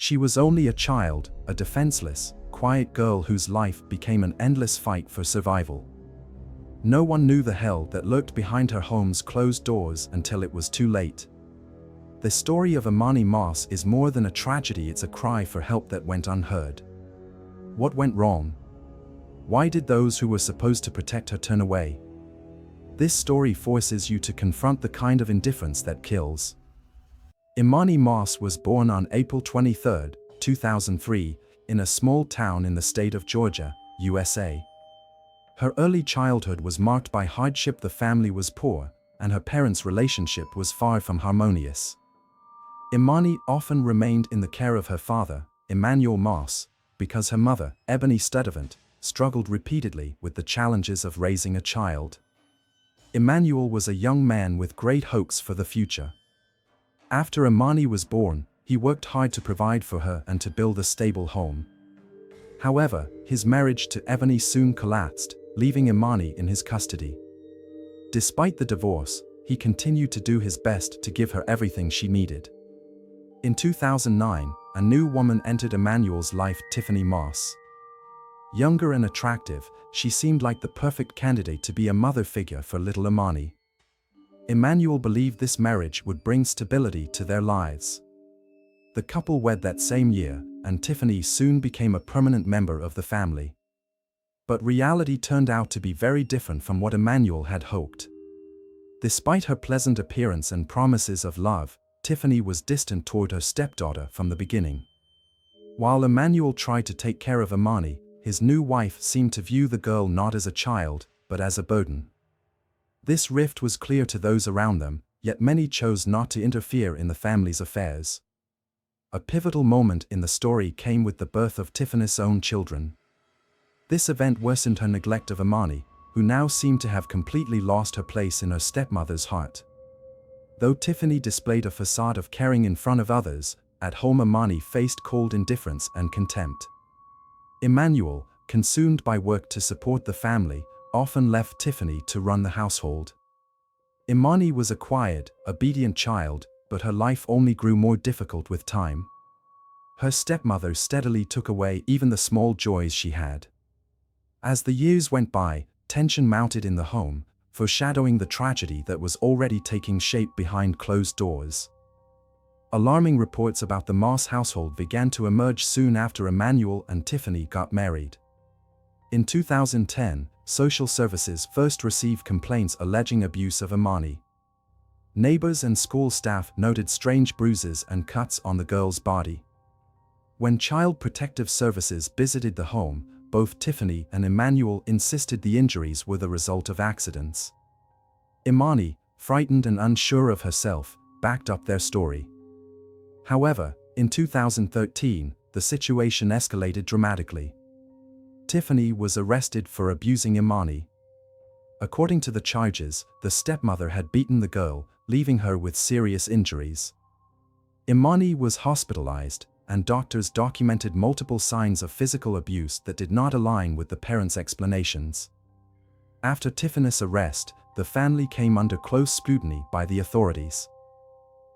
She was only a child, a defenseless, quiet girl whose life became an endless fight for survival. No one knew the hell that lurked behind her home's closed doors until it was too late. The story of Imani Moss is more than a tragedy, it's a cry for help that went unheard. What went wrong? Why did those who were supposed to protect her turn away? This story forces you to confront the kind of indifference that kills. Imani Moss was born on April 23, 2003, in a small town in the state of Georgia, USA. Her early childhood was marked by hardship. The family was poor, and her parents' relationship was far from harmonious. Imani often remained in the care of her father, Emmanuel Moss, because her mother, Ebony Studevant, struggled repeatedly with the challenges of raising a child. Emmanuel was a young man with great hopes for the future. After Imani was born, he worked hard to provide for her and to build a stable home. However, his marriage to Ebony soon collapsed, leaving Imani in his custody. Despite the divorce, he continued to do his best to give her everything she needed. In 2009, a new woman entered Emmanuel's life, Tiffany Moss. Younger and attractive, she seemed like the perfect candidate to be a mother figure for little Imani. Emmanuel believed this marriage would bring stability to their lives. The couple wed that same year, and Tiffany soon became a permanent member of the family. But reality turned out to be very different from what Emmanuel had hoped. Despite her pleasant appearance and promises of love, Tiffany was distant toward her stepdaughter from the beginning. While Emmanuel tried to take care of Imani, his new wife seemed to view the girl not as a child, but as a burden. This rift was clear to those around them, yet many chose not to interfere in the family's affairs. A pivotal moment in the story came with the birth of Tiffany's own children. This event worsened her neglect of Imani, who now seemed to have completely lost her place in her stepmother's heart. Though Tiffany displayed a facade of caring in front of others, at home Imani faced cold indifference and contempt. Emmanuel, consumed by work to support the family, often left Tiffany to run the household. Imani was a quiet, obedient child, but her life only grew more difficult with time. Her stepmother steadily took away even the small joys she had. As the years went by, tension mounted in the home, foreshadowing the tragedy that was already taking shape behind closed doors. Alarming reports about the Moss household began to emerge soon after Emmanuel and Tiffany got married. In 2010, social services first received complaints alleging abuse of Imani. Neighbors and school staff noted strange bruises and cuts on the girl's body. When Child Protective Services visited the home, both Tiffany and Emmanuel insisted the injuries were the result of accidents. Imani, frightened and unsure of herself, backed up their story. However, in 2013, the situation escalated dramatically. Tiffany was arrested for abusing Imani. According to the charges, the stepmother had beaten the girl, leaving her with serious injuries. Imani was hospitalized, and doctors documented multiple signs of physical abuse that did not align with the parents' explanations. After Tiffany's arrest, the family came under close scrutiny by the authorities.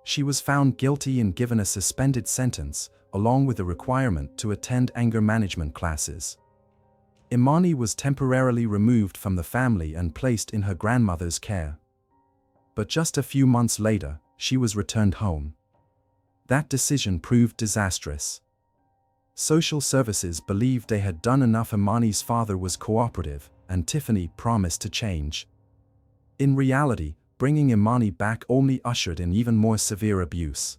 She was found guilty and given a suspended sentence, along with a requirement to attend anger management classes. Imani was temporarily removed from the family and placed in her grandmother's care. But just a few months later, she was returned home. That decision proved disastrous. Social services believed they had done enough. Imani's father was cooperative, and Tiffany promised to change. In reality, bringing Imani back only ushered in even more severe abuse.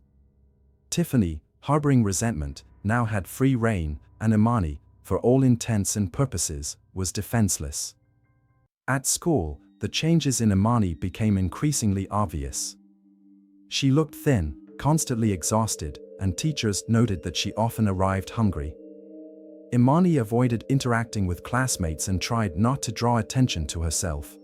Tiffany, harboring resentment, now had free rein, and Imani, for all intents and purposes, was defenseless. At school, the changes in Imani became increasingly obvious. She looked thin, constantly exhausted, and teachers noted that she often arrived hungry. Imani avoided interacting with classmates and tried not to draw attention to herself.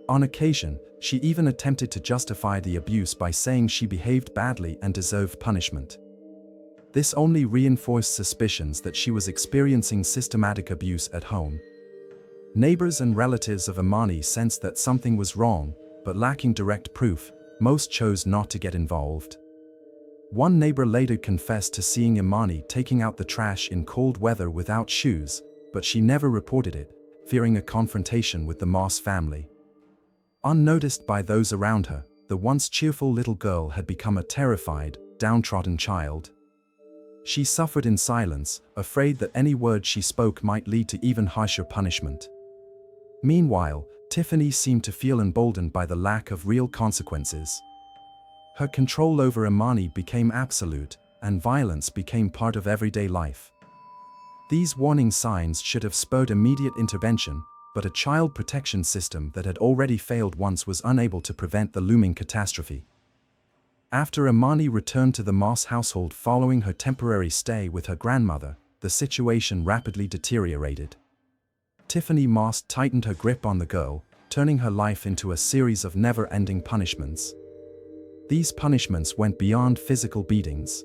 On occasion, she even attempted to justify the abuse by saying she behaved badly and deserved punishment. This only reinforced suspicions that she was experiencing systematic abuse at home. Neighbors and relatives of Imani sensed that something was wrong, but lacking direct proof, most chose not to get involved. One neighbor later confessed to seeing Imani taking out the trash in cold weather without shoes, but she never reported it, fearing a confrontation with the Moss family. Unnoticed by those around her, the once cheerful little girl had become a terrified, downtrodden child. She suffered in silence, afraid that any word she spoke might lead to even harsher punishment. Meanwhile, Tiffany seemed to feel emboldened by the lack of real consequences. Her control over Imani became absolute, and violence became part of everyday life. These warning signs should have spurred immediate intervention, but a child protection system that had already failed once was unable to prevent the looming catastrophe. After Imani returned to the Moss household following her temporary stay with her grandmother, the situation rapidly deteriorated. Tiffany Moss tightened her grip on the girl, turning her life into a series of never-ending punishments. These punishments went beyond physical beatings.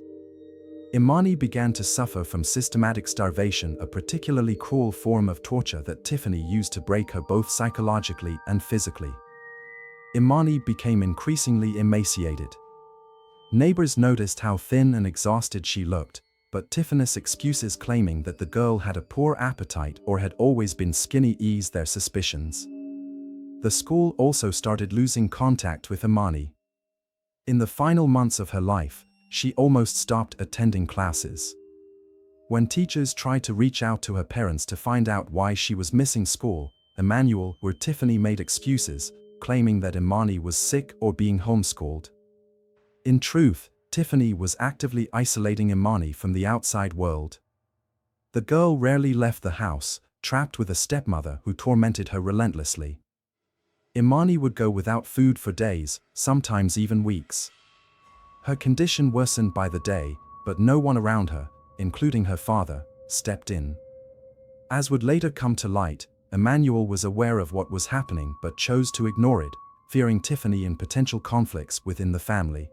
Imani began to suffer from systematic starvation, a particularly cruel form of torture that Tiffany used to break her both psychologically and physically. Imani became increasingly emaciated. Neighbors noticed how thin and exhausted she looked, but Tiffany's excuses claiming that the girl had a poor appetite or had always been skinny eased their suspicions. The school also started losing contact with Imani. In the final months of her life, she almost stopped attending classes. When teachers tried to reach out to her parents to find out why she was missing school, Tiffany made excuses, claiming that Imani was sick or being homeschooled. In truth, Tiffany was actively isolating Imani from the outside world. The girl rarely left the house, trapped with a stepmother who tormented her relentlessly. Imani would go without food for days, sometimes even weeks. Her condition worsened by the day, but no one around her, including her father, stepped in. As would later come to light, Emmanuel was aware of what was happening but chose to ignore it, fearing Tiffany and potential conflicts within the family.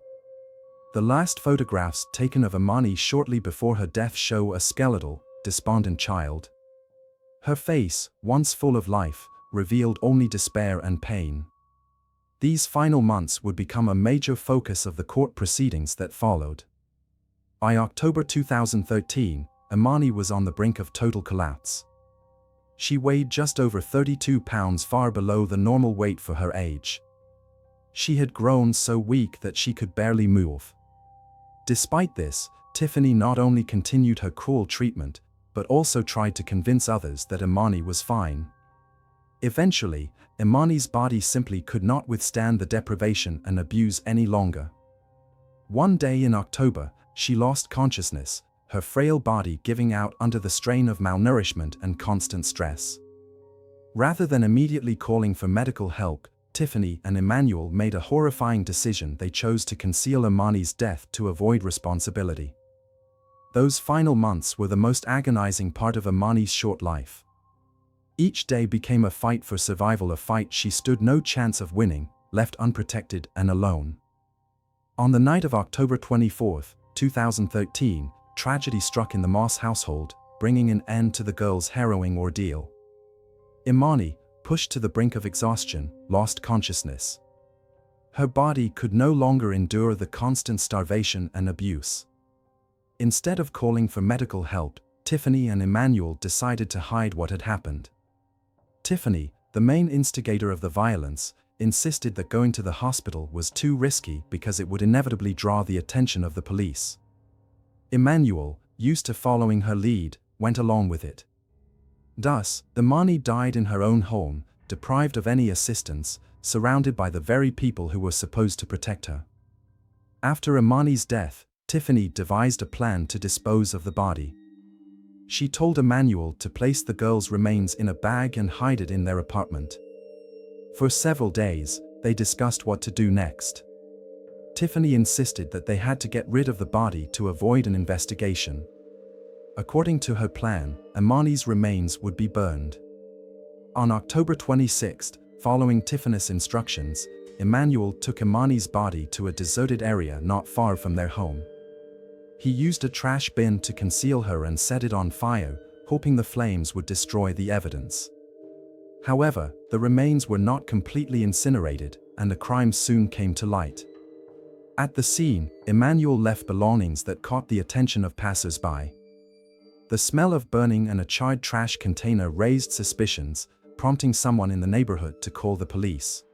The last photographs taken of Imani shortly before her death show a skeletal, despondent child. Her face, once full of life, revealed only despair and pain. These final months would become a major focus of the court proceedings that followed. By October 2013, Imani was on the brink of total collapse. She weighed just over 32 pounds, far below the normal weight for her age. She had grown so weak that she could barely move. Despite this, Tiffany not only continued her cruel treatment, but also tried to convince others that Imani was fine. Eventually, Imani's body simply could not withstand the deprivation and abuse any longer. One day in October, she lost consciousness, her frail body giving out under the strain of malnourishment and constant stress. Rather than immediately calling for medical help, Tiffany and Emmanuel made a horrifying decision. They chose to conceal Imani's death to avoid responsibility. Those final months were the most agonizing part of Imani's short life. Each day became a fight for survival, a fight she stood no chance of winning, left unprotected and alone. On the night of October 24, 2013, tragedy struck in the Moss household, bringing an end to the girl's harrowing ordeal. Imani, pushed to the brink of exhaustion, lost consciousness. Her body could no longer endure the constant starvation and abuse. Instead of calling for medical help, Tiffany and Emmanuel decided to hide what had happened. Tiffany, the main instigator of the violence, insisted that going to the hospital was too risky because it would inevitably draw the attention of the police. Emmanuel, used to following her lead, went along with it. Thus, Imani died in her own home, deprived of any assistance, surrounded by the very people who were supposed to protect her. After Imani's death, Tiffany devised a plan to dispose of the body. She told Emmanuel to place the girl's remains in a bag and hide it in their apartment. For several days, they discussed what to do next. Tiffany insisted that they had to get rid of the body to avoid an investigation. According to her plan, Imani's remains would be burned. On October 26, following Tiffany's instructions, Emmanuel took Imani's body to a deserted area not far from their home. He used a trash bin to conceal her and set it on fire, hoping the flames would destroy the evidence. However, the remains were not completely incinerated, and the crime soon came to light. At the scene, Emmanuel left belongings that caught the attention of passers-by. The smell of burning and a charred trash container raised suspicions, prompting someone in the neighborhood to call the police.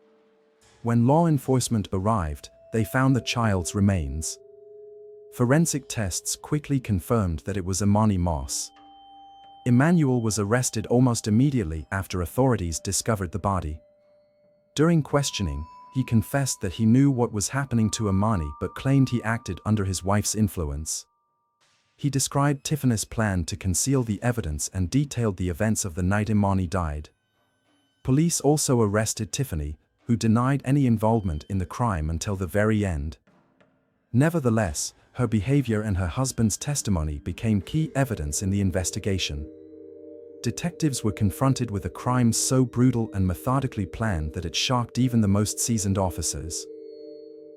When law enforcement arrived, they found the child's remains. Forensic tests quickly confirmed that it was Imani Moss. Emmanuel was arrested almost immediately after authorities discovered the body. During questioning, he confessed that he knew what was happening to Imani but claimed he acted under his wife's influence. He described Tiffany's plan to conceal the evidence and detailed the events of the night Imani died. Police also arrested Tiffany, who denied any involvement in the crime until the very end. Nevertheless, her behavior and her husband's testimony became key evidence in the investigation. Detectives were confronted with a crime so brutal and methodically planned that it shocked even the most seasoned officers.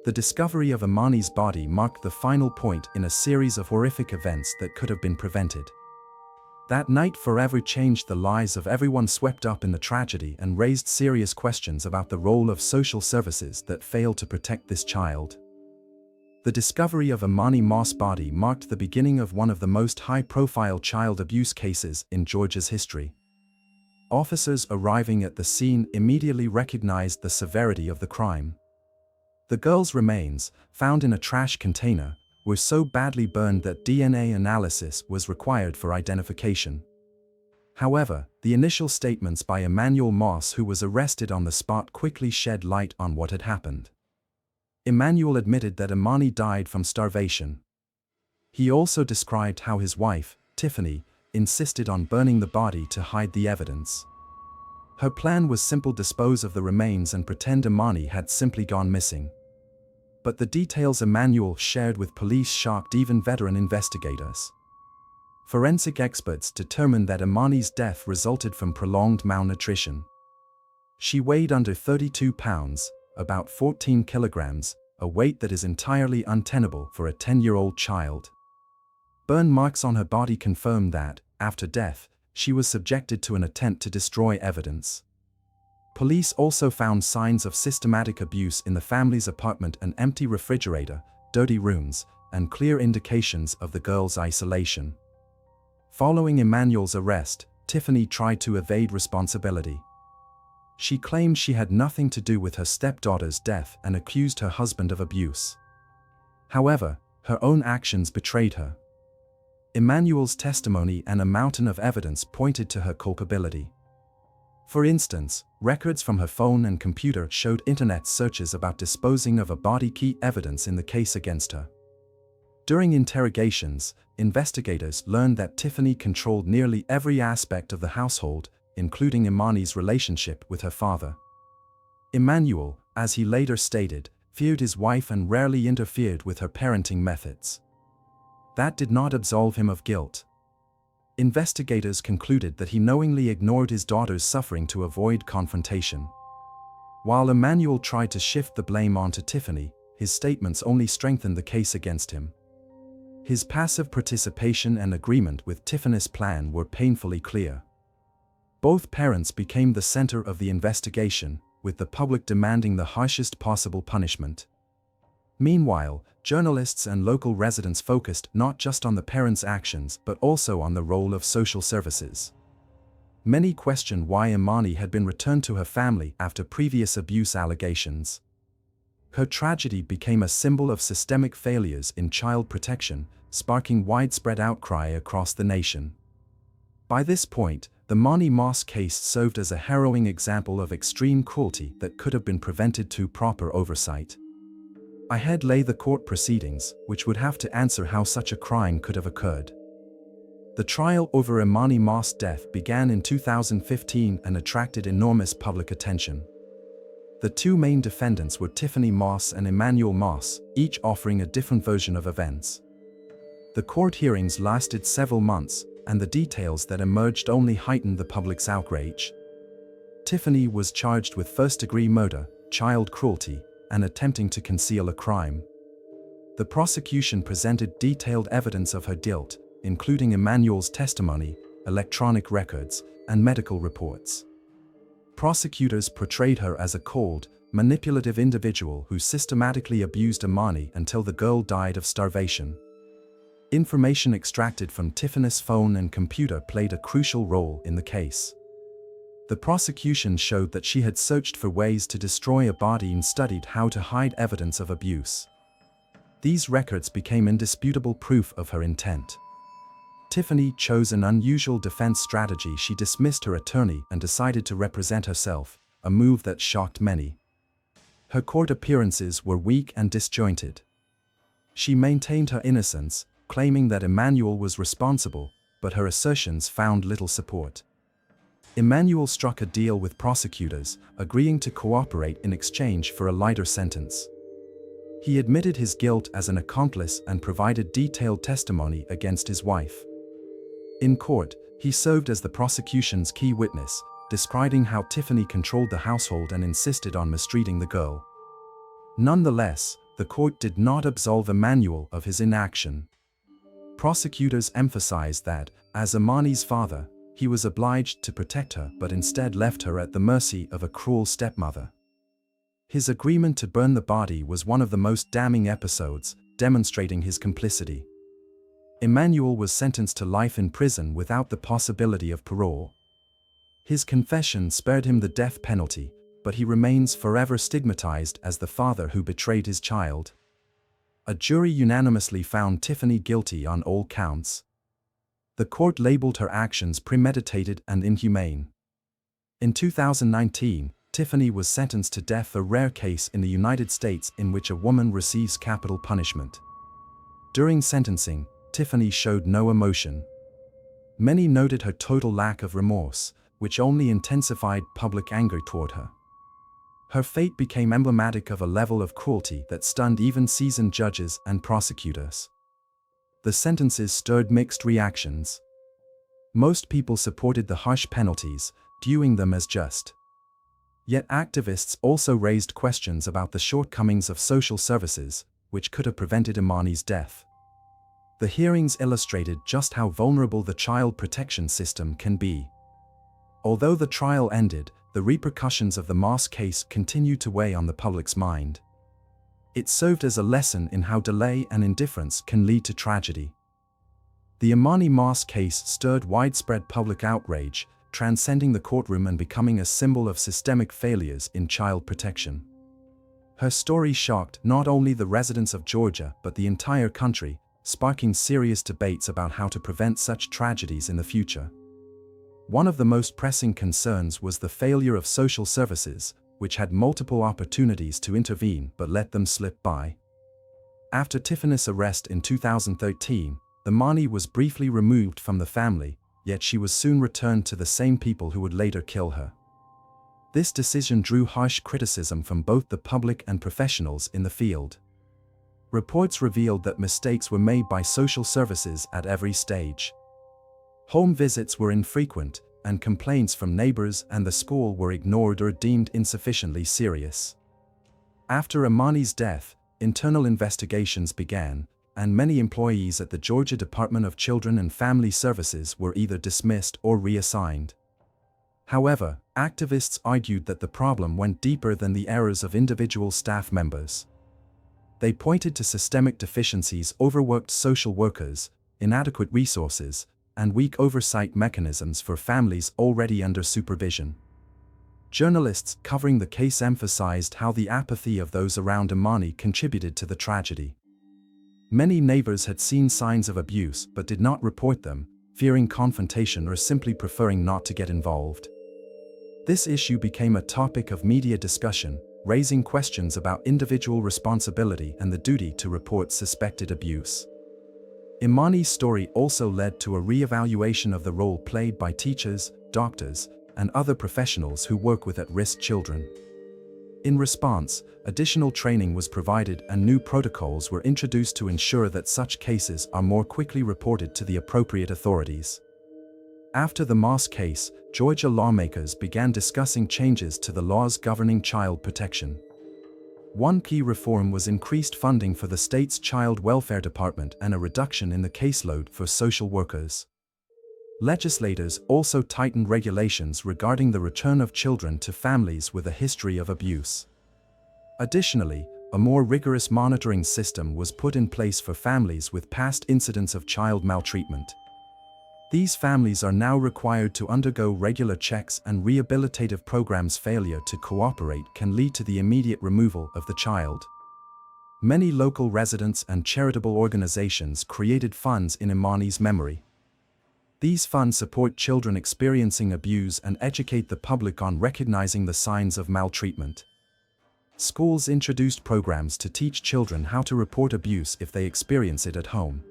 The discovery of Imani's body marked the final point in a series of horrific events that could have been prevented. That night forever changed the lives of everyone swept up in the tragedy and raised serious questions about the role of social services that failed to protect this child. The discovery of Imani Moss' body marked the beginning of one of the most high-profile child abuse cases in Georgia's history. Officers arriving at the scene immediately recognized the severity of the crime. The girl's remains, found in a trash container, were so badly burned that DNA analysis was required for identification. However, the initial statements by Emmanuel Moss, who was arrested on the spot, quickly shed light on what had happened. Emmanuel admitted that Imani died from starvation. He also described how his wife, Tiffany, insisted on burning the body to hide the evidence. Her plan was simple: dispose of the remains and pretend Imani had simply gone missing. But the details Emmanuel shared with police shocked even veteran investigators. Forensic experts determined that Imani's death resulted from prolonged malnutrition. She weighed under 32 pounds, about 14 kilograms, a weight that is entirely untenable for a 10-year-old child. Burn marks on her body confirmed that, after death, she was subjected to an attempt to destroy evidence. Police also found signs of systematic abuse in the family's apartment: an empty refrigerator, dirty rooms, and clear indications of the girl's isolation. Following Emmanuel's arrest, Tiffany tried to evade responsibility. She claimed she had nothing to do with her stepdaughter's death and accused her husband of abuse. However, her own actions betrayed her. Emmanuel's testimony and a mountain of evidence pointed to her culpability. For instance, records from her phone and computer showed internet searches about disposing of a body, key evidence in the case against her. During interrogations, investigators learned that Tiffany controlled nearly every aspect of the household, including Imani's relationship with her father. Emmanuel, as he later stated, feared his wife and rarely interfered with her parenting methods. That did not absolve him of guilt. Investigators concluded that he knowingly ignored his daughter's suffering to avoid confrontation. While Emmanuel tried to shift the blame onto Tiffany, his statements only strengthened the case against him. His passive participation and agreement with Tiffany's plan were painfully clear. Both parents became the center of the investigation, with the public demanding the harshest possible punishment. Meanwhile, journalists and local residents focused not just on the parents' actions but also on the role of social services. Many questioned why Imani had been returned to her family after previous abuse allegations. Her tragedy became a symbol of systemic failures in child protection, sparking widespread outcry across the nation. By this point, the Imani Moss case served as a harrowing example of extreme cruelty that could have been prevented through proper oversight. Ahead lay the court proceedings, which would have to answer how such a crime could have occurred. The trial over Imani Moss' death began in 2015 and attracted enormous public attention. The two main defendants were Tiffany Moss and Emmanuel Moss, each offering a different version of events. The court hearings lasted several months, and the details that emerged only heightened the public's outrage. Tiffany was charged with first-degree murder, child cruelty, and attempting to conceal a crime. The prosecution presented detailed evidence of her guilt, including Emmanuel's testimony, electronic records, and medical reports. Prosecutors portrayed her as a cold, manipulative individual who systematically abused Imani until the girl died of starvation. Information extracted from Tiffany's phone and computer played a crucial role in the case. The prosecution showed that she had searched for ways to destroy a body and studied how to hide evidence of abuse. These records became indisputable proof of her intent. Tiffany chose an unusual defense strategy. She dismissed her attorney and decided to represent herself, a move that shocked many. Her court appearances were weak and disjointed. She maintained her innocence, claiming that Emmanuel was responsible, but her assertions found little support. Emmanuel struck a deal with prosecutors, agreeing to cooperate in exchange for a lighter sentence. He admitted his guilt as an accomplice and provided detailed testimony against his wife. In court, he served as the prosecution's key witness, describing how Tiffany controlled the household and insisted on mistreating the girl. Nonetheless, the court did not absolve Emmanuel of his inaction. Prosecutors emphasized that, as Imani's father, he was obliged to protect her but instead left her at the mercy of a cruel stepmother. His agreement to burn the body was one of the most damning episodes, demonstrating his complicity. Emmanuel was sentenced to life in prison without the possibility of parole. His confession spared him the death penalty, but he remains forever stigmatized as the father who betrayed his child. A jury unanimously found Tiffany guilty on all counts. The court labeled her actions premeditated and inhumane. In 2019, Tiffany was sentenced to death, a rare case in the United States in which a woman receives capital punishment. During sentencing, Tiffany showed no emotion. Many noted her total lack of remorse, which only intensified public anger toward her. Her fate became emblematic of a level of cruelty that stunned even seasoned judges and prosecutors. The sentences stirred mixed reactions. Most people supported the harsh penalties, viewing them as just. Yet activists also raised questions about the shortcomings of social services, which could have prevented Imani's death. The hearings illustrated just how vulnerable the child protection system can be. Although the trial ended, the repercussions of the Moss case continued to weigh on the public's mind. It served as a lesson in how delay and indifference can lead to tragedy. The Imani Moss case stirred widespread public outrage, transcending the courtroom and becoming a symbol of systemic failures in child protection. Her story shocked not only the residents of Georgia but the entire country, sparking serious debates about how to prevent such tragedies in the future. One of the most pressing concerns was the failure of social services, which had multiple opportunities to intervene but let them slip by. After Tiffany's arrest in 2013, Imani was briefly removed from the family, yet she was soon returned to the same people who would later kill her. This decision drew harsh criticism from both the public and professionals in the field. Reports revealed that mistakes were made by social services at every stage. Home visits were infrequent, and complaints from neighbors and the school were ignored or deemed insufficiently serious. After Imani's death, internal investigations began, and many employees at the Georgia Department of Children and Family Services were either dismissed or reassigned. However, activists argued that the problem went deeper than the errors of individual staff members. They pointed to systemic deficiencies, overworked social workers, inadequate resources, and weak oversight mechanisms for families already under supervision. Journalists covering the case emphasized how the apathy of those around Imani contributed to the tragedy. Many neighbors had seen signs of abuse but did not report them, fearing confrontation or simply preferring not to get involved. This issue became a topic of media discussion, raising questions about individual responsibility and the duty to report suspected abuse. Imani's story also led to a re-evaluation of the role played by teachers, doctors, and other professionals who work with at-risk children. In response, additional training was provided and new protocols were introduced to ensure that such cases are more quickly reported to the appropriate authorities. After the Moss case, Georgia lawmakers began discussing changes to the laws governing child protection. One key reform was increased funding for the state's Child Welfare Department and a reduction in the caseload for social workers. Legislators also tightened regulations regarding the return of children to families with a history of abuse. Additionally, a more rigorous monitoring system was put in place for families with past incidents of child maltreatment. These families are now required to undergo regular checks and rehabilitative programs. Failure to cooperate can lead to the immediate removal of the child. Many local residents and charitable organizations created funds in Imani's memory. These funds support children experiencing abuse and educate the public on recognizing the signs of maltreatment. Schools introduced programs to teach children how to report abuse if they experience it at home.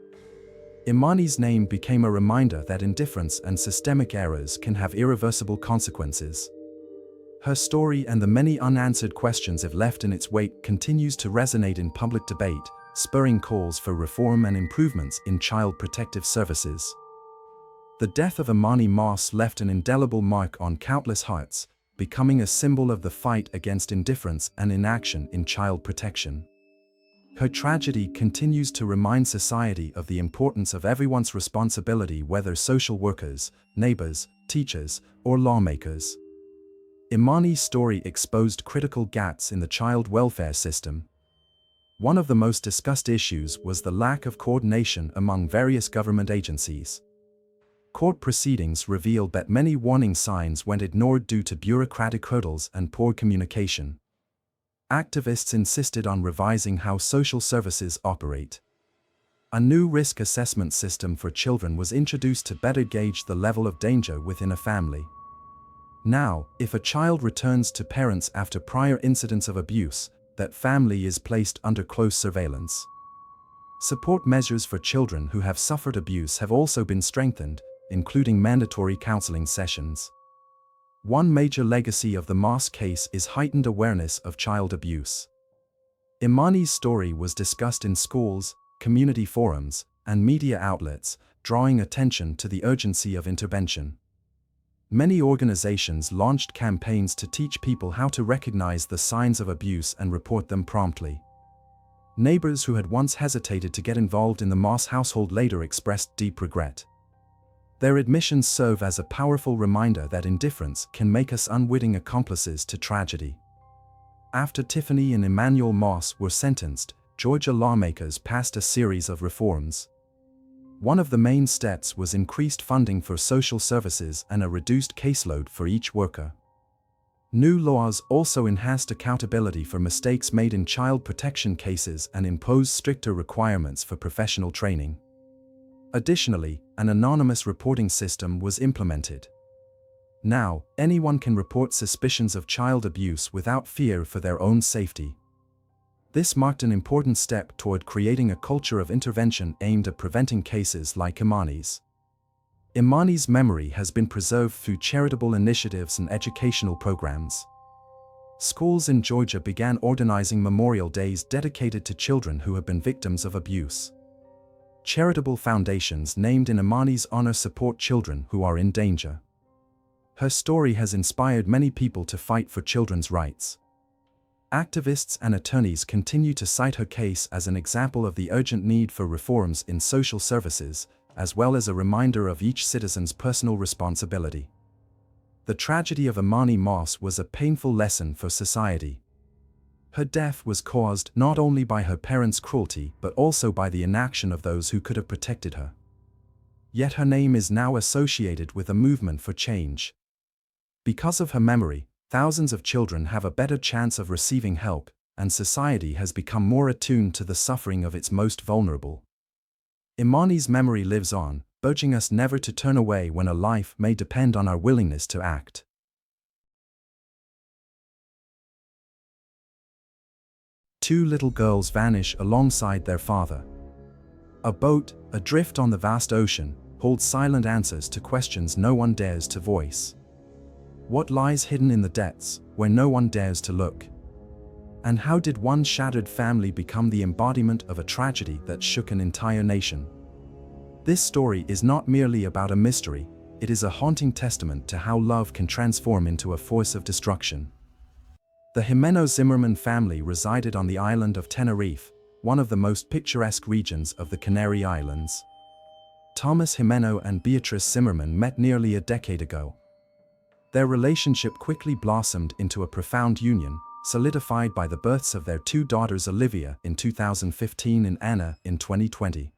Imani's name became a reminder that indifference and systemic errors can have irreversible consequences. Her story and the many unanswered questions it left in its wake continues to resonate in public debate, spurring calls for reform and improvements in child protective services. The death of Imani Moss left an indelible mark on countless hearts, becoming a symbol of the fight against indifference and inaction in child protection. Her tragedy continues to remind society of the importance of everyone's responsibility, whether social workers, neighbors, teachers, or lawmakers. Imani's story exposed critical gaps in the child welfare system. One of the most discussed issues was the lack of coordination among various government agencies. Court proceedings revealed that many warning signs went ignored due to bureaucratic hurdles and poor communication. Activists insisted on revising how social services operate. A new risk assessment system for children was introduced to better gauge the level of danger within a family. Now, if a child returns to parents after prior incidents of abuse, that family is placed under close surveillance. Support measures for children who have suffered abuse have also been strengthened, including mandatory counseling sessions. One major legacy of the Moss case is heightened awareness of child abuse. Imani's story was discussed in schools, community forums, and media outlets, drawing attention to the urgency of intervention. Many organizations launched campaigns to teach people how to recognize the signs of abuse and report them promptly. Neighbors who had once hesitated to get involved in the Moss household later expressed deep regret. Their admissions serve as a powerful reminder that indifference can make us unwitting accomplices to tragedy. After Tiffany and Emmanuel Moss were sentenced, Georgia lawmakers passed a series of reforms. One of the main steps was increased funding for social services and a reduced caseload for each worker. New laws also enhanced accountability for mistakes made in child protection cases and imposed stricter requirements for professional training. Additionally, an anonymous reporting system was implemented. Now, anyone can report suspicions of child abuse without fear for their own safety. This marked an important step toward creating a culture of intervention aimed at preventing cases like Imani's. Imani's memory has been preserved through charitable initiatives and educational programs. Schools in Georgia began organizing memorial days dedicated to children who have been victims of abuse. Charitable foundations named in Imani's honor support children who are in danger. Her story has inspired many people to fight for children's rights. Activists and attorneys continue to cite her case as an example of the urgent need for reforms in social services, as well as a reminder of each citizen's personal responsibility. The tragedy of Imani Moss was a painful lesson for society. Her death was caused not only by her parents' cruelty but also by the inaction of those who could have protected her. Yet her name is now associated with a movement for change. Because of her memory, thousands of children have a better chance of receiving help, and society has become more attuned to the suffering of its most vulnerable. Imani's memory lives on, urging us never to turn away when a life may depend on our willingness to act. Two little girls vanish alongside their father. A boat, adrift on the vast ocean, holds silent answers to questions no one dares to voice. What lies hidden in the depths, where no one dares to look? And how did one shattered family become the embodiment of a tragedy that shook an entire nation? This story is not merely about a mystery, it is a haunting testament to how love can transform into a force of destruction. The Jimeno Zimmerman family resided on the island of Tenerife, one of the most picturesque regions of the Canary Islands. Thomas Jimeno and Beatrice Zimmerman met nearly a decade ago. Their relationship quickly blossomed into a profound union, solidified by the births of their two daughters, Olivia in 2015 and Anna in 2020.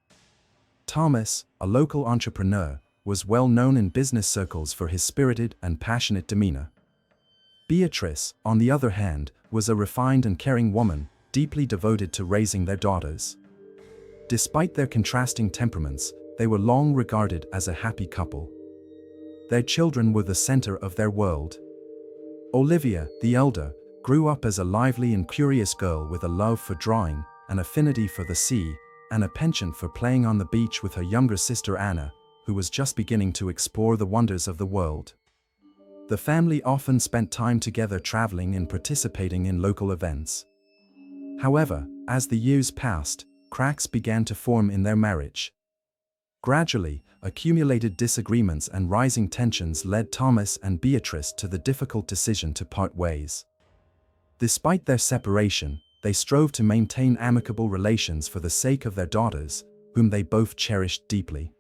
Thomas, a local entrepreneur, was well known in business circles for his spirited and passionate demeanor. Beatrice, on the other hand, was a refined and caring woman, deeply devoted to raising their daughters. Despite their contrasting temperaments, they were long regarded as a happy couple. Their children were the center of their world. Olivia, the elder, grew up as a lively and curious girl with a love for drawing, an affinity for the sea, and a penchant for playing on the beach with her younger sister Anna, who was just beginning to explore the wonders of the world. The family often spent time together traveling and participating in local events. However, as the years passed, cracks began to form in their marriage. Gradually, accumulated disagreements and rising tensions led Thomas and Beatrice to the difficult decision to part ways. Despite their separation, they strove to maintain amicable relations for the sake of their daughters, whom they both cherished deeply.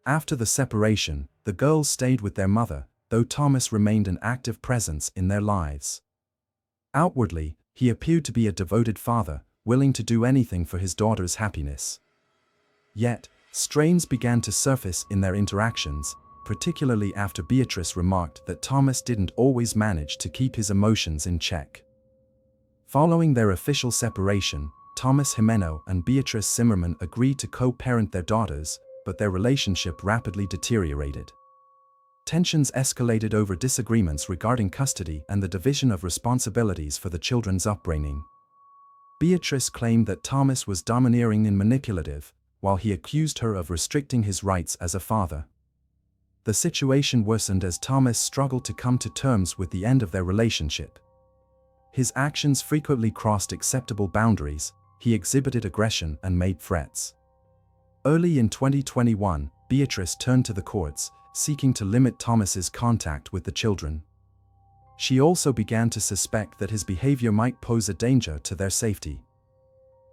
After the separation, the girls stayed with their mother, though Thomas remained an active presence in their lives. Outwardly, he appeared to be a devoted father, willing to do anything for his daughter's happiness. Yet, strains began to surface in their interactions, particularly after Beatrice remarked that Thomas didn't always manage to keep his emotions in check. Following their official separation, Thomas Jimeno and Beatrice Zimmerman agreed to co-parent their daughters, but their relationship rapidly deteriorated. Tensions escalated over disagreements regarding custody and the division of responsibilities for the children's upbringing. Beatrice claimed that Thomas was domineering and manipulative, while he accused her of restricting his rights as a father. The situation worsened as Thomas struggled to come to terms with the end of their relationship. His actions frequently crossed acceptable boundaries, he exhibited aggression and made threats. Early in 2021, Beatrice turned to the courts, seeking to limit Thomas's contact with the children. She also began to suspect that his behavior might pose a danger to their safety.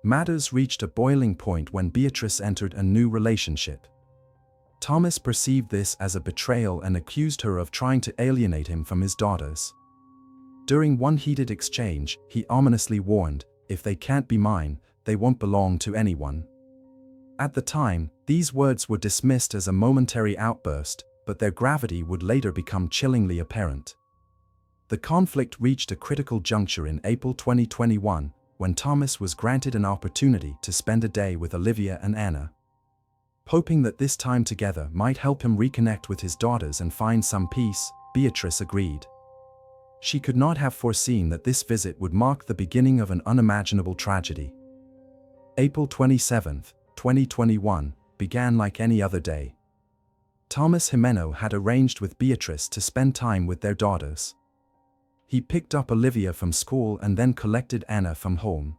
Matters reached a boiling point when Beatrice entered a new relationship. Thomas perceived this as a betrayal and accused her of trying to alienate him from his daughters. During one heated exchange, he ominously warned, "If they can't be mine, they won't belong to anyone." At the time, these words were dismissed as a momentary outburst, but their gravity would later become chillingly apparent. The conflict reached a critical juncture in April 2021, when Thomas was granted an opportunity to spend a day with Olivia and Anna. Hoping that this time together might help him reconnect with his daughters and find some peace, Beatrice agreed. She could not have foreseen that this visit would mark the beginning of an unimaginable tragedy. April 27, 2021, began like any other day. Thomas Jimeno had arranged with Beatrice to spend time with their daughters. He picked up Olivia from school and then collected Anna from home.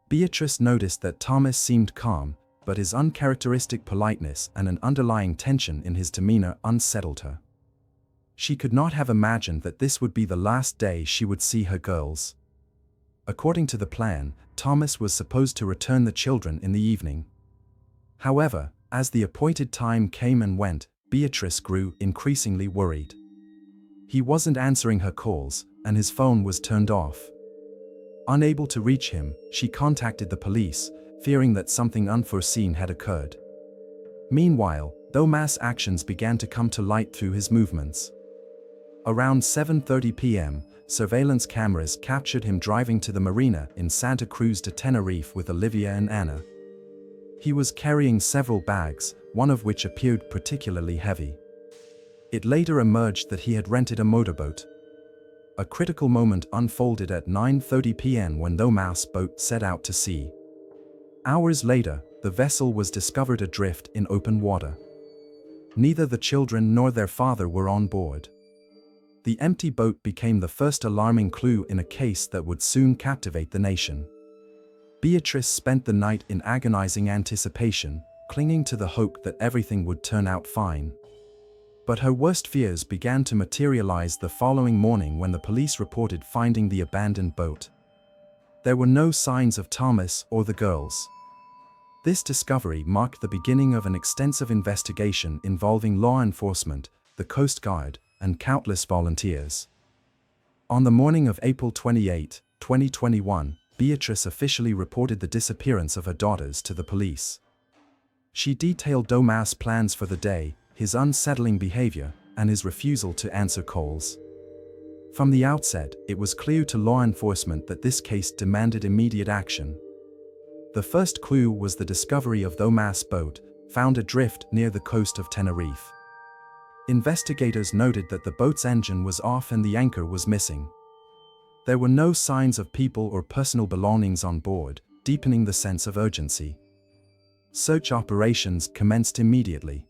Beatrice noticed that Thomas seemed calm, but his uncharacteristic politeness and an underlying tension in his demeanor unsettled her. She could not have imagined that this would be the last day she would see her girls. According to the plan, Thomas was supposed to return the children in the evening. However, as the appointed time came and went, Beatrice grew increasingly worried. He wasn't answering her calls, and his phone was turned off. Unable to reach him, she contacted the police, fearing that something unforeseen had occurred. Meanwhile, though mass actions began to come to light through his movements. Around 7:30 p.m., surveillance cameras captured him driving to the marina in Santa Cruz de Tenerife with Olivia and Anna. He was carrying several bags, one of which appeared particularly heavy. It later emerged that he had rented a motorboat. A critical moment unfolded at 9:30 p.m. when the mouse boat set out to sea. Hours later, the vessel was discovered adrift in open water. Neither the children nor their father were on board. The empty boat became the first alarming clue in a case that would soon captivate the nation. Beatrice spent the night in agonizing anticipation, clinging to the hope that everything would turn out fine. But her worst fears began to materialize the following morning when the police reported finding the abandoned boat. There were no signs of Thomas or the girls. This discovery marked the beginning of an extensive investigation involving law enforcement, the Coast Guard, and countless volunteers. On the morning of April 28, 2021, Beatrice officially reported the disappearance of her daughters to the police. She detailed Domas' plans for the day, his unsettling behavior, and his refusal to answer calls. From the outset, it was clear to law enforcement that this case demanded immediate action. The first clue was the discovery of Domas' boat, found adrift near the coast of Tenerife. Investigators noted that the boat's engine was off and the anchor was missing. There were no signs of people or personal belongings on board, deepening the sense of urgency. Search operations commenced immediately.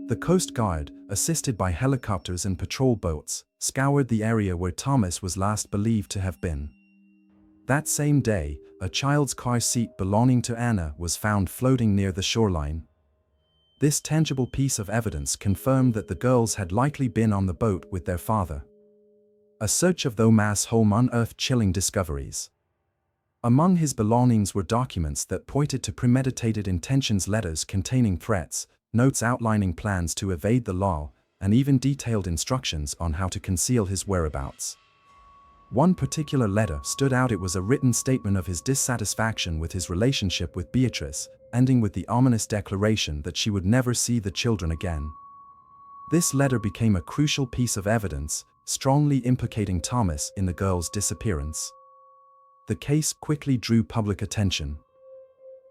The Coast Guard, assisted by helicopters and patrol boats, scoured the area where Thomas was last believed to have been. That same day, a child's car seat belonging to Anna was found floating near the shoreline. This tangible piece of evidence confirmed that the girls had likely been on the boat with their father. A search of Domas' home unearthed chilling discoveries. Among his belongings were documents that pointed to premeditated intentions, letters containing threats, notes outlining plans to evade the law, and even detailed instructions on how to conceal his whereabouts. One particular letter stood out. It was a written statement of his dissatisfaction with his relationship with Beatrice, ending with the ominous declaration that she would never see the children again. This letter became a crucial piece of evidence, strongly implicating Thomas in the girls' disappearance. The case quickly drew public attention.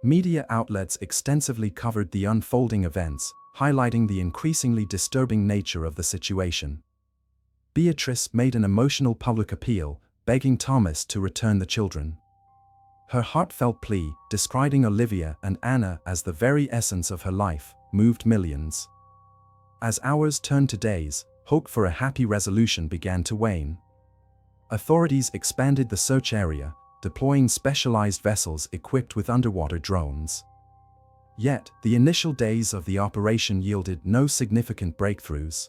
Media outlets extensively covered the unfolding events, highlighting the increasingly disturbing nature of the situation. Beatrice made an emotional public appeal, begging Thomas to return the children. Her heartfelt plea, describing Olivia and Anna as the very essence of her life, moved millions. As hours turned to days, hope for a happy resolution began to wane. Authorities expanded the search area, deploying specialized vessels equipped with underwater drones. Yet, the initial days of the operation yielded no significant breakthroughs.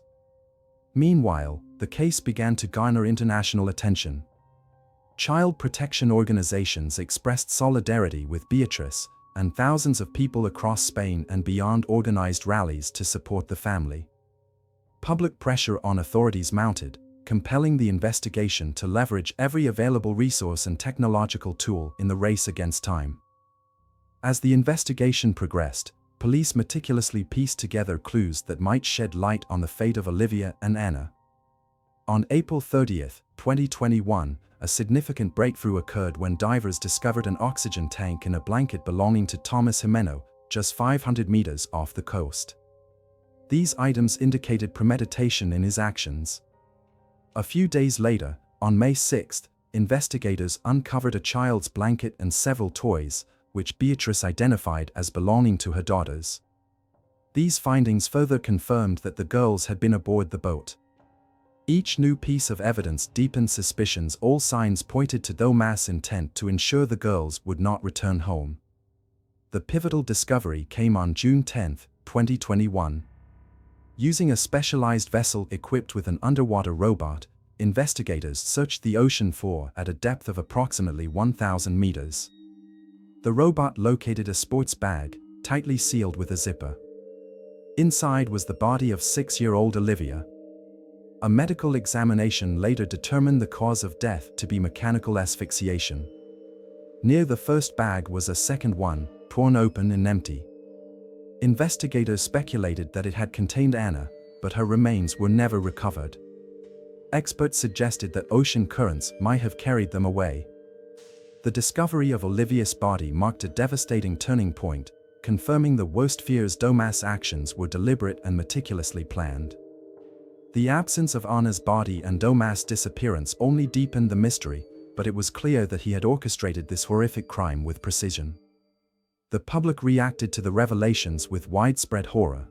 Meanwhile, the case began to garner international attention. Child protection organizations expressed solidarity with Beatrice, and thousands of people across Spain and beyond organized rallies to support the family. Public pressure on authorities mounted, compelling the investigation to leverage every available resource and technological tool in the race against time. As the investigation progressed, police meticulously pieced together clues that might shed light on the fate of Olivia and Anna. On April 30, 2021, a significant breakthrough occurred when divers discovered an oxygen tank in a blanket belonging to Thomas Jimeno, just 500 meters off the coast. These items indicated premeditation in his actions. A few days later, on May 6, investigators uncovered a child's blanket and several toys, which Beatrice identified as belonging to her daughters. These findings further confirmed that the girls had been aboard the boat. Each new piece of evidence deepened suspicions. All signs pointed to Domas' intent to ensure the girls would not return home. The pivotal discovery came on June 10, 2021. Using a specialized vessel equipped with an underwater robot, investigators searched the ocean floor at a depth of approximately 1,000 meters. The robot located a sports bag, tightly sealed with a zipper. Inside was the body of 6-year-old Olivia. A medical examination later determined the cause of death to be mechanical asphyxiation. Near the first bag was a second one, torn open and empty. Investigators speculated that it had contained Anna, but her remains were never recovered. Experts suggested that ocean currents might have carried them away. The discovery of Olivia's body marked a devastating turning point, confirming the worst fears. Domas' actions were deliberate and meticulously planned. The absence of Anna's body and Domas' disappearance only deepened the mystery, but it was clear that he had orchestrated this horrific crime with precision. The public reacted to the revelations with widespread horror.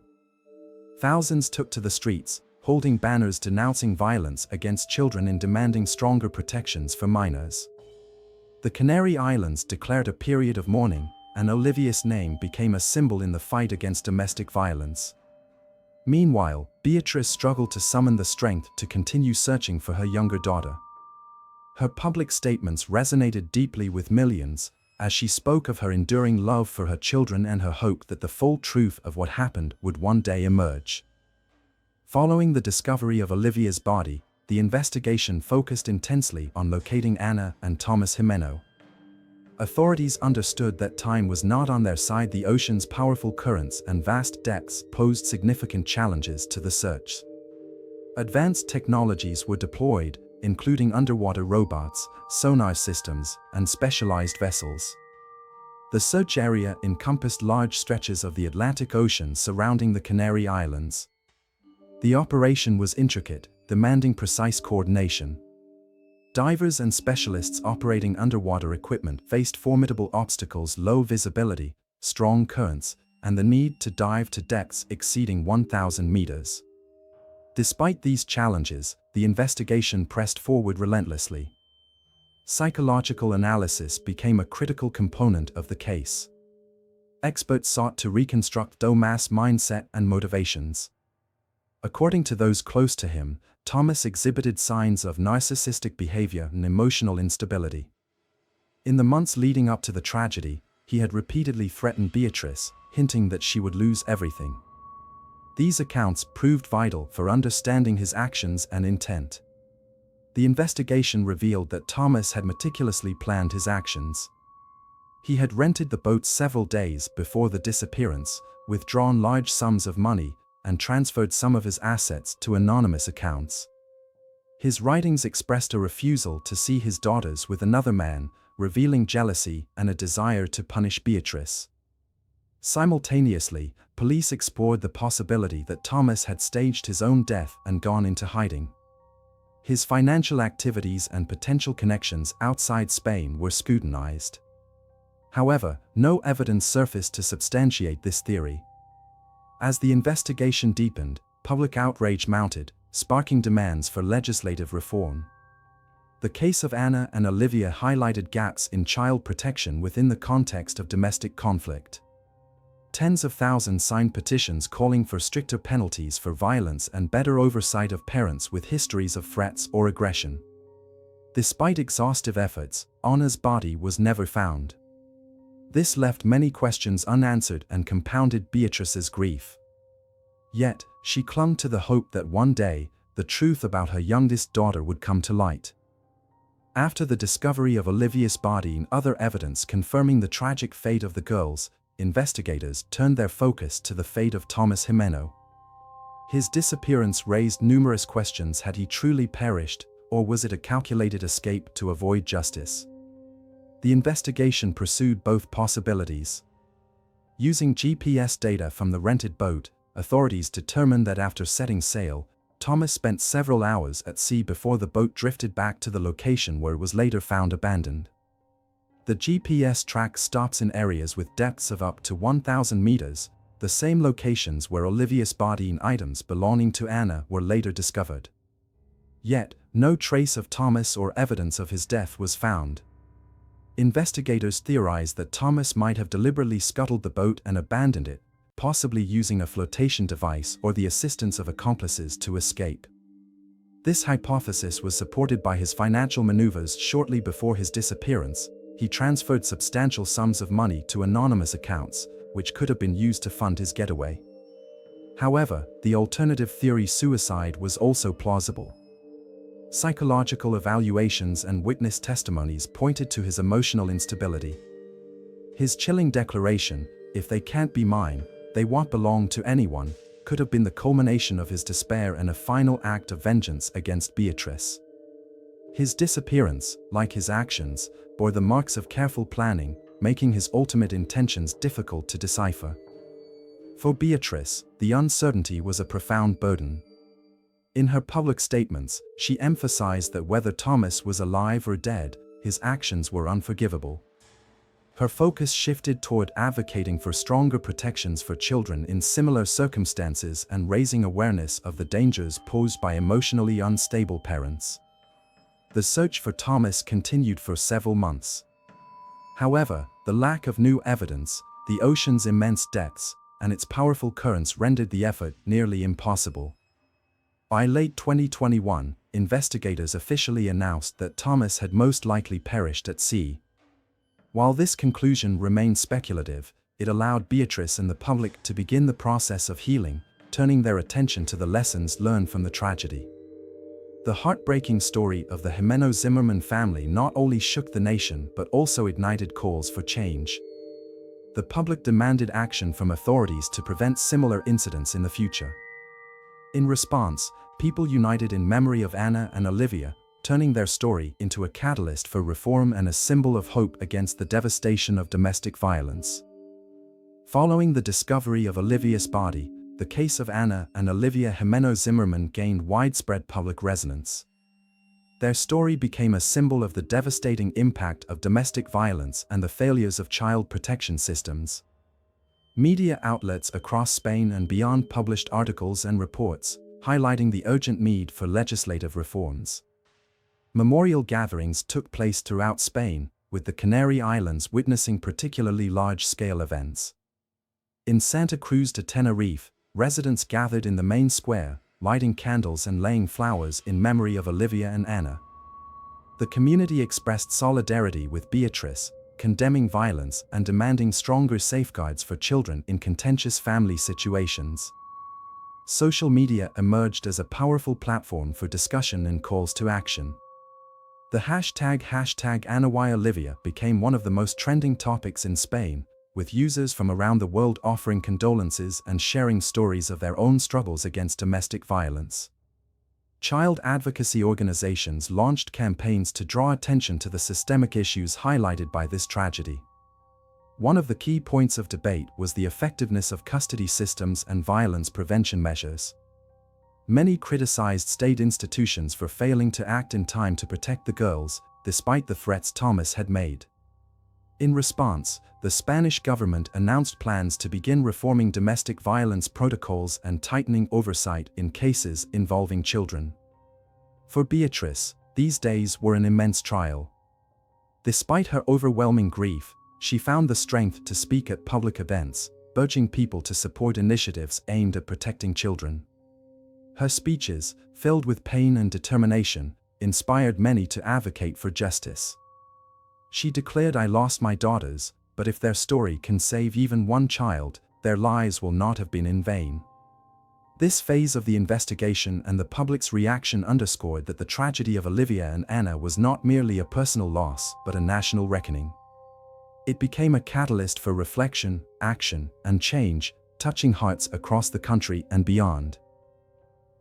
Thousands took to the streets, holding banners denouncing violence against children and demanding stronger protections for minors. The Canary Islands declared a period of mourning, and Olivia's name became a symbol in the fight against domestic violence. Meanwhile, Beatrice struggled to summon the strength to continue searching for her younger daughter. Her public statements resonated deeply with millions, as she spoke of her enduring love for her children and her hope that the full truth of what happened would one day emerge. Following the discovery of Olivia's body, the investigation focused intensely on locating Ana and Thomas Jimeno. Authorities understood that time was not on their side. The ocean's powerful currents and vast depths posed significant challenges to the search. Advanced technologies were deployed, including underwater robots, sonar systems, and specialized vessels. The search area encompassed large stretches of the Atlantic Ocean surrounding the Canary Islands. The operation was intricate, demanding precise coordination. Divers and specialists operating underwater equipment faced formidable obstacles: low visibility, strong currents, and the need to dive to depths exceeding 1,000 meters. Despite these challenges, the investigation pressed forward relentlessly. Psychological analysis became a critical component of the case. Experts sought to reconstruct Thomas' mindset and motivations. According to those close to him, Thomas exhibited signs of narcissistic behavior and emotional instability. In the months leading up to the tragedy, he had repeatedly threatened Beatrice, hinting that she would lose everything. These accounts proved vital for understanding his actions and intent. The investigation revealed that Thomas had meticulously planned his actions. He had rented the boat several days before the disappearance, withdrawn large sums of money, and transferred some of his assets to anonymous accounts. His writings expressed a refusal to see his daughters with another man, revealing jealousy and a desire to punish Beatrice. Simultaneously, police explored the possibility that Thomas had staged his own death and gone into hiding. His financial activities and potential connections outside Spain were scrutinized. However, no evidence surfaced to substantiate this theory. As the investigation deepened, public outrage mounted, sparking demands for legislative reform. The case of Ana and Olivia highlighted gaps in child protection within the context of domestic conflict. Tens of thousands signed petitions calling for stricter penalties for violence and better oversight of parents with histories of threats or aggression. Despite exhaustive efforts, Ana's body was never found. This left many questions unanswered and compounded Beatrice's grief. Yet, she clung to the hope that one day, the truth about her youngest daughter would come to light. After the discovery of Olivia's body and other evidence confirming the tragic fate of the girls, investigators turned their focus to the fate of Thomas Jimeno. His disappearance raised numerous questions. Had he truly perished, or was it a calculated escape to avoid justice? The investigation pursued both possibilities. Using GPS data from the rented boat, authorities determined that after setting sail, Thomas spent several hours at sea before the boat drifted back to the location where it was later found abandoned. The GPS track stops in areas with depths of up to 1,000 meters, the same locations where Olivia's body and items belonging to Ana were later discovered. Yet, no trace of Thomas or evidence of his death was found. Investigators theorized that Thomas might have deliberately scuttled the boat and abandoned it, possibly using a flotation device or the assistance of accomplices to escape. This hypothesis was supported by his financial maneuvers. Shortly before his disappearance, he transferred substantial sums of money to anonymous accounts, which could have been used to fund his getaway. However, the alternative theory, suicide, was also plausible. Psychological evaluations and witness testimonies pointed to his emotional instability. His chilling declaration, "If they can't be mine, they won't belong to anyone," could have been the culmination of his despair and a final act of vengeance against Beatrice. His disappearance, like his actions, bore the marks of careful planning, making his ultimate intentions difficult to decipher. For Beatrice, the uncertainty was a profound burden. In her public statements, she emphasized that whether Thomas was alive or dead, his actions were unforgivable. Her focus shifted toward advocating for stronger protections for children in similar circumstances and raising awareness of the dangers posed by emotionally unstable parents. The search for Thomas continued for several months. However, the lack of new evidence, the ocean's immense depths, and its powerful currents rendered the effort nearly impossible. By late 2021, investigators officially announced that Thomas had most likely perished at sea. While this conclusion remained speculative, it allowed Beatrice and the public to begin the process of healing, turning their attention to the lessons learned from the tragedy. The heartbreaking story of the Jimeno Zimmerman family not only shook the nation but also ignited calls for change. The public demanded action from authorities to prevent similar incidents in the future. In response, people united in memory of Anna and Olivia, turning their story into a catalyst for reform and a symbol of hope against the devastation of domestic violence. Following the discovery of Olivia's body, the case of Anna and Olivia Jimeno Zimmerman gained widespread public resonance. Their story became a symbol of the devastating impact of domestic violence and the failures of child protection systems. Media outlets across Spain and beyond published articles and reports, highlighting the urgent need for legislative reforms. Memorial gatherings took place throughout Spain, with the Canary Islands witnessing particularly large-scale events. In Santa Cruz de Tenerife, residents gathered in the main square, lighting candles and laying flowers in memory of Olivia and Anna. The community expressed solidarity with Beatrice, condemning violence and demanding stronger safeguards for children in contentious family situations. Social media emerged as a powerful platform for discussion and calls to action. The hashtag #AnnaWhyOlivia became one of the most trending topics in Spain, with users from around the world offering condolences and sharing stories of their own struggles against domestic violence. Child advocacy organizations launched campaigns to draw attention to the systemic issues highlighted by this tragedy. One of the key points of debate was the effectiveness of custody systems and violence prevention measures. Many criticized state institutions for failing to act in time to protect the girls, despite the threats Thomas had made. In response, the Spanish government announced plans to begin reforming domestic violence protocols and tightening oversight in cases involving children. For Beatrice, these days were an immense trial. Despite her overwhelming grief, she found the strength to speak at public events, urging people to support initiatives aimed at protecting children. Her speeches, filled with pain and determination, inspired many to advocate for justice. She declared, "I lost my daughters, but if their story can save even one child, their lives will not have been in vain." This phase of the investigation and the public's reaction underscored that the tragedy of Olivia and Anna was not merely a personal loss but a national reckoning. It became a catalyst for reflection, action, and change, touching hearts across the country and beyond.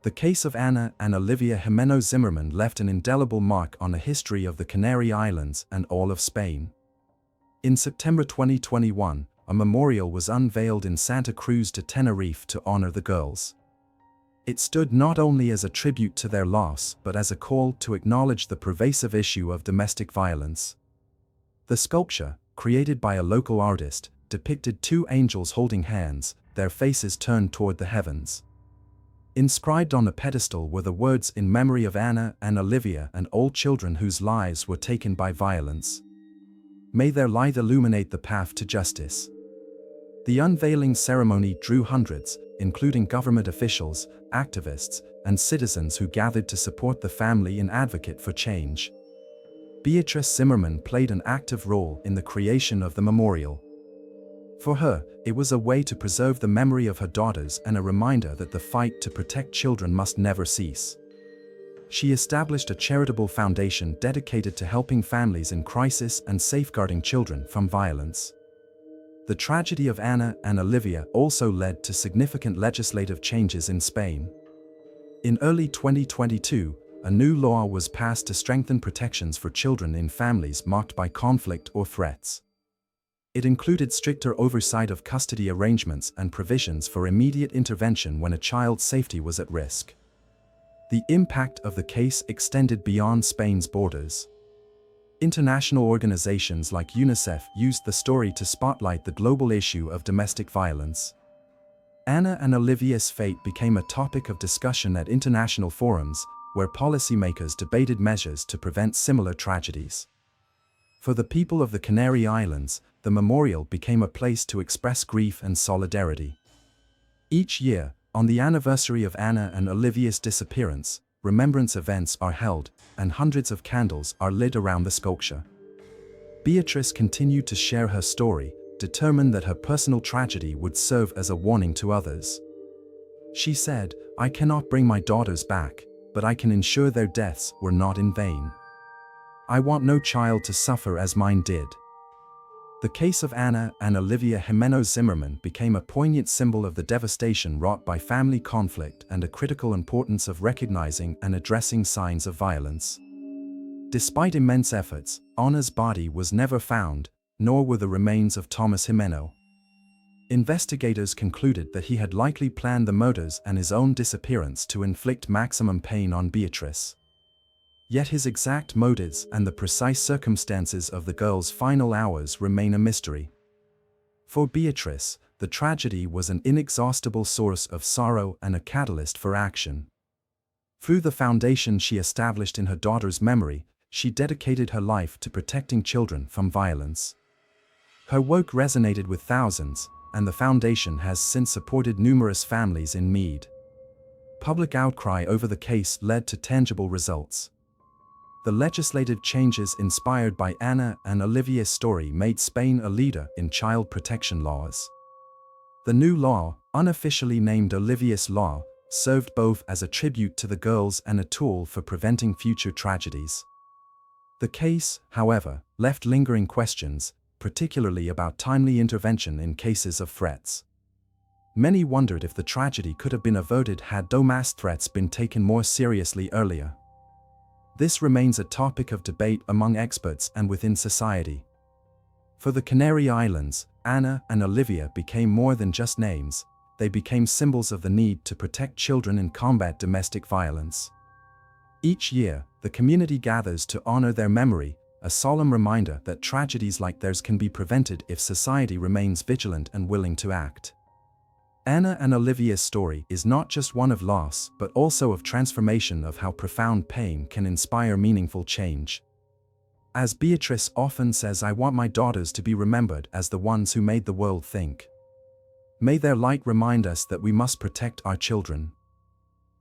The case of Anna and Olivia Jimeno Zimmerman left an indelible mark on the history of the Canary Islands and all of Spain. In September 2021, a memorial was unveiled in Santa Cruz de Tenerife to honor the girls. It stood not only as a tribute to their loss but as a call to acknowledge the pervasive issue of domestic violence. The sculpture, created by a local artist, depicted two angels holding hands, their faces turned toward the heavens. Inscribed on a pedestal were the words "In memory of Anna and Olivia and all children whose lives were taken by violence. May their light illuminate the path to justice." The unveiling ceremony drew hundreds, including government officials, activists, and citizens who gathered to support the family and advocate for change. Beatrice Zimmerman played an active role in the creation of the memorial. For her, it was a way to preserve the memory of her daughters and a reminder that the fight to protect children must never cease. She established a charitable foundation dedicated to helping families in crisis and safeguarding children from violence. The tragedy of Anna and Olivia also led to significant legislative changes in Spain. In early 2022, a new law was passed to strengthen protections for children in families marked by conflict or threats. It included stricter oversight of custody arrangements and provisions for immediate intervention when a child's safety was at risk. The impact of the case extended beyond Spain's borders. International organizations like UNICEF used the story to spotlight the global issue of domestic violence. Anna and Olivia's fate became a topic of discussion at international forums, where policymakers debated measures to prevent similar tragedies. For the people of the Canary Islands, the memorial became a place to express grief and solidarity. Each year, on the anniversary of Anna and Olivia's disappearance, remembrance events are held, and hundreds of candles are lit around the sculpture. Beatrice continued to share her story, determined that her personal tragedy would serve as a warning to others. She said, "I cannot bring my daughters back, but I can ensure their deaths were not in vain. I want no child to suffer as mine did. The case of Anna and Olivia Jimeno Zimmerman became a poignant symbol of the devastation wrought by family conflict and a critical importance of recognizing and addressing signs of violence. Despite immense efforts, Anna's body was never found, nor were the remains of Thomas Jimeno. Investigators concluded that he had likely planned the murders and his own disappearance to inflict maximum pain on Beatrice. Yet his exact motives and the precise circumstances of the girl's final hours remain a mystery. For Beatrice, the tragedy was an inexhaustible source of sorrow and a catalyst for action. Through the foundation she established in her daughter's memory, she dedicated her life to protecting children from violence. Her work resonated with thousands, and the foundation has since supported numerous families in need. Public outcry over the case led to tangible results. The legislative changes inspired by Anna and Olivia's story made Spain a leader in child protection laws. The new law, unofficially named Olivia's Law, served both as a tribute to the girls and a tool for preventing future tragedies. The case, however, left lingering questions, particularly about timely intervention in cases of threats. Many wondered if the tragedy could have been averted had those mass threats been taken more seriously earlier. This remains a topic of debate among experts and within society. For the Canary Islands, Anna and Olivia became more than just names. They became symbols of the need to protect children and combat domestic violence. Each year, the community gathers to honor their memory, a solemn reminder that tragedies like theirs can be prevented if society remains vigilant and willing to act. Anna and Olivia's story is not just one of loss, but also of transformation, of how profound pain can inspire meaningful change. As Beatrice often says, I want my daughters to be remembered as the ones who made the world think. May their light remind us that we must protect our children.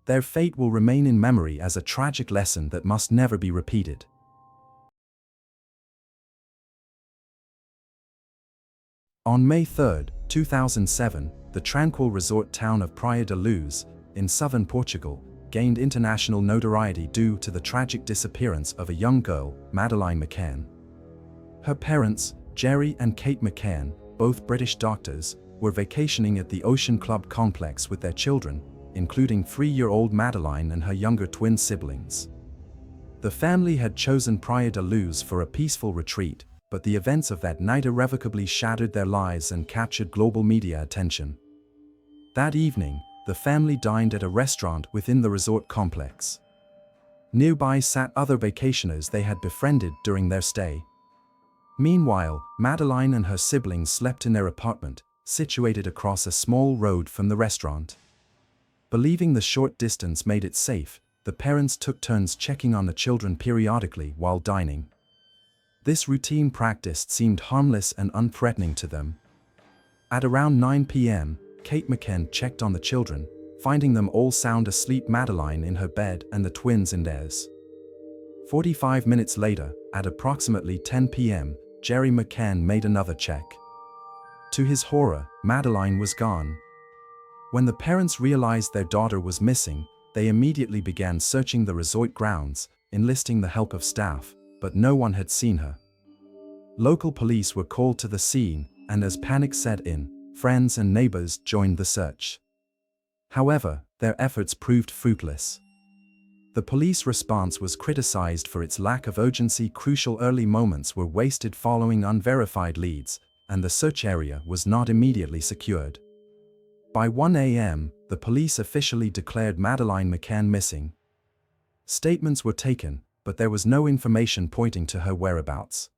Their fate will remain in memory as a tragic lesson that must never be repeated. On May 3, 2007, the tranquil resort town of Praia da Luz, in southern Portugal, gained international notoriety due to the tragic disappearance of a young girl, Madeleine McCann. Her parents, Jerry and Kate McCann, both British doctors, were vacationing at the Ocean Club complex with their children, including 3-year-old Madeleine and her younger twin siblings. The family had chosen Praia da Luz for a peaceful retreat, but the events of that night irrevocably shattered their lives and captured global media attention. That evening, the family dined at a restaurant within the resort complex. Nearby sat other vacationers they had befriended during their stay. Meanwhile, Madeleine and her siblings slept in their apartment, situated across a small road from the restaurant. Believing the short distance made it safe, the parents took turns checking on the children periodically while dining. This routine practice seemed harmless and unthreatening to them. At around 9 p.m., Kate McCann checked on the children, finding them all sound asleep, Madeleine in her bed and the twins in theirs. 45 minutes later, at approximately 10 p.m., Jerry McCann made another check. To his horror, Madeleine was gone. When the parents realized their daughter was missing, they immediately began searching the resort grounds, enlisting the help of staff, but no one had seen her. Local police were called to the scene, and as panic set in, friends and neighbors joined the search. However, their efforts proved fruitless. The police response was criticized for its lack of urgency. Crucial early moments were wasted following unverified leads, and the search area was not immediately secured. By 1 a.m., the police officially declared Madeleine McCann missing. Statements were taken, but there was no information pointing to her whereabouts.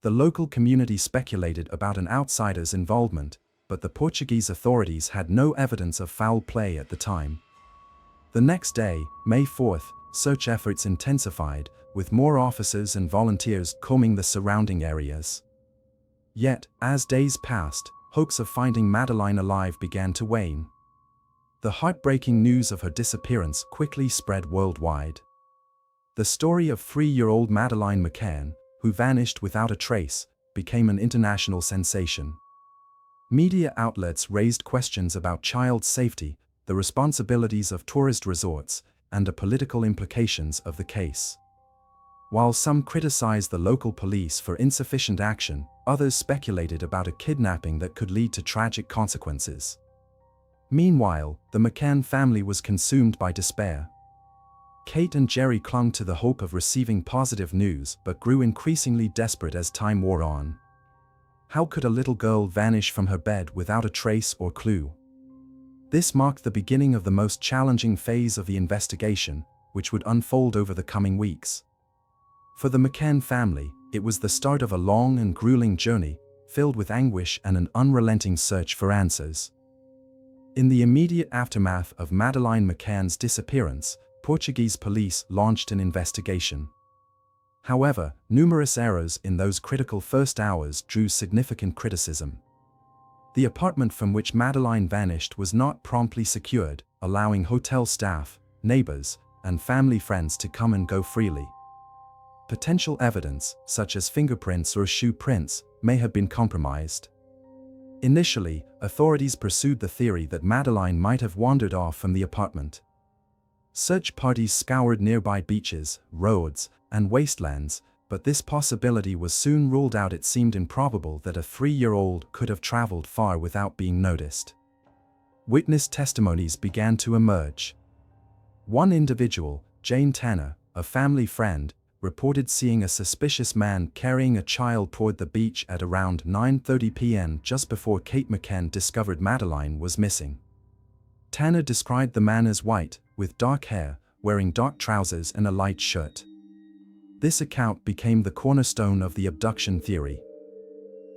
The local community speculated about an outsider's involvement, but the Portuguese authorities had no evidence of foul play at the time. The next day, May 4th, search efforts intensified, with more officers and volunteers combing the surrounding areas. Yet, as days passed, hopes of finding Madeleine alive began to wane. The heartbreaking news of her disappearance quickly spread worldwide. The story of 3-year-old Madeleine McCann, who vanished without a trace, became an international sensation. Media outlets raised questions about child safety, the responsibilities of tourist resorts, and the political implications of the case. While some criticized the local police for insufficient action, others speculated about a kidnapping that could lead to tragic consequences. Meanwhile, the McCann family was consumed by despair. Kate and Jerry clung to the hope of receiving positive news but grew increasingly desperate as time wore on. How could a little girl vanish from her bed without a trace or clue? This marked the beginning of the most challenging phase of the investigation, which would unfold over the coming weeks. For the McCann family, it was the start of a long and grueling journey, filled with anguish and an unrelenting search for answers. In the immediate aftermath of Madeleine McCann's disappearance, Portuguese police launched an investigation. However, numerous errors in those critical first hours drew significant criticism. The apartment from which Madeleine vanished was not promptly secured, allowing hotel staff, neighbors, and family friends to come and go freely. Potential evidence, such as fingerprints or shoe prints, may have been compromised. Initially, authorities pursued the theory that Madeleine might have wandered off from the apartment. Search parties scoured nearby beaches, roads, and wastelands, but this possibility was soon ruled out. It seemed improbable that a 3-year-old could have traveled far without being noticed. Witness testimonies began to emerge. One individual, Jane Tanner, a family friend, reported seeing a suspicious man carrying a child toward the beach at around 9:30 p.m. just before Kate McCann discovered Madeleine was missing. Tanner described the man as white, with dark hair, wearing dark trousers and a light shirt. This account became the cornerstone of the abduction theory.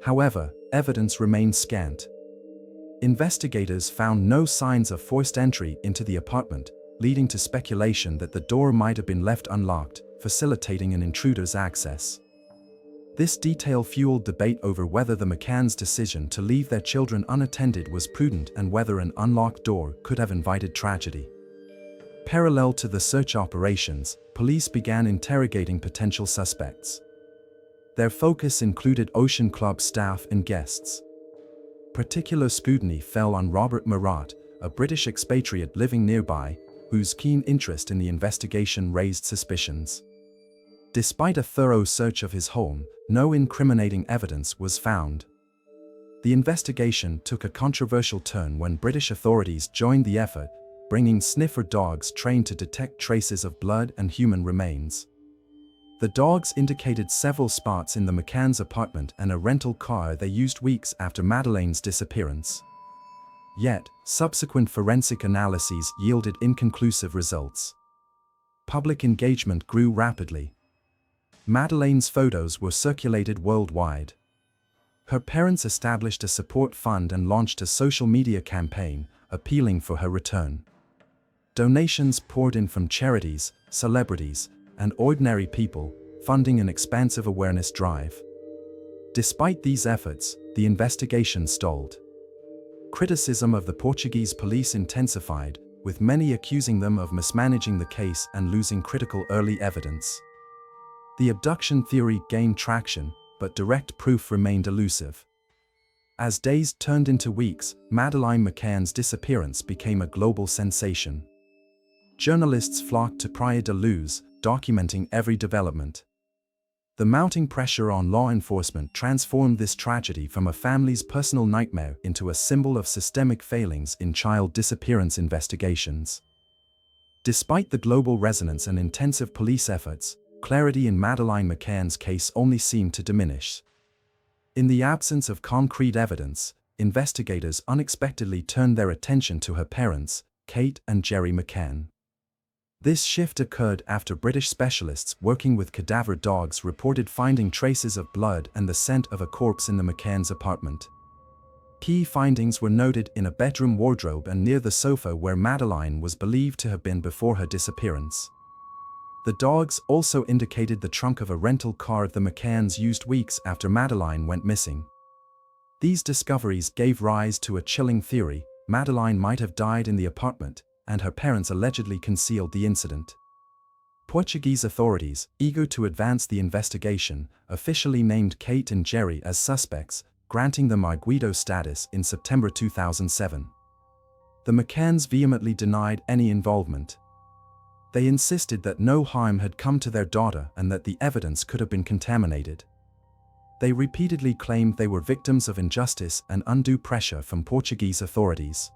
However, evidence remained scant. Investigators found no signs of forced entry into the apartment, leading to speculation that the door might have been left unlocked, facilitating an intruder's access. This detail fueled debate over whether the McCanns' decision to leave their children unattended was prudent and whether an unlocked door could have invited tragedy. Parallel to the search operations, police began interrogating potential suspects. Their focus included Ocean Club staff and guests. Particular scrutiny fell on Robert Murat, a British expatriate living nearby, whose keen interest in the investigation raised suspicions. Despite a thorough search of his home, no incriminating evidence was found. The investigation took a controversial turn when British authorities joined the effort, bringing sniffer dogs trained to detect traces of blood and human remains. The dogs indicated several spots in the McCanns' apartment and a rental car they used weeks after Madeleine's disappearance. Yet, subsequent forensic analyses yielded inconclusive results. Public engagement grew rapidly. Madeleine's photos were circulated worldwide. Her parents established a support fund and launched a social media campaign, appealing for her return. Donations poured in from charities, celebrities, and ordinary people, funding an expansive awareness drive. Despite these efforts, the investigation stalled. Criticism of the Portuguese police intensified, with many accusing them of mismanaging the case and losing critical early evidence. The abduction theory gained traction, but direct proof remained elusive. As days turned into weeks, Madeleine McCann's disappearance became a global sensation. Journalists flocked to Praia da Luz, documenting every development. The mounting pressure on law enforcement transformed this tragedy from a family's personal nightmare into a symbol of systemic failings in child disappearance investigations. Despite the global resonance and intensive police efforts, clarity in Madeleine McCann's case only seemed to diminish. In the absence of concrete evidence, investigators unexpectedly turned their attention to her parents, Kate and Jerry McCann. This shift occurred after British specialists working with cadaver dogs reported finding traces of blood and the scent of a corpse in the McCanns' apartment. Key findings were noted in a bedroom wardrobe and near the sofa where Madeleine was believed to have been before her disappearance. The dogs also indicated the trunk of a rental car the McCanns used weeks after Madeleine went missing. These discoveries gave rise to a chilling theory: Madeleine might have died in the apartment, and her parents allegedly concealed the incident. Portuguese authorities, eager to advance the investigation, officially named Kate and Jerry as suspects, granting them arguido status in September 2007. The McCanns vehemently denied any involvement. They insisted that no harm had come to their daughter and that the evidence could have been contaminated. They repeatedly claimed they were victims of injustice and undue pressure from Portuguese authorities.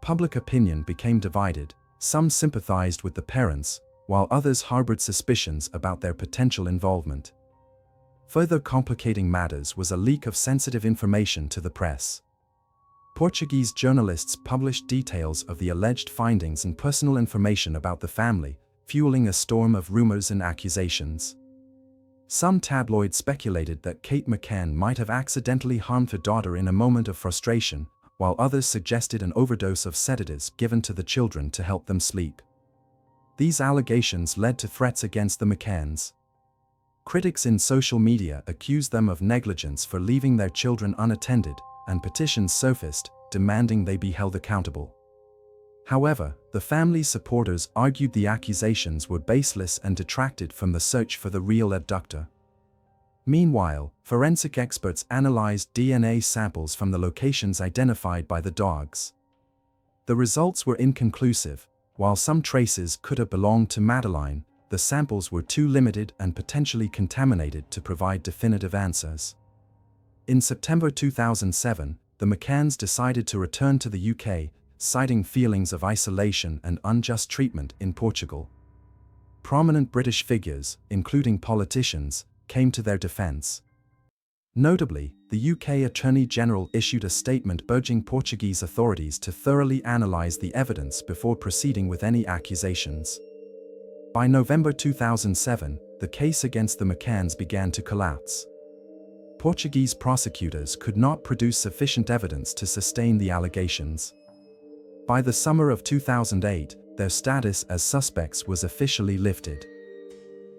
Public opinion became divided. Some sympathized with the parents, while others harbored suspicions about their potential involvement. Further complicating matters was a leak of sensitive information to the press. Portuguese journalists published details of the alleged findings and personal information about the family, fueling a storm of rumors and accusations. Some tabloids speculated that Kate McCann might have accidentally harmed her daughter in a moment of frustration, while others suggested an overdose of sedatives given to the children to help them sleep. These allegations led to threats against the McCanns. Critics in social media accused them of negligence for leaving their children unattended, and petitions surfaced, demanding they be held accountable. However, the family's supporters argued the accusations were baseless and detracted from the search for the real abductor. Meanwhile, forensic experts analyzed DNA samples from the locations identified by the dogs. The results were inconclusive. While some traces could have belonged to Madeline, the samples were too limited and potentially contaminated to provide definitive answers. In September 2007, the McCanns decided to return to the UK, citing feelings of isolation and unjust treatment in Portugal. Prominent British figures, including politicians, came to their defense. Notably, the UK Attorney General issued a statement urging Portuguese authorities to thoroughly analyze the evidence before proceeding with any accusations. By November 2007, the case against the McCanns began to collapse. Portuguese prosecutors could not produce sufficient evidence to sustain the allegations. By the summer of 2008, their status as suspects was officially lifted.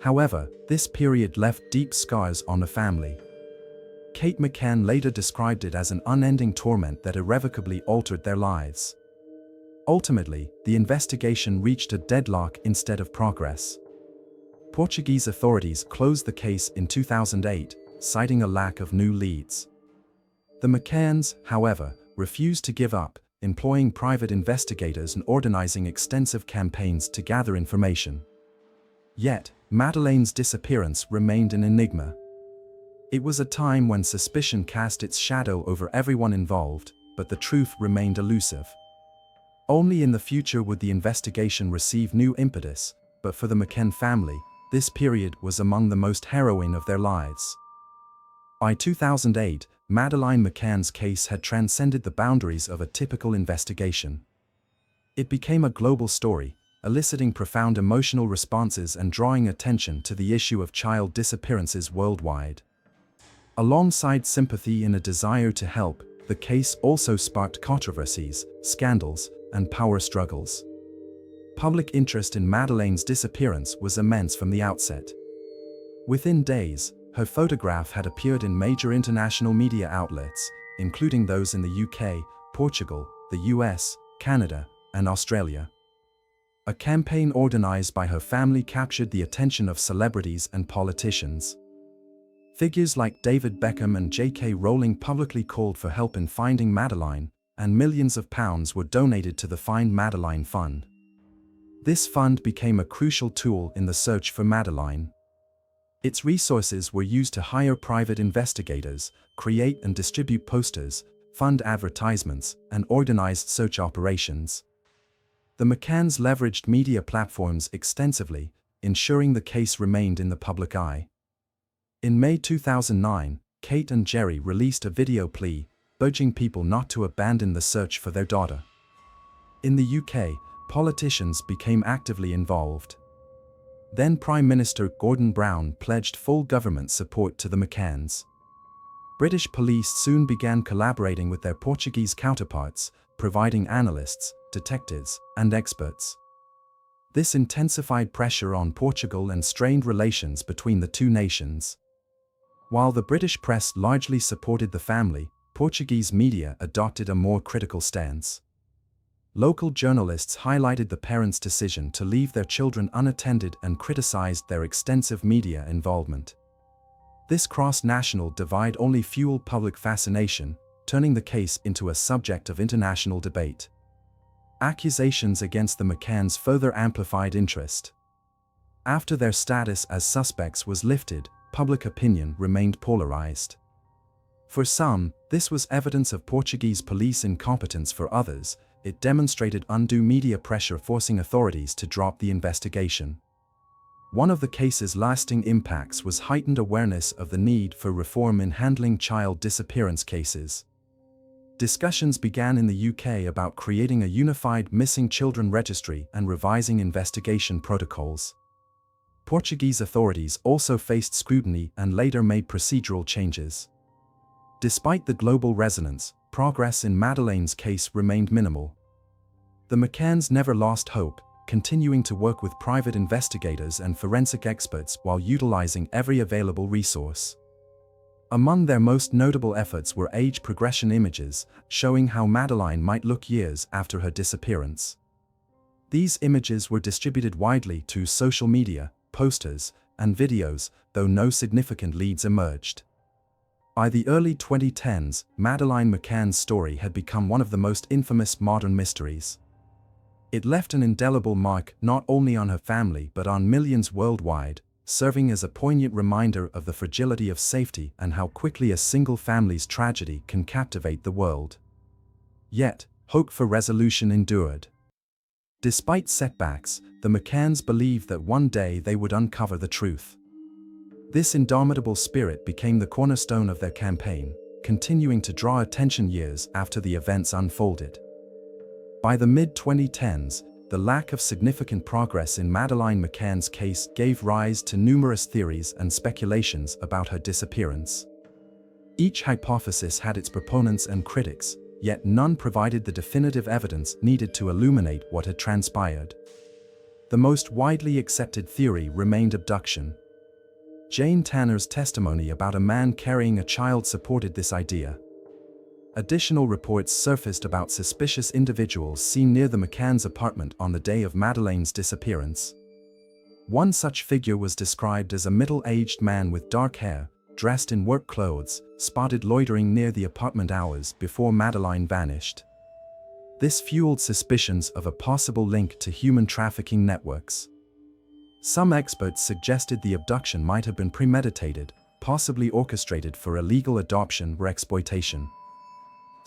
However, this period left deep scars on the family. Kate McCann later described it as an unending torment that irrevocably altered their lives. Ultimately, the investigation reached a deadlock instead of progress. Portuguese authorities closed the case in 2008, citing a lack of new leads. The McCanns, however, refused to give up, employing private investigators and organizing extensive campaigns to gather information. Yet, Madeleine's disappearance remained an enigma. It was a time when suspicion cast its shadow over everyone involved, but the truth remained elusive. Only in the future would the investigation receive new impetus, but for the McCann family, this period was among the most harrowing of their lives. By 2008, Madeleine McCann's case had transcended the boundaries of a typical investigation. It became a global story, eliciting profound emotional responses and drawing attention to the issue of child disappearances worldwide. Alongside sympathy and a desire to help, the case also sparked controversies, scandals, and power struggles. Public interest in Madeleine's disappearance was immense from the outset. Within days, her photograph had appeared in major international media outlets, including those in the UK, Portugal, the US, Canada, and Australia. A campaign organized by her family captured the attention of celebrities and politicians. Figures like David Beckham and J.K. Rowling publicly called for help in finding Madeleine, and millions of pounds were donated to the Find Madeleine Fund. This fund became a crucial tool in the search for Madeleine. Its resources were used to hire private investigators, create and distribute posters, fund advertisements, and organize search operations. The McCanns leveraged media platforms extensively, ensuring the case remained in the public eye. In May 2009, Kate and Gerry released a video plea, urging people not to abandon the search for their daughter. In the UK, politicians became actively involved. Then Prime Minister Gordon Brown pledged full government support to the McCanns. British police soon began collaborating with their Portuguese counterparts, providing analysts, detectives, and experts. This intensified pressure on Portugal and strained relations between the two nations. While the British press largely supported the family, Portuguese media adopted a more critical stance. Local journalists highlighted the parents' decision to leave their children unattended and criticized their extensive media involvement. This cross-national divide only fueled public fascination, turning the case into a subject of international debate. Accusations against the McCanns further amplified interest. After their status as suspects was lifted, public opinion remained polarized. For some, this was evidence of Portuguese police incompetence. For others, it demonstrated undue media pressure forcing authorities to drop the investigation. One of the case's lasting impacts was heightened awareness of the need for reform in handling child disappearance cases. Discussions began in the UK about creating a unified missing children registry and revising investigation protocols. Portuguese authorities also faced scrutiny and later made procedural changes. Despite the global resonance, progress in Madeleine's case remained minimal. The McCanns never lost hope, continuing to work with private investigators and forensic experts while utilizing every available resource. Among their most notable efforts were age progression images, showing how Madeleine might look years after her disappearance. These images were distributed widely to social media, posters, and videos, though no significant leads emerged. By the early 2010s, Madeleine McCann's story had become one of the most infamous modern mysteries. It left an indelible mark not only on her family but on millions worldwide, serving as a poignant reminder of the fragility of safety and how quickly a single family's tragedy can captivate the world. Yet, hope for resolution endured. Despite setbacks, the McCanns believed that one day they would uncover the truth. This indomitable spirit became the cornerstone of their campaign, continuing to draw attention years after the events unfolded. By the mid-2010s, the lack of significant progress in Madeleine McCann's case gave rise to numerous theories and speculations about her disappearance. Each hypothesis had its proponents and critics, yet none provided the definitive evidence needed to illuminate what had transpired. The most widely accepted theory remained abduction. Jane Tanner's testimony about a man carrying a child supported this idea. Additional reports surfaced about suspicious individuals seen near the McCanns' apartment on the day of Madeleine's disappearance. One such figure was described as a middle-aged man with dark hair, dressed in work clothes, spotted loitering near the apartment hours before Madeleine vanished. This fueled suspicions of a possible link to human trafficking networks. Some experts suggested the abduction might have been premeditated, possibly orchestrated for illegal adoption or exploitation.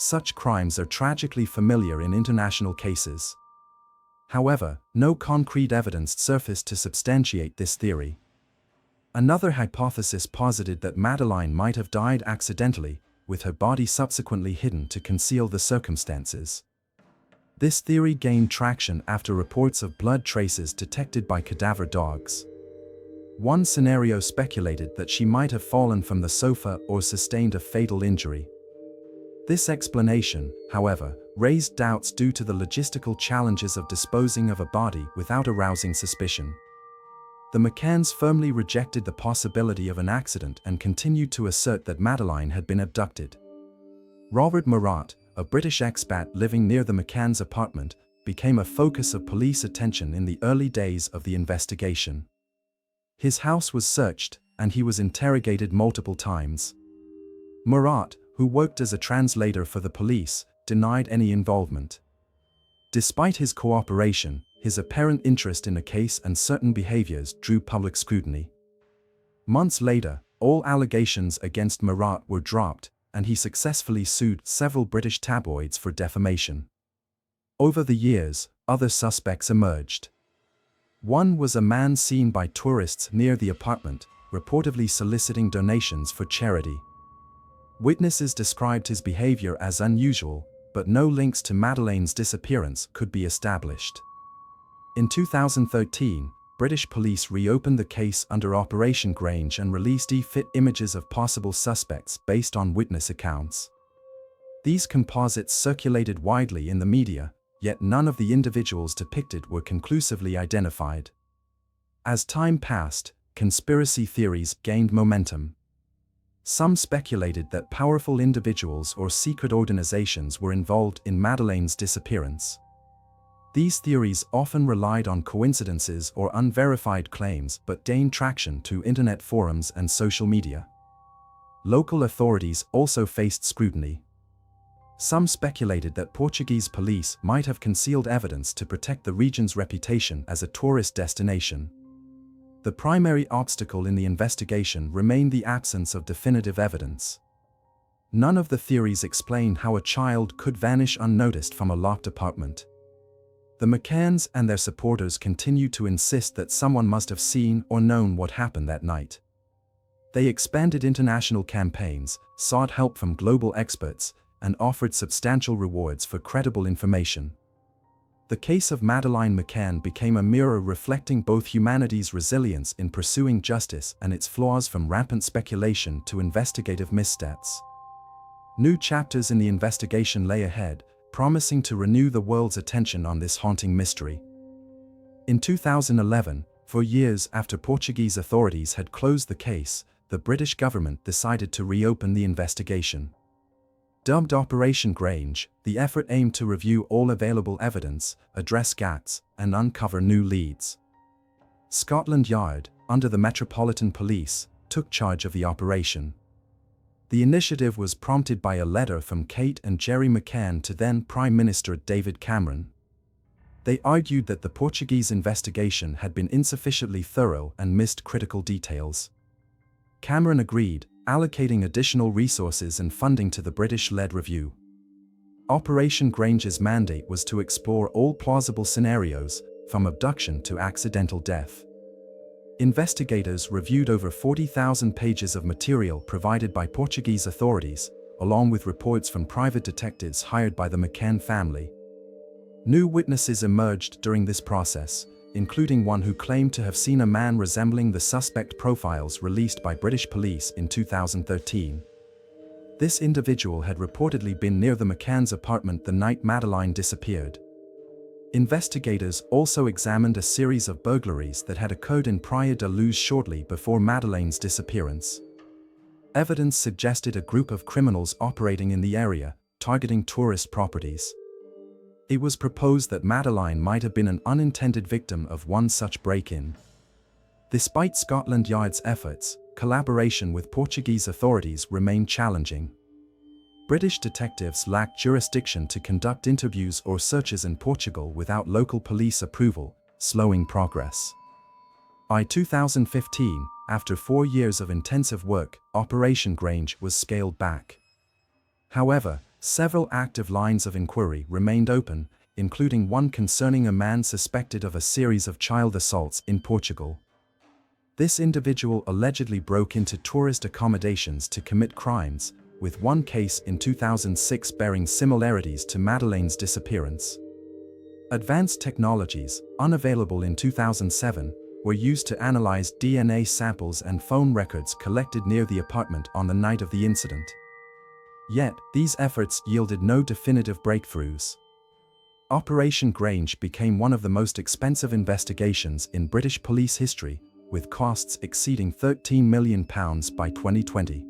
Such crimes are tragically familiar in international cases. However, no concrete evidence surfaced to substantiate this theory. Another hypothesis posited that Madeleine might have died accidentally, with her body subsequently hidden to conceal the circumstances. This theory gained traction after reports of blood traces detected by cadaver dogs. One scenario speculated that she might have fallen from the sofa or sustained a fatal injury. This explanation, however, raised doubts due to the logistical challenges of disposing of a body without arousing suspicion. The McCanns firmly rejected the possibility of an accident and continued to assert that Madeleine had been abducted. Robert Murat, a British expat living near the McCanns' apartment, became a focus of police attention in the early days of the investigation. His house was searched, and he was interrogated multiple times. Murat, who worked as a translator for the police, denied any involvement. Despite his cooperation, his apparent interest in the case and certain behaviors drew public scrutiny. Months later, all allegations against Murat were dropped, and he successfully sued several British tabloids for defamation. Over the years, other suspects emerged. One was a man seen by tourists near the apartment, reportedly soliciting donations for charity. Witnesses described his behavior as unusual, but no links to Madeleine's disappearance could be established. In 2013, British police reopened the case under Operation Grange and released e-fit images of possible suspects based on witness accounts. These composites circulated widely in the media, yet none of the individuals depicted were conclusively identified. As time passed, conspiracy theories gained momentum. Some speculated that powerful individuals or secret organizations were involved in Madeleine's disappearance. These theories often relied on coincidences or unverified claims but gained traction through internet forums and social media. Local authorities also faced scrutiny. Some speculated that Portuguese police might have concealed evidence to protect the region's reputation as a tourist destination. The primary obstacle in the investigation remained the absence of definitive evidence. None of the theories explain how a child could vanish unnoticed from a locked apartment. The McCanns and their supporters continued to insist that someone must have seen or known what happened that night. They expanded international campaigns, sought help from global experts, and offered substantial rewards for credible information. The case of Madeleine McCann became a mirror reflecting both humanity's resilience in pursuing justice and its flaws, from rampant speculation to investigative missteps. New chapters in the investigation lay ahead, promising to renew the world's attention on this haunting mystery. In 2011, 4 years after Portuguese authorities had closed the case, the British government decided to reopen the investigation. Dubbed Operation Grange, the effort aimed to review all available evidence, address gaps, and uncover new leads. Scotland Yard, under the Metropolitan Police, took charge of the operation. The initiative was prompted by a letter from Kate and Gerry McCann to then Prime Minister David Cameron. They argued that the Portuguese investigation had been insufficiently thorough and missed critical details. Cameron agreed, allocating additional resources and funding to the British-led review. Operation Grange's mandate was to explore all plausible scenarios, from abduction to accidental death. Investigators reviewed over 40,000 pages of material provided by Portuguese authorities, along with reports from private detectives hired by the McCann family. New witnesses emerged during this process, including one who claimed to have seen a man resembling the suspect profiles released by British police in 2013. This individual had reportedly been near the McCann's apartment the night Madeleine disappeared. Investigators also examined a series of burglaries that had occurred in Praia da Luz shortly before Madeleine's disappearance. Evidence suggested a group of criminals operating in the area, targeting tourist properties. It was proposed that Madeleine might have been an unintended victim of one such break-in. Despite Scotland Yard's efforts, collaboration with Portuguese authorities remained challenging. British detectives lacked jurisdiction to conduct interviews or searches in Portugal without local police approval, slowing progress. By 2015, after 4 years of intensive work, Operation Grange was scaled back. However, several active lines of inquiry remained open, including one concerning a man suspected of a series of child assaults in Portugal. This individual allegedly broke into tourist accommodations to commit crimes, with one case in 2006 bearing similarities to Madeleine's disappearance. Advanced technologies, unavailable in 2007, were used to analyze DNA samples and phone records collected near the apartment on the night of the incident. Yet, these efforts yielded no definitive breakthroughs. Operation Grange became one of the most expensive investigations in British police history, with costs exceeding £13 million by 2020.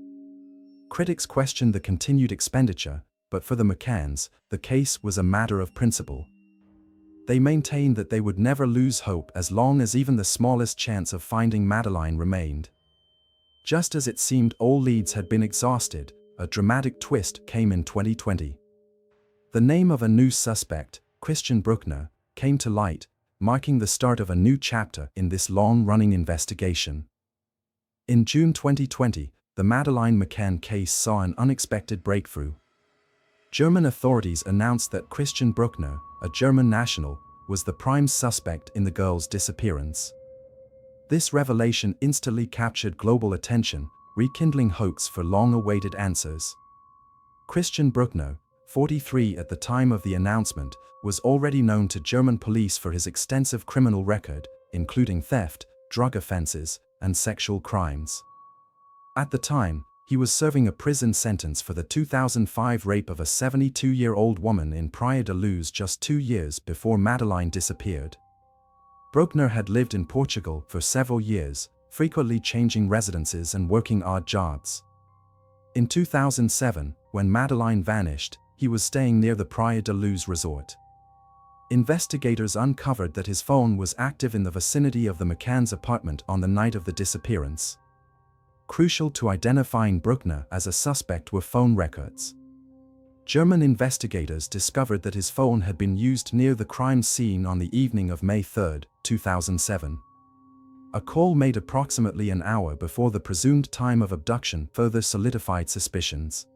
Critics questioned the continued expenditure, but for the McCanns, the case was a matter of principle. They maintained that they would never lose hope as long as even the smallest chance of finding Madeleine remained. Just as it seemed all leads had been exhausted, a dramatic twist came in 2020. The name of a new suspect, Christian Bruckner, came to light, marking the start of a new chapter in this long-running investigation. In June 2020, the Madeleine McCann case saw an unexpected breakthrough. German authorities announced that Christian Bruckner, a German national, was the prime suspect in the girl's disappearance. This revelation instantly captured global attention, rekindling hopes for long-awaited answers. Christian Bruckner, 43 at the time of the announcement, was already known to German police for his extensive criminal record, including theft, drug offenses, and sexual crimes. At the time, he was serving a prison sentence for the 2005 rape of a 72-year-old woman in Praia da Luz just 2 years before Madeleine disappeared. Bruckner had lived in Portugal for several years, frequently changing residences and working odd jobs. In 2007, when Madeleine vanished, he was staying near the Praia da Luz resort. Investigators uncovered that his phone was active in the vicinity of the McCann's apartment on the night of the disappearance. Crucial to identifying Bruckner as a suspect were phone records. German investigators discovered that his phone had been used near the crime scene on the evening of May 3, 2007. A call made approximately an hour before the presumed time of abduction further solidified suspicions.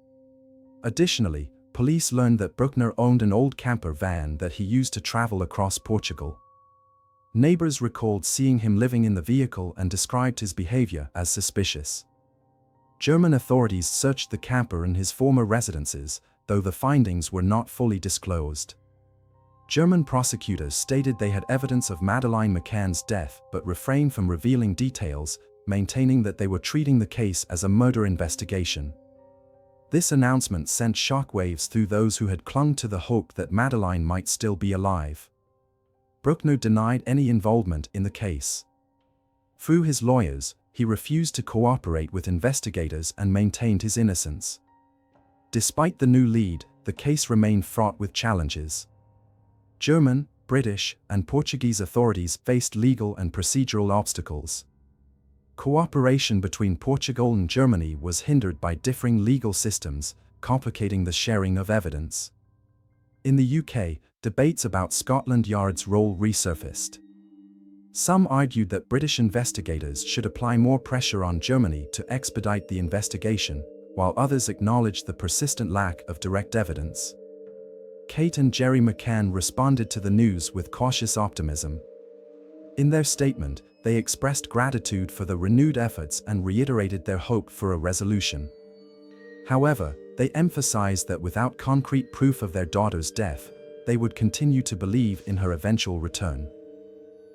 Additionally, police learned that Bruckner owned an old camper van that he used to travel across Portugal. Neighbors recalled seeing him living in the vehicle and described his behavior as suspicious. German authorities searched the camper and his former residences, though the findings were not fully disclosed. German prosecutors stated they had evidence of Madeleine McCann's death but refrained from revealing details, maintaining that they were treating the case as a murder investigation. This announcement sent shockwaves through those who had clung to the hope that Madeleine might still be alive. Bruckner denied any involvement in the case. Through his lawyers, he refused to cooperate with investigators and maintained his innocence. Despite the new lead, the case remained fraught with challenges. German, British, and Portuguese authorities faced legal and procedural obstacles. Cooperation between Portugal and Germany was hindered by differing legal systems, complicating the sharing of evidence. In the UK, debates about Scotland Yard's role resurfaced. Some argued that British investigators should apply more pressure on Germany to expedite the investigation, while others acknowledged the persistent lack of direct evidence. Kate and Gerry McCann responded to the news with cautious optimism. In their statement, they expressed gratitude for the renewed efforts and reiterated their hope for a resolution. However, they emphasized that without concrete proof of their daughter's death, they would continue to believe in her eventual return.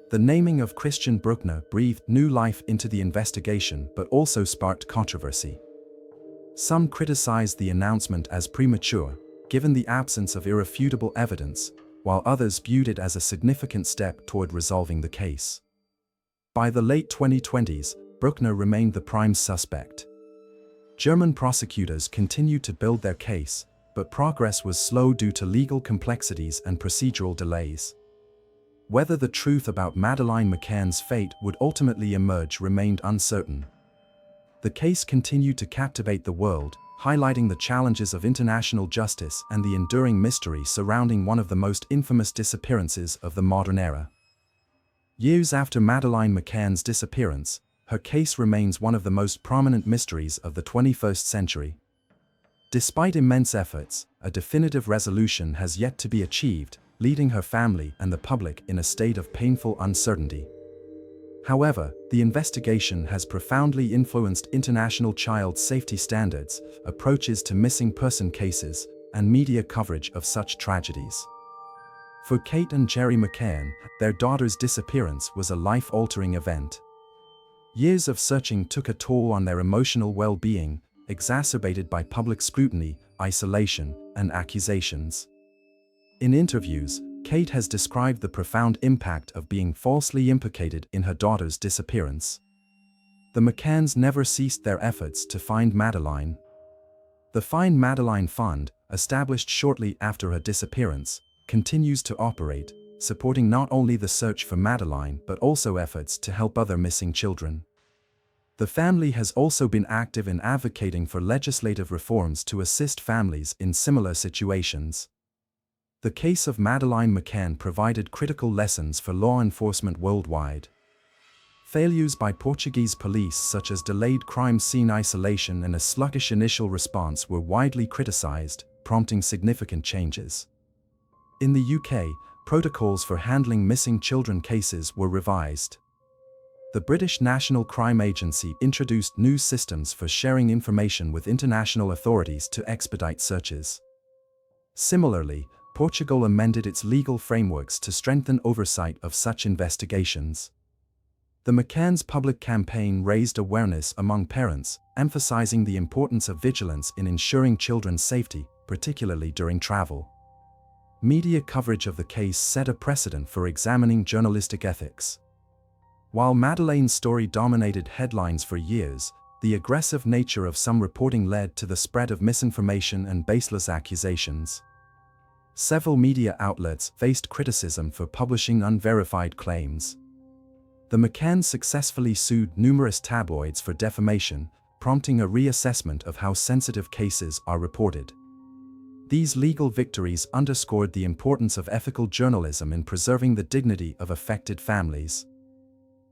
The naming of Christian Bruckner breathed new life into the investigation but also sparked controversy. Some criticized the announcement as premature, given the absence of irrefutable evidence, while others viewed it as a significant step toward resolving the case. By the late 2020s, Bruckner remained the prime suspect. German prosecutors continued to build their case, but progress was slow due to legal complexities and procedural delays. Whether the truth about Madeleine McCann's fate would ultimately emerge remained uncertain. The case continued to captivate the world, highlighting the challenges of international justice and the enduring mystery surrounding one of the most infamous disappearances of the modern era. Years after Madeleine McCann's disappearance, her case remains one of the most prominent mysteries of the 21st century. Despite immense efforts, a definitive resolution has yet to be achieved, leaving her family and the public in a state of painful uncertainty. However, the investigation has profoundly influenced international child safety standards, approaches to missing person cases, and media coverage of such tragedies. For Kate and Gerry McCann, their daughter's disappearance was a life-altering event. Years of searching took a toll on their emotional well-being, exacerbated by public scrutiny, isolation, and accusations. In interviews, Kate has described the profound impact of being falsely implicated in her daughter's disappearance. The McCanns never ceased their efforts to find Madeleine. The Find Madeleine Fund, established shortly after her disappearance, continues to operate, supporting not only the search for Madeleine but also efforts to help other missing children. The family has also been active in advocating for legislative reforms to assist families in similar situations. The case of Madeleine McCann provided critical lessons for law enforcement worldwide. Failures by Portuguese police such as delayed crime scene isolation and a sluggish initial response were widely criticized, prompting significant changes. In the UK, protocols for handling missing children cases were revised. The British National Crime Agency introduced new systems for sharing information with international authorities to expedite searches. Similarly, Portugal amended its legal frameworks to strengthen oversight of such investigations. The McCann's public campaign raised awareness among parents, emphasizing the importance of vigilance in ensuring children's safety, particularly during travel. Media coverage of the case set a precedent for examining journalistic ethics. While Madeleine's story dominated headlines for years, the aggressive nature of some reporting led to the spread of misinformation and baseless accusations. Several media outlets faced criticism for publishing unverified claims. The McCanns successfully sued numerous tabloids for defamation, prompting a reassessment of how sensitive cases are reported. These legal victories underscored the importance of ethical journalism in preserving the dignity of affected families.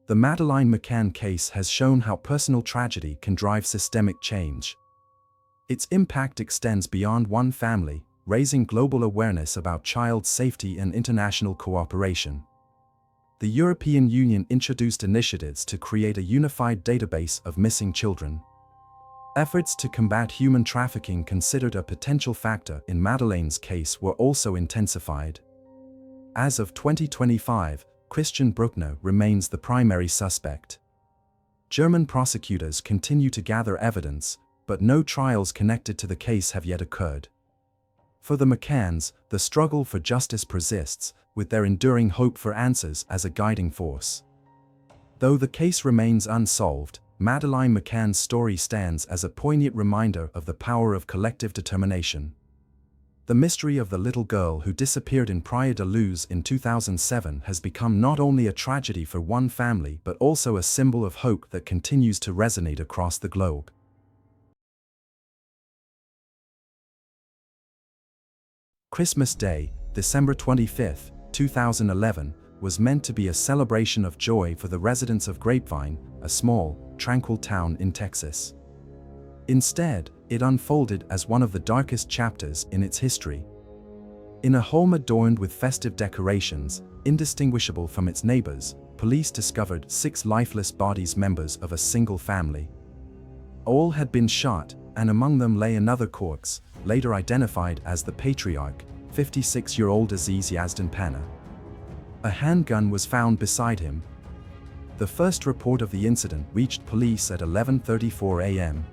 The Madeleine McCann case has shown how personal tragedy can drive systemic change. Its impact extends beyond one family, raising global awareness about child safety and international cooperation. The European Union introduced initiatives to create a unified database of missing children. Efforts to combat human trafficking considered a potential factor in Madeleine's case were also intensified. As of 2025, Christian Bruckner remains the primary suspect. German prosecutors continue to gather evidence, but no trials connected to the case have yet occurred. For the McCanns, the struggle for justice persists, with their enduring hope for answers as a guiding force. Though the case remains unsolved, Madeleine McCann's story stands as a poignant reminder of the power of collective determination. The mystery of the little girl who disappeared in Praia da Luz in 2007 has become not only a tragedy for one family but also a symbol of hope that continues to resonate across the globe. Christmas Day, December 25, 2011, was meant to be a celebration of joy for the residents of Grapevine, a small, tranquil town in Texas. Instead, it unfolded as one of the darkest chapters in its history. In a home adorned with festive decorations, indistinguishable from its neighbors, police discovered 6 lifeless bodies, members of a single family. All had been shot, and among them lay another corpse, later identified as the patriarch, 56-year-old Aziz Yazdan Pana. A handgun was found beside him. The first report of the incident reached police at 11:34 a.m.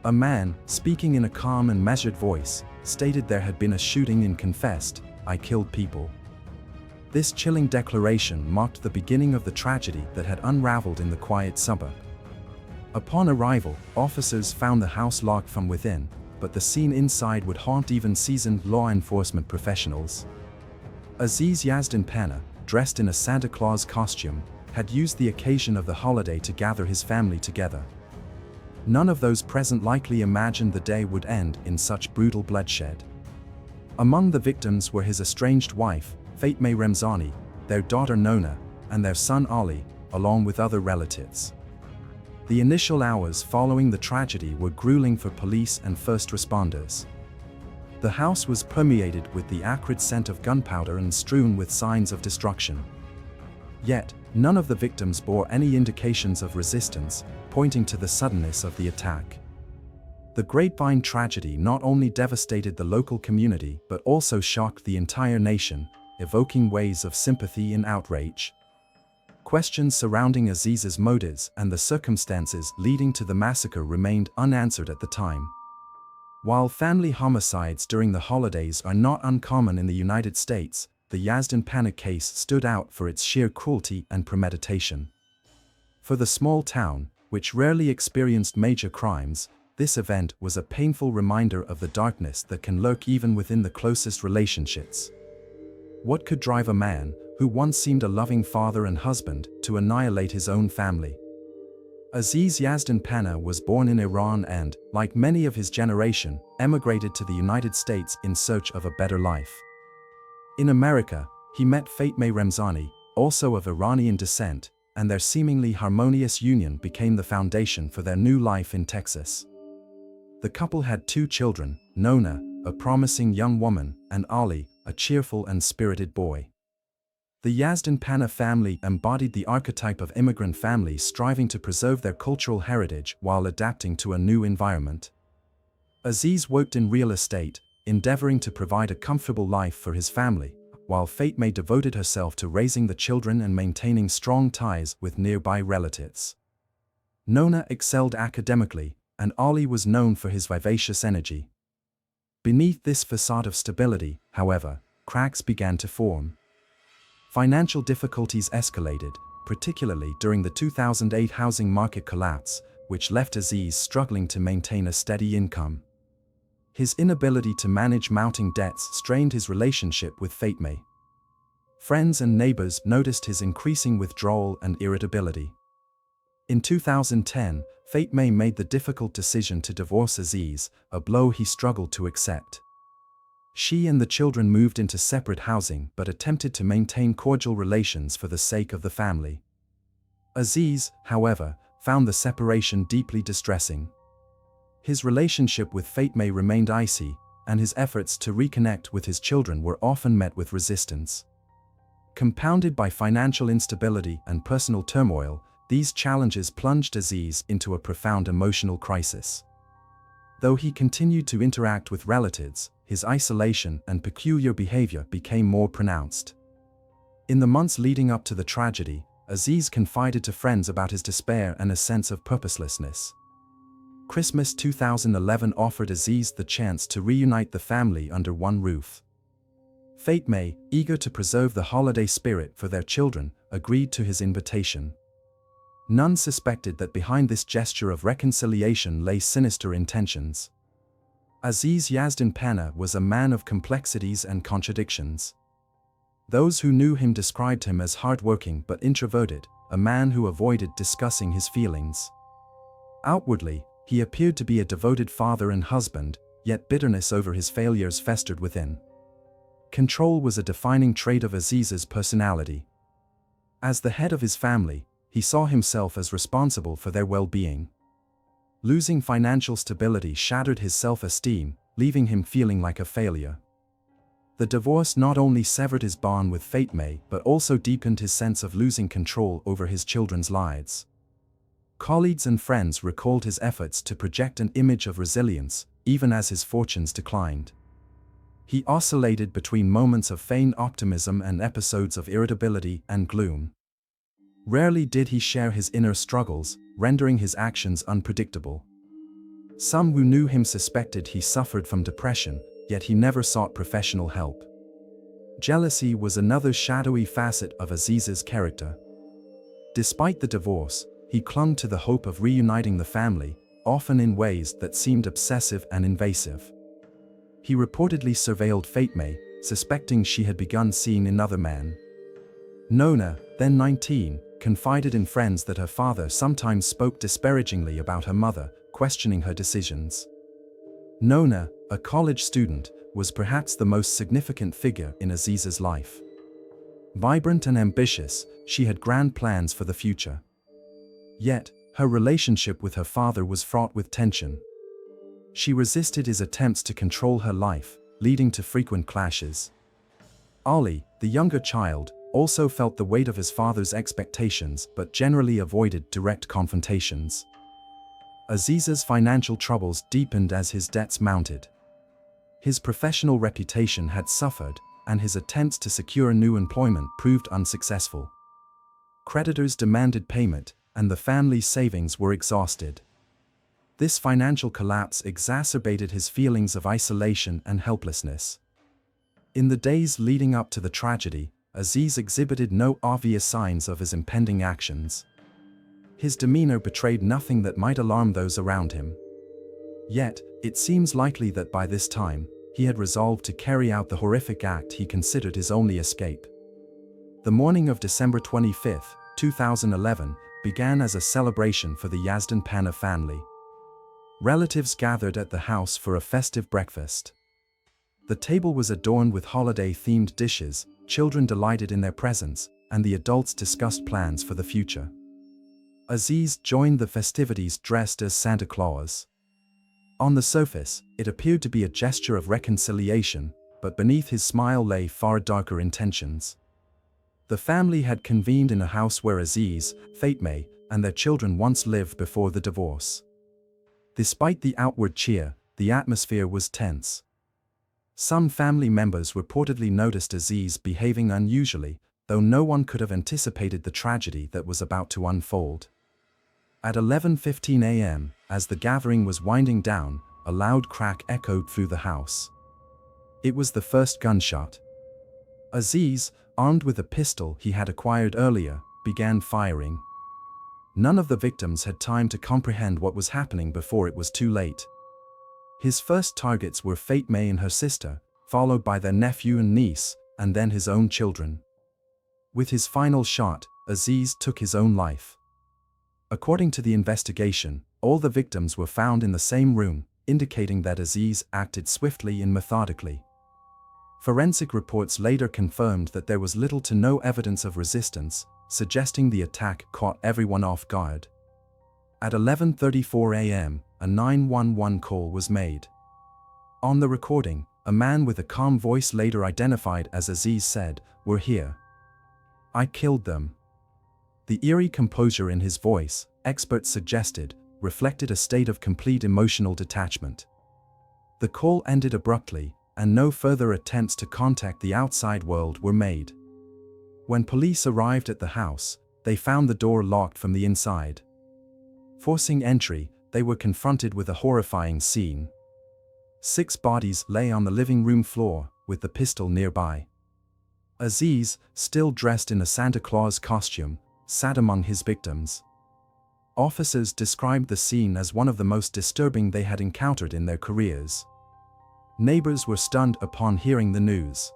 A man, speaking in a calm and measured voice, stated there had been a shooting and confessed, "I killed people." This chilling declaration marked the beginning of the tragedy that had unraveled in the quiet suburb. Upon arrival, officers found the house locked from within, but the scene inside would haunt even seasoned law enforcement professionals. Aziz Yazdan Pana, dressed in a Santa Claus costume, had used the occasion of the holiday to gather his family together. None of those present likely imagined the day would end in such brutal bloodshed. Among the victims were his estranged wife, Fatma Ramzani, their daughter Nona, and their son Ali, along with other relatives. The initial hours following the tragedy were grueling for police and first responders. The house was permeated with the acrid scent of gunpowder and strewn with signs of destruction. Yet, none of the victims bore any indications of resistance, pointing to the suddenness of the attack. The Grapevine tragedy not only devastated the local community but also shocked the entire nation, evoking waves of sympathy and outrage. Questions surrounding Aziz's motives and the circumstances leading to the massacre remained unanswered at the time. While family homicides during the holidays are not uncommon in the United States, the Yazdan Pana case stood out for its sheer cruelty and premeditation. For the small town, which rarely experienced major crimes, this event was a painful reminder of the darkness that can lurk even within the closest relationships. What could drive a man, who once seemed a loving father and husband, to annihilate his own family? Aziz Yazdan Pana was born in Iran and, like many of his generation, emigrated to the United States in search of a better life. In America, he met Fatma Ramzani, also of Iranian descent, and their seemingly harmonious union became the foundation for their new life in Texas. The couple had 2 children, Nona, a promising young woman, and Ali, a cheerful and spirited boy. The Yazdan Pana family embodied the archetype of immigrant families striving to preserve their cultural heritage while adapting to a new environment. Aziz worked in real estate, endeavoring to provide a comfortable life for his family, while Fatma devoted herself to raising the children and maintaining strong ties with nearby relatives. Nona excelled academically, and Ali was known for his vivacious energy. Beneath this facade of stability, however, cracks began to form. Financial difficulties escalated, particularly during the 2008 housing market collapse, which left Aziz struggling to maintain a steady income. His inability to manage mounting debts strained his relationship with Fatma. Friends and neighbors noticed his increasing withdrawal and irritability. In 2010, Fatma made the difficult decision to divorce Aziz, a blow he struggled to accept. She and the children moved into separate housing but attempted to maintain cordial relations for the sake of the family. Aziz, however, found the separation deeply distressing. His relationship with Fatma remained icy, and his efforts to reconnect with his children were often met with resistance. Compounded by financial instability and personal turmoil, these challenges plunged Aziz into a profound emotional crisis. Though he continued to interact with relatives, his isolation and peculiar behavior became more pronounced. In the months leading up to the tragedy, Aziz confided to friends about his despair and a sense of purposelessness. Christmas 2011 offered Aziz the chance to reunite the family under one roof. Fatma, eager to preserve the holiday spirit for their children, agreed to his invitation. None suspected that behind this gesture of reconciliation lay sinister intentions. Aziz Yazdin Pana was a man of complexities and contradictions. Those who knew him described him as hardworking but introverted, a man who avoided discussing his feelings. Outwardly, he appeared to be a devoted father and husband, yet bitterness over his failures festered within. Control was a defining trait of Aziz's personality. As the head of his family, he saw himself as responsible for their well-being. Losing financial stability shattered his self-esteem, leaving him feeling like a failure. The divorce not only severed his bond with Fatma but also deepened his sense of losing control over his children's lives. Colleagues and friends recalled his efforts to project an image of resilience, even as his fortunes declined. He oscillated between moments of feigned optimism and episodes of irritability and gloom. Rarely did he share his inner struggles, rendering his actions unpredictable. Some who knew him suspected he suffered from depression, yet he never sought professional help. Jealousy was another shadowy facet of Aziz's character. Despite the divorce, he clung to the hope of reuniting the family, often in ways that seemed obsessive and invasive. He reportedly surveilled Fatma, suspecting she had begun seeing another man. Nona, then 19, confided in friends that her father sometimes spoke disparagingly about her mother, questioning her decisions. Nona, a college student, was perhaps the most significant figure in Aziz's life. Vibrant and ambitious, she had grand plans for the future. Yet, her relationship with her father was fraught with tension. She resisted his attempts to control her life, leading to frequent clashes. Ali, the younger child, also felt the weight of his father's expectations but generally avoided direct confrontations. Aziz's financial troubles deepened as his debts mounted. His professional reputation had suffered, and his attempts to secure new employment proved unsuccessful. Creditors demanded payment, and the family's savings were exhausted. This financial collapse exacerbated his feelings of isolation and helplessness. In the days leading up to the tragedy, Aziz exhibited no obvious signs of his impending actions. His demeanor betrayed nothing that might alarm those around him. Yet, it seems likely that by this time, he had resolved to carry out the horrific act he considered his only escape. The morning of December 25, 2011, began as a celebration for the Yazdin Pana family. Relatives gathered at the house for a festive breakfast. The table was adorned with holiday-themed dishes, children delighted in their presence, and the adults discussed plans for the future. Aziz joined the festivities dressed as Santa Claus. On the surface, it appeared to be a gesture of reconciliation, but beneath his smile lay far darker intentions. The family had convened in a house where Aziz, Fatma, and their children once lived before the divorce. Despite the outward cheer, the atmosphere was tense. Some family members reportedly noticed Aziz behaving unusually, though no one could have anticipated the tragedy that was about to unfold. At 11:15 a.m., as the gathering was winding down, a loud crack echoed through the house. It was the first gunshot. Aziz, armed with a pistol he had acquired earlier, began firing. None of the victims had time to comprehend what was happening before it was too late. His first targets were Fatma and her sister, followed by their nephew and niece, and then his own children. With his final shot, Aziz took his own life. According to the investigation, all the victims were found in the same room, indicating that Aziz acted swiftly and methodically. Forensic reports later confirmed that there was little to no evidence of resistance, suggesting the attack caught everyone off guard. At 11:34 a.m., a 911 call was made. On the recording, a man with a calm voice, later identified as Aziz, said, "We're here. I killed them." The eerie composure in his voice, experts suggested, reflected a state of complete emotional detachment. The call ended abruptly, and no further attempts to contact the outside world were made. When police arrived at the house, they found the door locked from the inside. Forcing entry, they were confronted with a horrifying scene. 6 bodies lay on the living room floor, with the pistol nearby. Aziz, still dressed in a Santa Claus costume, sat among his victims. Officers described the scene as one of the most disturbing they had encountered in their careers. Neighbors were stunned upon hearing the news.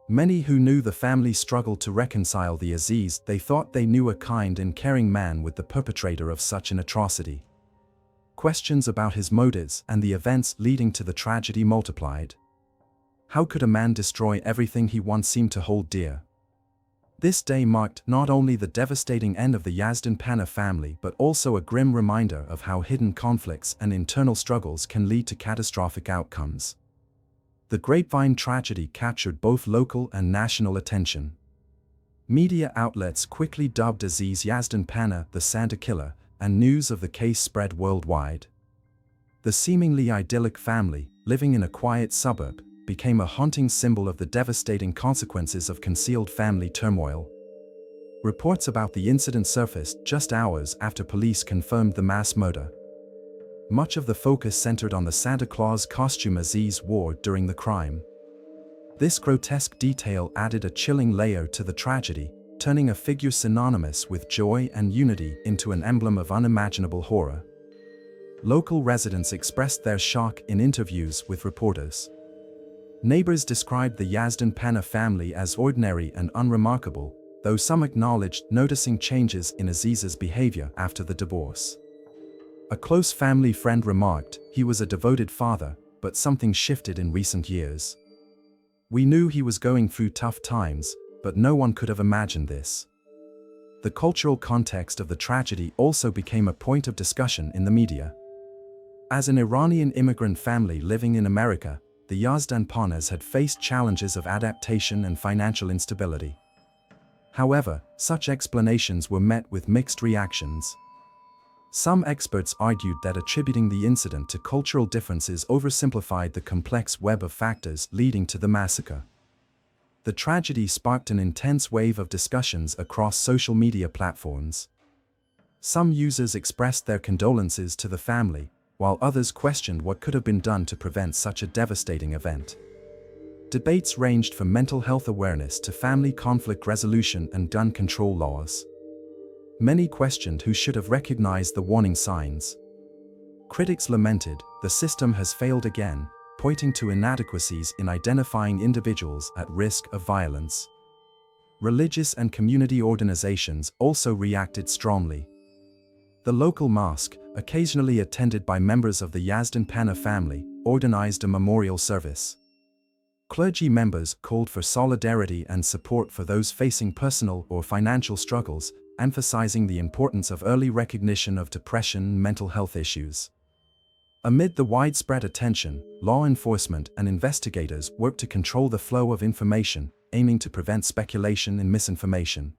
Many who knew the family struggled to reconcile the Aziz they thought they knew, a kind and caring man, with the perpetrator of such an atrocity. Questions about his motives and the events leading to the tragedy multiplied. How could a man destroy everything he once seemed to hold dear? This day marked not only the devastating end of the Yazdan Pana family but also a grim reminder of how hidden conflicts and internal struggles can lead to catastrophic outcomes. The Grapevine tragedy captured both local and national attention. Media outlets quickly dubbed Aziz Yazdan Pana the Santa Killer, and news of the case spread worldwide. The seemingly idyllic family, living in a quiet suburb, became a haunting symbol of the devastating consequences of concealed family turmoil. Reports about the incident surfaced just hours after police confirmed the mass murder. Much of the focus centered on the Santa Claus costume Aziz wore during the crime. This grotesque detail added a chilling layer to the tragedy, turning a figure synonymous with joy and unity into an emblem of unimaginable horror. Local residents expressed their shock in interviews with reporters. Neighbors described the Yazdan Pana family as ordinary and unremarkable, though some acknowledged noticing changes in Aziz's behavior after the divorce. A close family friend remarked, "He was a devoted father, but something shifted in recent years. We knew he was going through tough times, but no one could have imagined this." The cultural context of the tragedy also became a point of discussion in the media. As an Iranian immigrant family living in America, the Yazdan Panas had faced challenges of adaptation and financial instability. However, such explanations were met with mixed reactions. Some experts argued that attributing the incident to cultural differences oversimplified the complex web of factors leading to the massacre. The tragedy sparked an intense wave of discussions across social media platforms. Some users expressed their condolences to the family, while others questioned what could have been done to prevent such a devastating event. Debates ranged from mental health awareness to family conflict resolution and gun control laws. Many questioned who should have recognized the warning signs. Critics lamented, "The system has failed again," pointing to inadequacies in identifying individuals at risk of violence. Religious and community organizations also reacted strongly. The local mosque, occasionally attended by members of the Yazdan Pana family, organized a memorial service. Clergy members called for solidarity and support for those facing personal or financial struggles, emphasizing the importance of early recognition of depression and mental health issues. Amid the widespread attention, law enforcement and investigators worked to control the flow of information, aiming to prevent speculation and misinformation.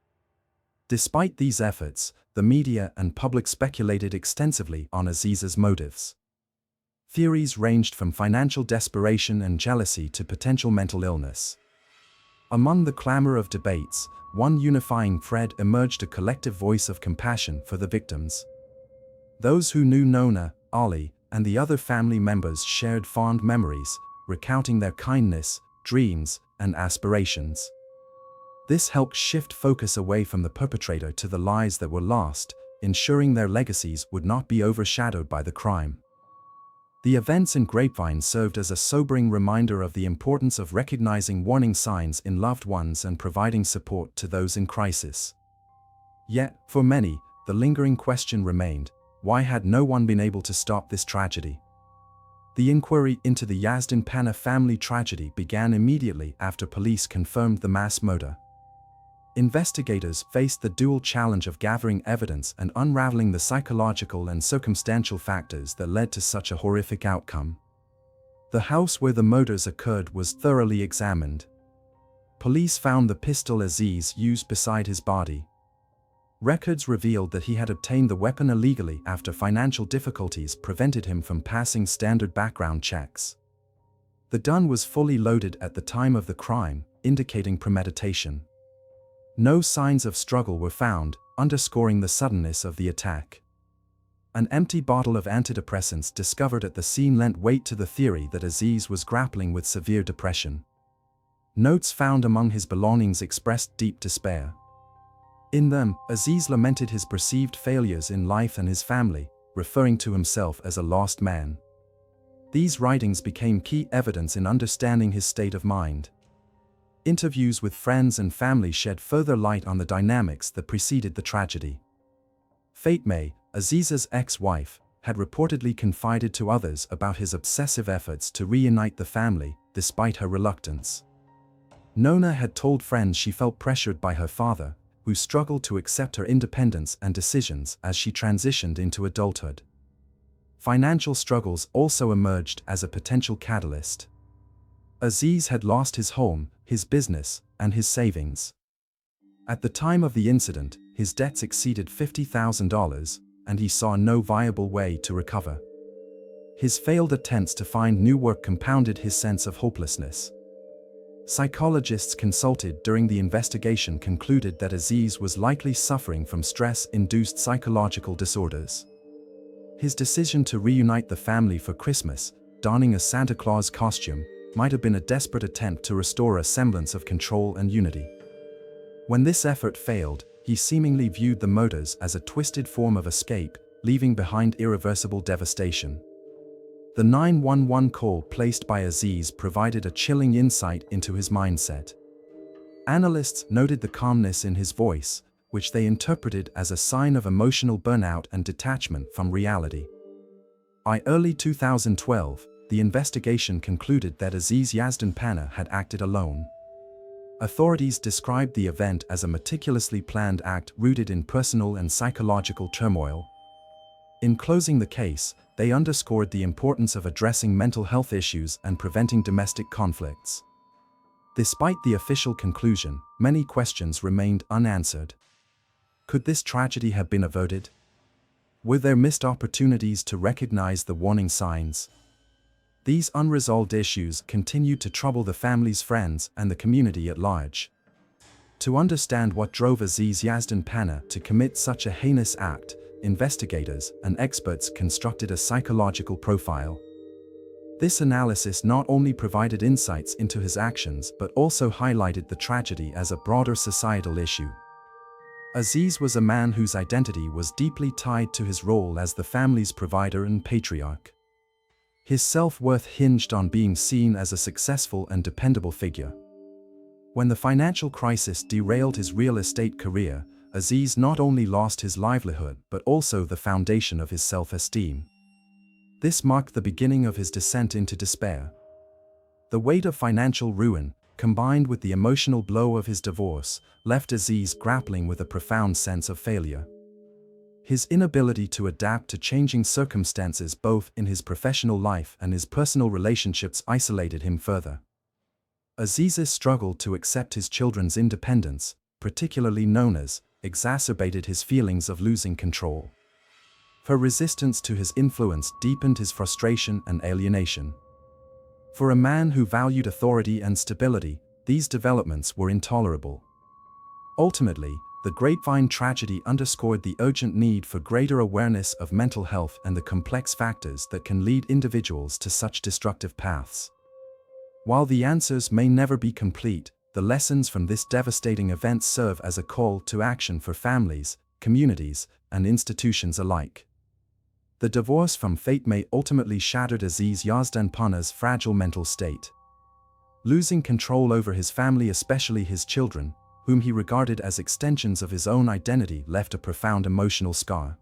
Despite these efforts, the media and public speculated extensively on Aziz's motives. Theories ranged from financial desperation and jealousy to potential mental illness. Among the clamor of debates, one unifying thread emerged: a collective voice of compassion for the victims. Those who knew Nona, Ali, and the other family members shared fond memories, recounting their kindness, dreams, and aspirations. This helped shift focus away from the perpetrator to the lives that were lost, ensuring their legacies would not be overshadowed by the crime. The events in Grapevine served as a sobering reminder of the importance of recognizing warning signs in loved ones and providing support to those in crisis. Yet, for many, the lingering question remained: why had no one been able to stop this tragedy? The inquiry into the Yazdin Pana family tragedy began immediately after police confirmed the mass murder. Investigators faced the dual challenge of gathering evidence and unraveling the psychological and circumstantial factors that led to such a horrific outcome. The house where the murders occurred was thoroughly examined. Police found the pistol Aziz used beside his body. Records revealed that he had obtained the weapon illegally after financial difficulties prevented him from passing standard background checks. The gun was fully loaded at the time of the crime, indicating premeditation. No signs of struggle were found, underscoring the suddenness of the attack. An empty bottle of antidepressants discovered at the scene lent weight to the theory that Aziz was grappling with severe depression. Notes found among his belongings expressed deep despair. In them, Aziz lamented his perceived failures in life and his family, referring to himself as a lost man. These writings became key evidence in understanding his state of mind. Interviews with friends and family shed further light on the dynamics that preceded the tragedy. Fatma, Aziz's ex-wife, had reportedly confided to others about his obsessive efforts to reunite the family, despite her reluctance. Nona had told friends she felt pressured by her father, who struggled to accept her independence and decisions as she transitioned into adulthood. Financial struggles also emerged as a potential catalyst. Aziz had lost his home, his business, and his savings. At the time of the incident, his debts exceeded $50,000, and he saw no viable way to recover. His failed attempts to find new work compounded his sense of hopelessness. Psychologists consulted during the investigation concluded that Aziz was likely suffering from stress-induced psychological disorders. His decision to reunite the family for Christmas, donning a Santa Claus costume, might have been a desperate attempt to restore a semblance of control and unity. When this effort failed, he seemingly viewed the murders as a twisted form of escape, leaving behind irreversible devastation. The 911 call placed by Aziz provided a chilling insight into his mindset. Analysts noted the calmness in his voice, which they interpreted as a sign of emotional burnout and detachment from reality. By early 2012, the investigation concluded that Aziz Yazdin Pana had acted alone. Authorities described the event as a meticulously planned act rooted in personal and psychological turmoil. In closing the case, they underscored the importance of addressing mental health issues and preventing domestic conflicts. Despite the official conclusion, many questions remained unanswered. Could this tragedy have been averted? Were there missed opportunities to recognize the warning signs? These unresolved issues continued to trouble the family's friends and the community at large. To understand what drove Aziz Yazdin Pana to commit such a heinous act, investigators and experts constructed a psychological profile. This analysis not only provided insights into his actions but also highlighted the tragedy as a broader societal issue. Aziz was a man whose identity was deeply tied to his role as the family's provider and patriarch. His self-worth hinged on being seen as a successful and dependable figure. When the financial crisis derailed his real estate career, Aziz not only lost his livelihood but also the foundation of his self-esteem. This marked the beginning of his descent into despair. The weight of financial ruin, combined with the emotional blow of his divorce, left Aziz grappling with a profound sense of failure. His inability to adapt to changing circumstances both in his professional life and his personal relationships isolated him further. Aziz's struggle to accept his children's independence, particularly Nona's, exacerbated his feelings of losing control. Her resistance to his influence deepened his frustration and alienation. For a man who valued authority and stability, these developments were intolerable. Ultimately, the Grapevine tragedy underscored the urgent need for greater awareness of mental health and the complex factors that can lead individuals to such destructive paths. While the answers may never be complete, the lessons from this devastating event serve as a call to action for families, communities, and institutions alike. The divorce from Fatma ultimately shattered Aziz Yazdin Pana's fragile mental state. Losing control over his family, especially his children, whom he regarded as extensions of his own identity, left a profound emotional scar.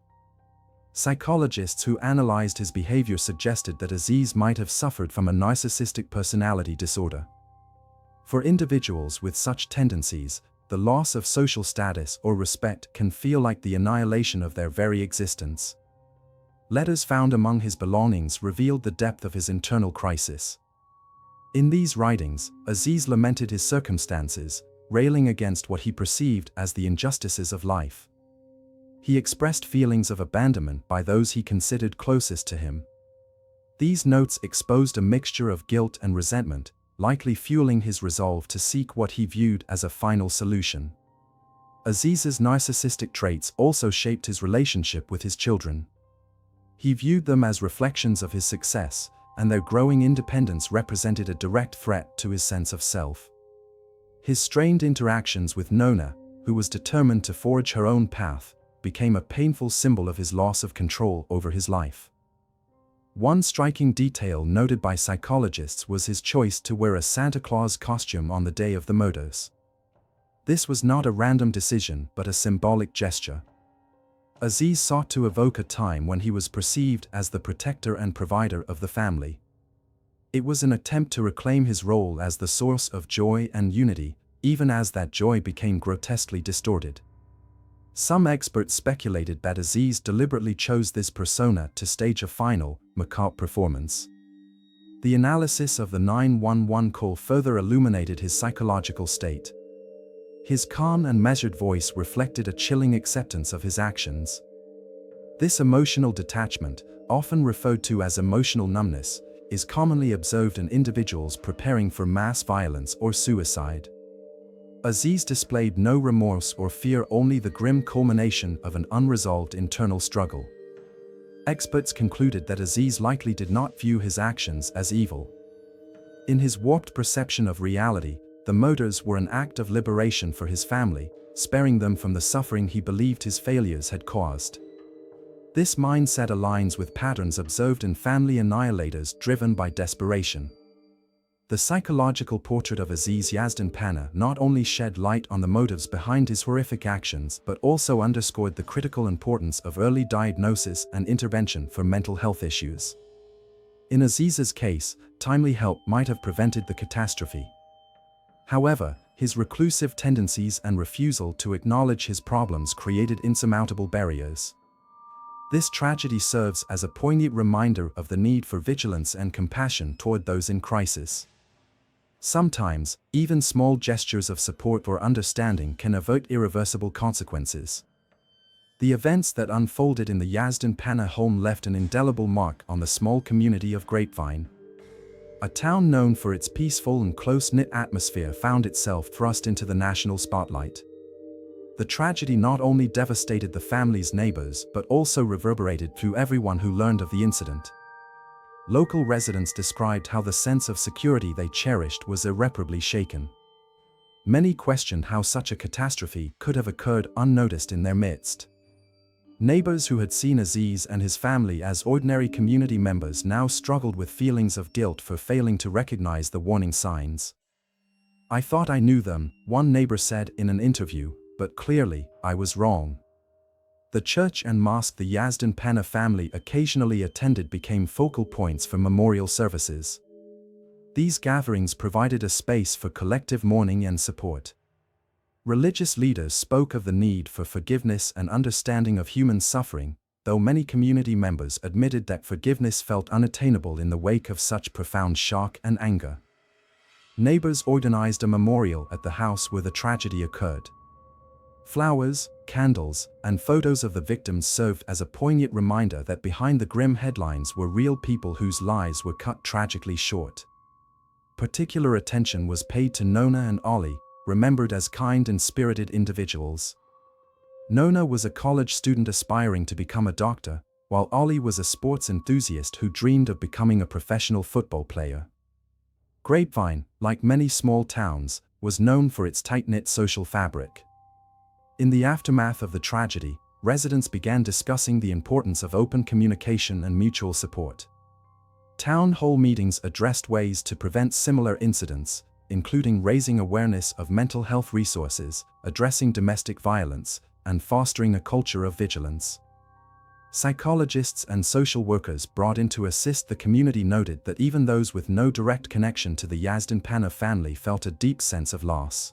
Psychologists who analyzed his behavior suggested that Aziz might have suffered from a narcissistic personality disorder. For individuals with such tendencies, the loss of social status or respect can feel like the annihilation of their very existence. Letters found among his belongings revealed the depth of his internal crisis. In these writings, Aziz lamented his circumstances, railing against what he perceived as the injustices of life. He expressed feelings of abandonment by those he considered closest to him. These notes exposed a mixture of guilt and resentment, likely fueling his resolve to seek what he viewed as a final solution. Aziz's narcissistic traits also shaped his relationship with his children. He viewed them as reflections of his success, and their growing independence represented a direct threat to his sense of self. His strained interactions with Nona, who was determined to forge her own path, became a painful symbol of his loss of control over his life. One striking detail noted by psychologists was his choice to wear a Santa Claus costume on the day of the murders. This was not a random decision but a symbolic gesture. Aziz sought to evoke a time when he was perceived as the protector and provider of the family. It was an attempt to reclaim his role as the source of joy and unity, even as that joy became grotesquely distorted. Some experts speculated that Aziz deliberately chose this persona to stage a final, macabre performance. The analysis of the 911 call further illuminated his psychological state. His calm and measured voice reflected a chilling acceptance of his actions. This emotional detachment, often referred to as emotional numbness, is commonly observed in individuals preparing for mass violence or suicide. Aziz displayed no remorse or fear, only the grim culmination of an unresolved internal struggle. Experts concluded that Aziz likely did not view his actions as evil. In his warped perception of reality, the murders were an act of liberation for his family, sparing them from the suffering he believed his failures had caused. This mindset aligns with patterns observed in family annihilators driven by desperation. The psychological portrait of Aziz Yazdin Pana not only shed light on the motives behind his horrific actions but also underscored the critical importance of early diagnosis and intervention for mental health issues. In Aziz's case, timely help might have prevented the catastrophe. However, his reclusive tendencies and refusal to acknowledge his problems created insurmountable barriers. This tragedy serves as a poignant reminder of the need for vigilance and compassion toward those in crisis. Sometimes, even small gestures of support or understanding can avert irreversible consequences. The events that unfolded in the Yazdin Pana home left an indelible mark on the small community of Grapevine. A town known for its peaceful and close-knit atmosphere found itself thrust into the national spotlight. The tragedy not only devastated the family's neighbors but also reverberated through everyone who learned of the incident. Local residents described how the sense of security they cherished was irreparably shaken. Many questioned how such a catastrophe could have occurred unnoticed in their midst. Neighbors who had seen Aziz and his family as ordinary community members now struggled with feelings of guilt for failing to recognize the warning signs. "I thought I knew them," one neighbor said in an interview, "but clearly, I was wrong." The church and mosque the Yazdin Pana family occasionally attended became focal points for memorial services. These gatherings provided a space for collective mourning and support. Religious leaders spoke of the need for forgiveness and understanding of human suffering, though many community members admitted that forgiveness felt unattainable in the wake of such profound shock and anger. Neighbors organized a memorial at the house where the tragedy occurred. Flowers, candles, and photos of the victims served as a poignant reminder that behind the grim headlines were real people whose lives were cut tragically short. Particular attention was paid to Nona and Ollie, remembered as kind and spirited individuals. Nona was a college student aspiring to become a doctor, while Ollie was a sports enthusiast who dreamed of becoming a professional football player. Grapevine, like many small towns, was known for its tight-knit social fabric. In the aftermath of the tragedy, residents began discussing the importance of open communication and mutual support. Town hall meetings addressed ways to prevent similar incidents, including raising awareness of mental health resources, addressing domestic violence, and fostering a culture of vigilance. Psychologists and social workers brought in to assist the community noted that even those with no direct connection to the Yazdan Pana family felt a deep sense of loss.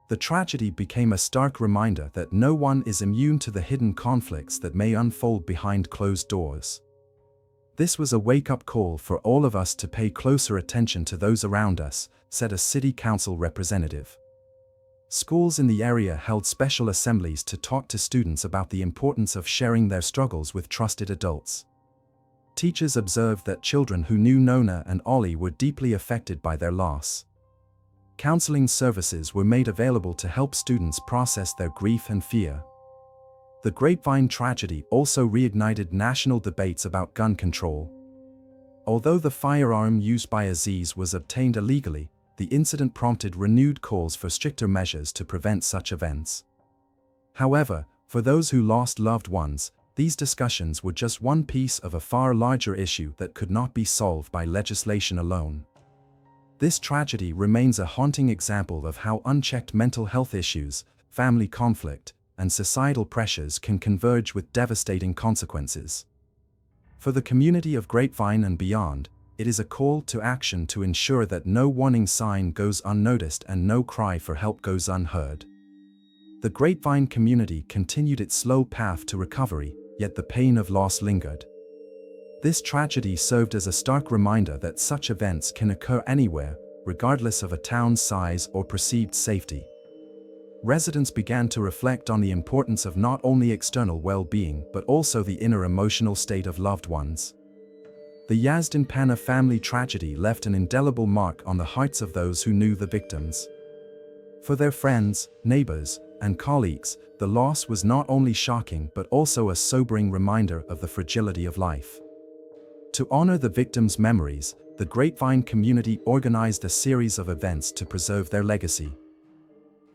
The tragedy became a stark reminder that no one is immune to the hidden conflicts that may unfold behind closed doors. This was a wake-up call for all of us to pay closer attention to those around us, said a city council representative. Schools in the area held special assemblies to talk to students about the importance of sharing their struggles with trusted adults. Teachers observed that children who knew Nona and Ollie were deeply affected by their loss. Counseling services were made available to help students process their grief and fear. The Grapevine tragedy also reignited national debates about gun control. Although the firearm used by Aziz was obtained illegally, the incident prompted renewed calls for stricter measures to prevent such events. However, for those who lost loved ones, these discussions were just one piece of a far larger issue that could not be solved by legislation alone. This tragedy remains a haunting example of how unchecked mental health issues, family conflict, and societal pressures can converge with devastating consequences. For the community of Grapevine and beyond, it is a call to action to ensure that no warning sign goes unnoticed and no cry for help goes unheard. The Grapevine community continued its slow path to recovery, yet the pain of loss lingered. This tragedy served as a stark reminder that such events can occur anywhere, regardless of a town's size or perceived safety. Residents began to reflect on the importance of not only external well-being but also the inner emotional state of loved ones. The Yazdan Pana family tragedy left an indelible mark on the hearts of those who knew the victims. For their friends, neighbors, and colleagues, the loss was not only shocking but also a sobering reminder of the fragility of life. To honor the victims' memories, the Grapevine community organized a series of events to preserve their legacy.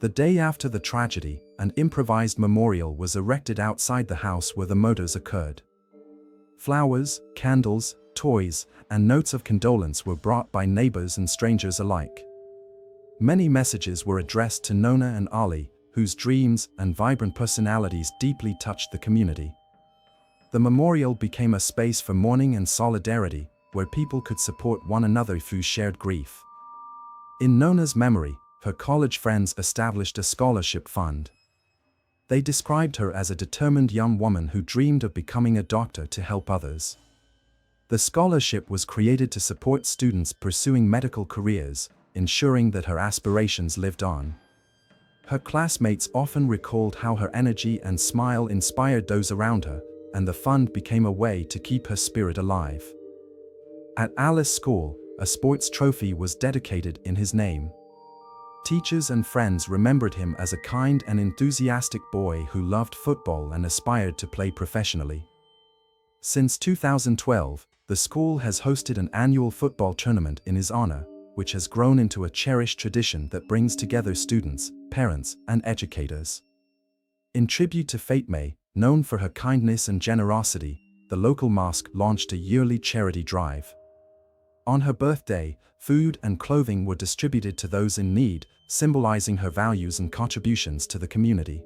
The day after the tragedy, an improvised memorial was erected outside the house where the murders occurred. Flowers, candles, toys, and notes of condolence were brought by neighbors and strangers alike. Many messages were addressed to Nona and Ali, whose dreams and vibrant personalities deeply touched the community. The memorial became a space for mourning and solidarity, where people could support one another through shared grief. In Nona's memory, her college friends established a scholarship fund. They described her as a determined young woman who dreamed of becoming a doctor to help others. The scholarship was created to support students pursuing medical careers, ensuring that her aspirations lived on. Her classmates often recalled how her energy and smile inspired those around her, and the fund became a way to keep her spirit alive. At Alice's school, a sports trophy was dedicated in his name. Teachers and friends remembered him as a kind and enthusiastic boy who loved football and aspired to play professionally. Since 2012, the school has hosted an annual football tournament in his honor, which has grown into a cherished tradition that brings together students, parents, and educators. In tribute to Fatme, known for her kindness and generosity, the local mosque launched a yearly charity drive. On her birthday, food and clothing were distributed to those in need, symbolizing her values and contributions to the community.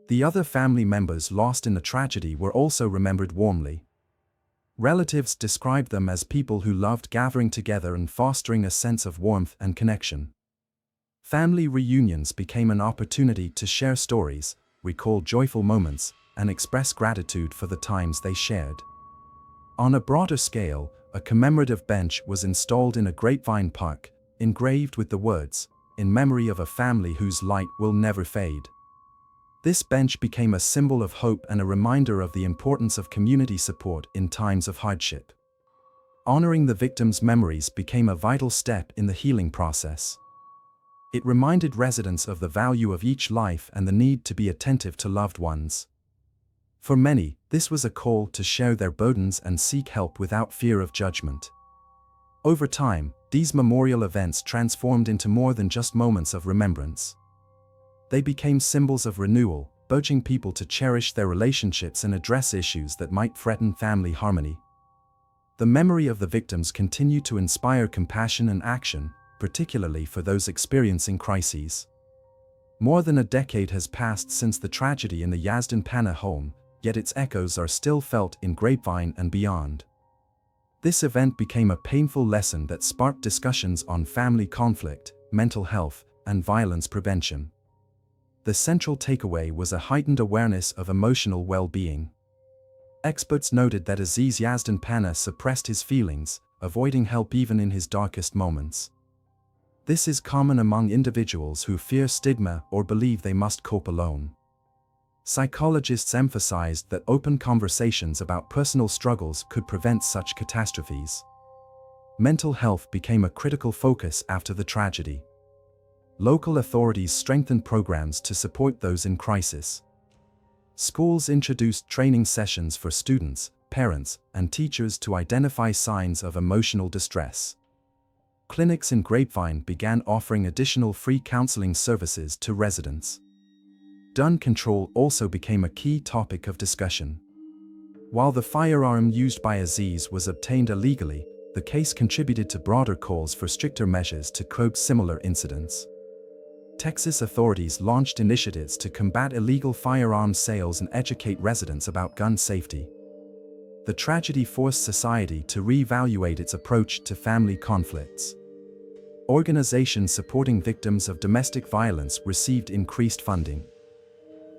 The other family members lost in the tragedy were also remembered warmly. Relatives described them as people who loved gathering together and fostering a sense of warmth and connection. Family reunions became an opportunity to share stories, recall joyful moments, and express gratitude for the times they shared. On a broader scale, a commemorative bench was installed in a Grapevine park, engraved with the words, "In memory of a family whose light will never fade." This bench became a symbol of hope and a reminder of the importance of community support in times of hardship. Honoring the victims' memories became a vital step in the healing process. It reminded residents of the value of each life and the need to be attentive to loved ones. For many, this was a call to share their burdens and seek help without fear of judgment. Over time, these memorial events transformed into more than just moments of remembrance. They became symbols of renewal, urging people to cherish their relationships and address issues that might threaten family harmony. The memory of the victims continued to inspire compassion and action, particularly for those experiencing crises. More than a decade has passed since the tragedy in the Yazdan Pana home, yet its echoes are still felt in Grapevine and beyond. This event became a painful lesson that sparked discussions on family conflict, mental health, and violence prevention. The central takeaway was a heightened awareness of emotional well-being. Experts noted that Aziz Yazdan Pana suppressed his feelings, avoiding help even in his darkest moments. This is common among individuals who fear stigma or believe they must cope alone. Psychologists emphasized that open conversations about personal struggles could prevent such catastrophes. Mental health became a critical focus after the tragedy. Local authorities strengthened programs to support those in crisis. Schools introduced training sessions for students, parents, and teachers to identify signs of emotional distress. Clinics in Grapevine began offering additional free counseling services to residents. Gun control also became a key topic of discussion. While the firearm used by Aziz was obtained illegally, the case contributed to broader calls for stricter measures to curb similar incidents. Texas authorities launched initiatives to combat illegal firearms sales and educate residents about gun safety. The tragedy forced society to reevaluate its approach to family conflicts. Organizations supporting victims of domestic violence received increased funding.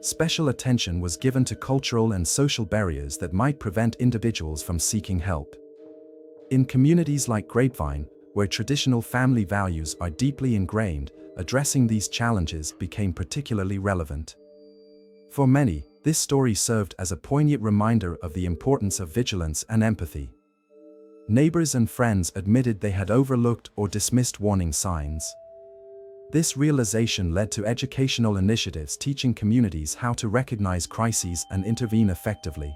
Special attention was given to cultural and social barriers that might prevent individuals from seeking help. In communities like Grapevine, where traditional family values are deeply ingrained, addressing these challenges became particularly relevant. For many, this story served as a poignant reminder of the importance of vigilance and empathy. Neighbors and friends admitted they had overlooked or dismissed warning signs. This realization led to educational initiatives teaching communities how to recognize crises and intervene effectively.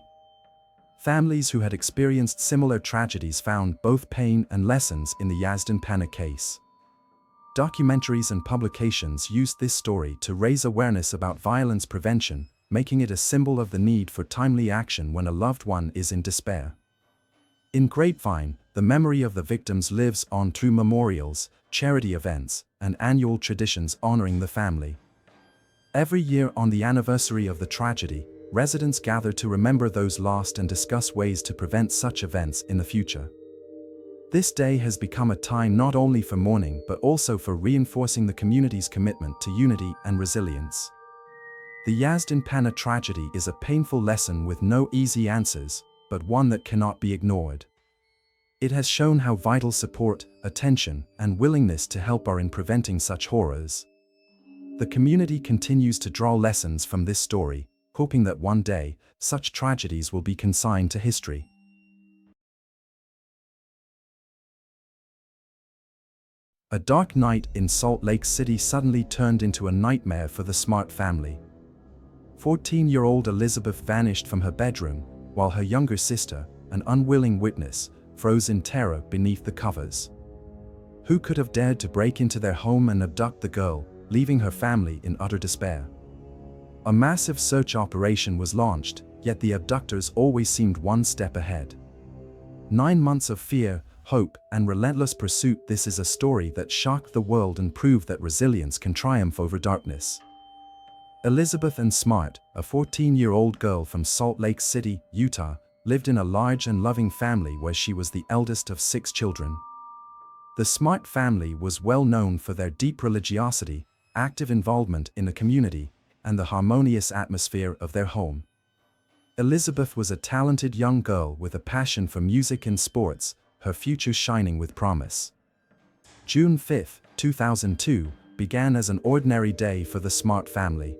Families who had experienced similar tragedies found both pain and lessons in the Yazdan Pana case. Documentaries and publications used this story to raise awareness about violence prevention, making it a symbol of the need for timely action when a loved one is in despair. In Grapevine, the memory of the victims lives on through memorials, charity events, and annual traditions honoring the family. Every year on the anniversary of the tragedy, residents gather to remember those lost and discuss ways to prevent such events in the future. This day has become a time not only for mourning but also for reinforcing the community's commitment to unity and resilience. The Yazdan Pana tragedy is a painful lesson with no easy answers, but one that cannot be ignored. It has shown how vital support, attention, and willingness to help are in preventing such horrors. The community continues to draw lessons from this story, hoping that one day, such tragedies will be consigned to history. A dark night in Salt Lake City suddenly turned into a nightmare for the Smart family. 14-year-old Elizabeth vanished from her bedroom, while her younger sister, an unwilling witness, froze in terror beneath the covers. Who could have dared to break into their home and abduct the girl, leaving her family in utter despair? A massive search operation was launched, yet the abductors always seemed one step ahead. 9 months of fear, hope, and relentless pursuit. This is a story that shocked the world and proved that resilience can triumph over darkness. Elizabeth Ann Smart, a 14-year-old girl from Salt Lake City, Utah, lived in a large and loving family where she was the eldest of 6 children. The Smart family was well known for their deep religiosity, active involvement in the community, and the harmonious atmosphere of their home. Elizabeth was a talented young girl with a passion for music and sports, her future shining with promise. June 5, 2002, began as an ordinary day for the Smart family.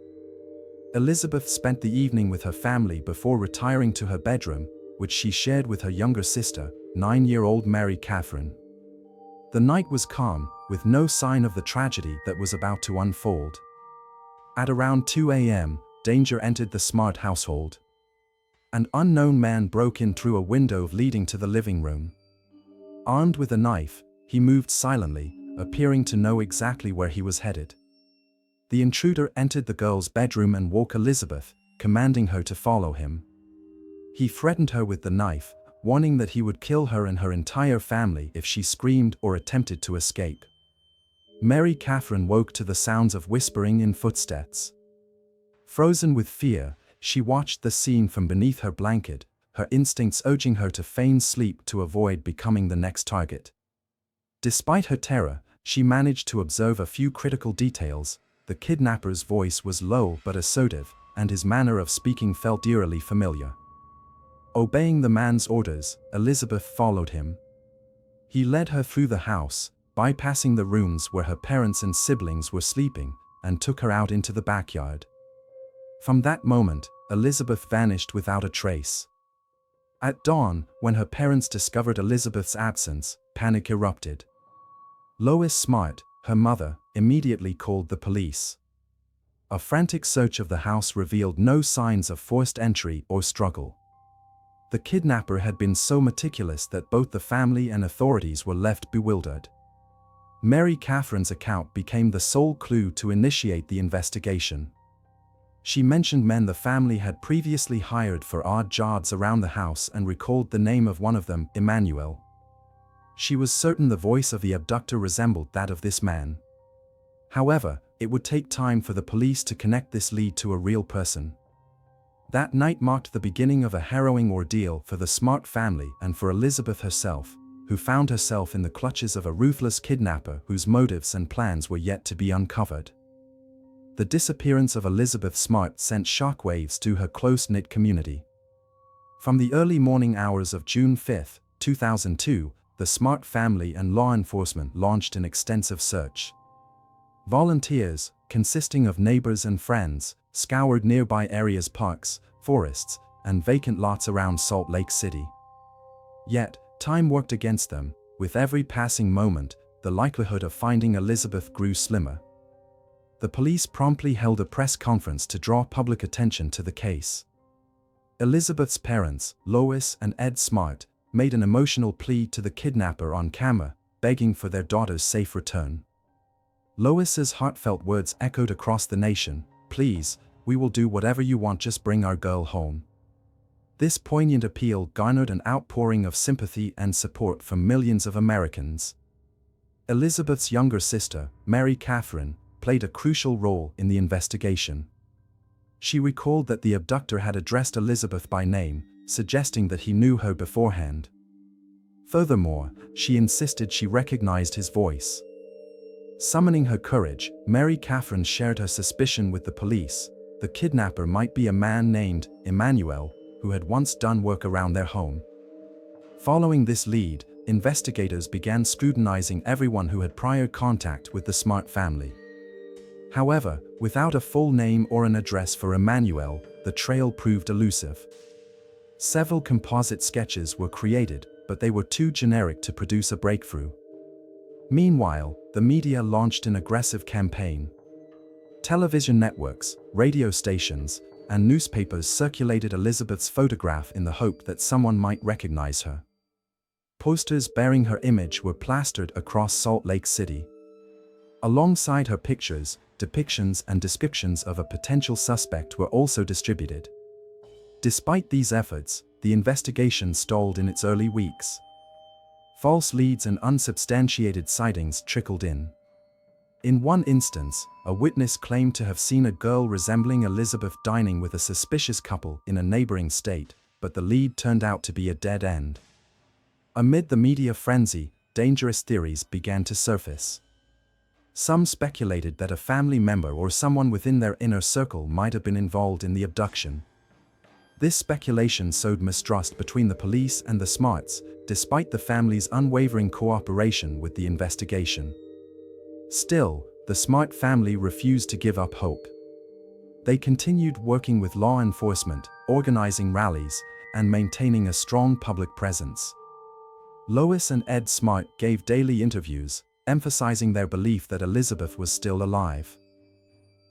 Elizabeth spent the evening with her family before retiring to her bedroom, which she shared with her younger sister, 9-year-old Mary Catherine. The night was calm, with no sign of the tragedy that was about to unfold. At around 2 a.m., danger entered the Smart household. An unknown man broke in through a window leading to the living room. Armed with a knife, he moved silently, appearing to know exactly where he was headed. The intruder entered the girl's bedroom and woke Elizabeth, commanding her to follow him. He threatened her with the knife, warning that he would kill her and her entire family if she screamed or attempted to escape. Mary Catherine woke to the sounds of whispering in footsteps. Frozen with fear, She watched the scene from beneath her blanket, her instincts urging her to feign sleep to avoid becoming the next target. Despite her terror, she managed to observe a few critical details. The kidnapper's voice was low but assertive, and his manner of speaking felt eerily familiar. Obeying the man's orders, Elizabeth followed him. He led her through the house, bypassing the rooms where her parents and siblings were sleeping, and took her out into the backyard. From that moment, Elizabeth vanished without a trace. At dawn, when her parents discovered Elizabeth's absence, panic erupted. Lois Smart, her mother, immediately called the police. A frantic search of the house revealed no signs of forced entry or struggle. The kidnapper had been so meticulous that both the family and authorities were left bewildered. Mary Catherine's account became the sole clue to initiate the investigation. She mentioned men the family had previously hired for odd jobs around the house and recalled the name of one of them, Emmanuel. She was certain the voice of the abductor resembled that of this man. However, it would take time for the police to connect this lead to a real person. That night marked the beginning of a harrowing ordeal for the Smart family and for Elizabeth herself, who found herself in the clutches of a ruthless kidnapper whose motives and plans were yet to be uncovered. The disappearance of Elizabeth Smart sent shockwaves to her close-knit community. From the early morning hours of June 5, 2002, the Smart family and law enforcement launched an extensive search. Volunteers, consisting of neighbors and friends, scoured nearby areas, parks, forests, and vacant lots around Salt Lake City. Yet, time worked against them. With every passing moment, the likelihood of finding Elizabeth grew slimmer. The police promptly held a press conference to draw public attention to the case. Elizabeth's parents, Lois and Ed Smart, made an emotional plea to the kidnapper on camera, begging for their daughter's safe return. Lois's heartfelt words echoed across the nation, "Please, we will do whatever you want, just bring our girl home." This poignant appeal garnered an outpouring of sympathy and support from millions of Americans. Elizabeth's younger sister, Mary Catherine, played a crucial role in the investigation. She recalled that the abductor had addressed Elizabeth by name, suggesting that he knew her beforehand. Furthermore, she insisted she recognized his voice. Summoning her courage, Mary Catherine shared her suspicion with the police. The kidnapper might be a man named Emmanuel, who had once done work around their home. Following this lead, investigators began scrutinizing everyone who had prior contact with the Smart family. However, without a full name or an address for Emmanuel, the trail proved elusive. Several composite sketches were created, but they were too generic to produce a breakthrough. Meanwhile, the media launched an aggressive campaign. Television networks, radio stations, and newspapers circulated Elizabeth's photograph in the hope that someone might recognize her. Posters bearing her image were plastered across Salt Lake City. Alongside her pictures, depictions and descriptions of a potential suspect were also distributed. Despite these efforts, the investigation stalled in its early weeks. False leads and unsubstantiated sightings trickled in. In one instance, a witness claimed to have seen a girl resembling Elizabeth dining with a suspicious couple in a neighboring state, but the lead turned out to be a dead end. Amid the media frenzy, dangerous theories began to surface. Some speculated that a family member or someone within their inner circle might have been involved in the abduction. This speculation sowed mistrust between the police and the Smarts, despite the family's unwavering cooperation with the investigation. Still, the Smart family refused to give up hope. They continued working with law enforcement, organizing rallies, and maintaining a strong public presence. Lois and Ed Smart gave daily interviews, emphasizing their belief that Elizabeth was still alive.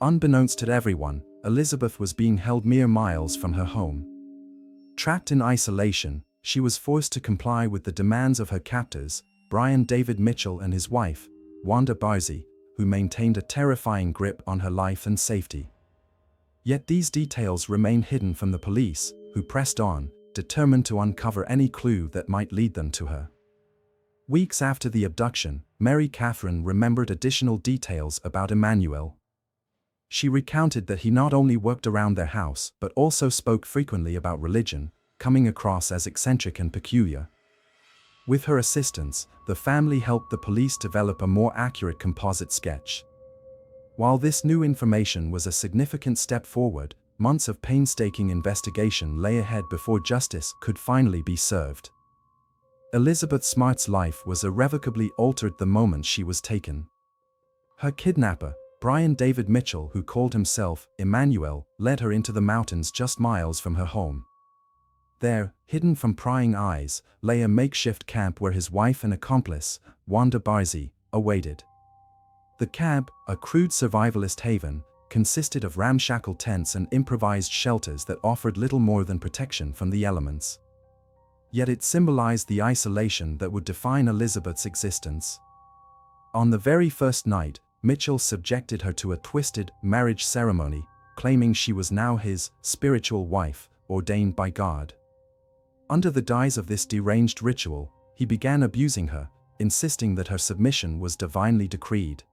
Unbeknownst to everyone, Elizabeth was being held mere miles from her home. Trapped in isolation, she was forced to comply with the demands of her captors, Brian David Mitchell and his wife, Wanda Barzee, who maintained a terrifying grip on her life and safety. Yet these details remained hidden from the police, who pressed on, determined to uncover any clue that might lead them to her. Weeks after the abduction, Mary Catherine remembered additional details about Emmanuel. She recounted that he not only worked around their house but also spoke frequently about religion, coming across as eccentric and peculiar. With her assistance, the family helped the police develop a more accurate composite sketch. While this new information was a significant step forward, months of painstaking investigation lay ahead before justice could finally be served. Elizabeth Smart's life was irrevocably altered the moment she was taken. Her kidnapper, Brian David Mitchell, who called himself Emmanuel, led her into the mountains just miles from her home. There, hidden from prying eyes, lay a makeshift camp where his wife and accomplice, Wanda Barzee, awaited. The camp, a crude survivalist haven, consisted of ramshackle tents and improvised shelters that offered little more than protection from the elements. Yet it symbolized the isolation that would define Elizabeth's existence. On the very first night, Mitchell subjected her to a twisted marriage ceremony, claiming she was now his spiritual wife, ordained by God. Under the guise of this deranged ritual, he began abusing her, insisting that her submission was divinely decreed.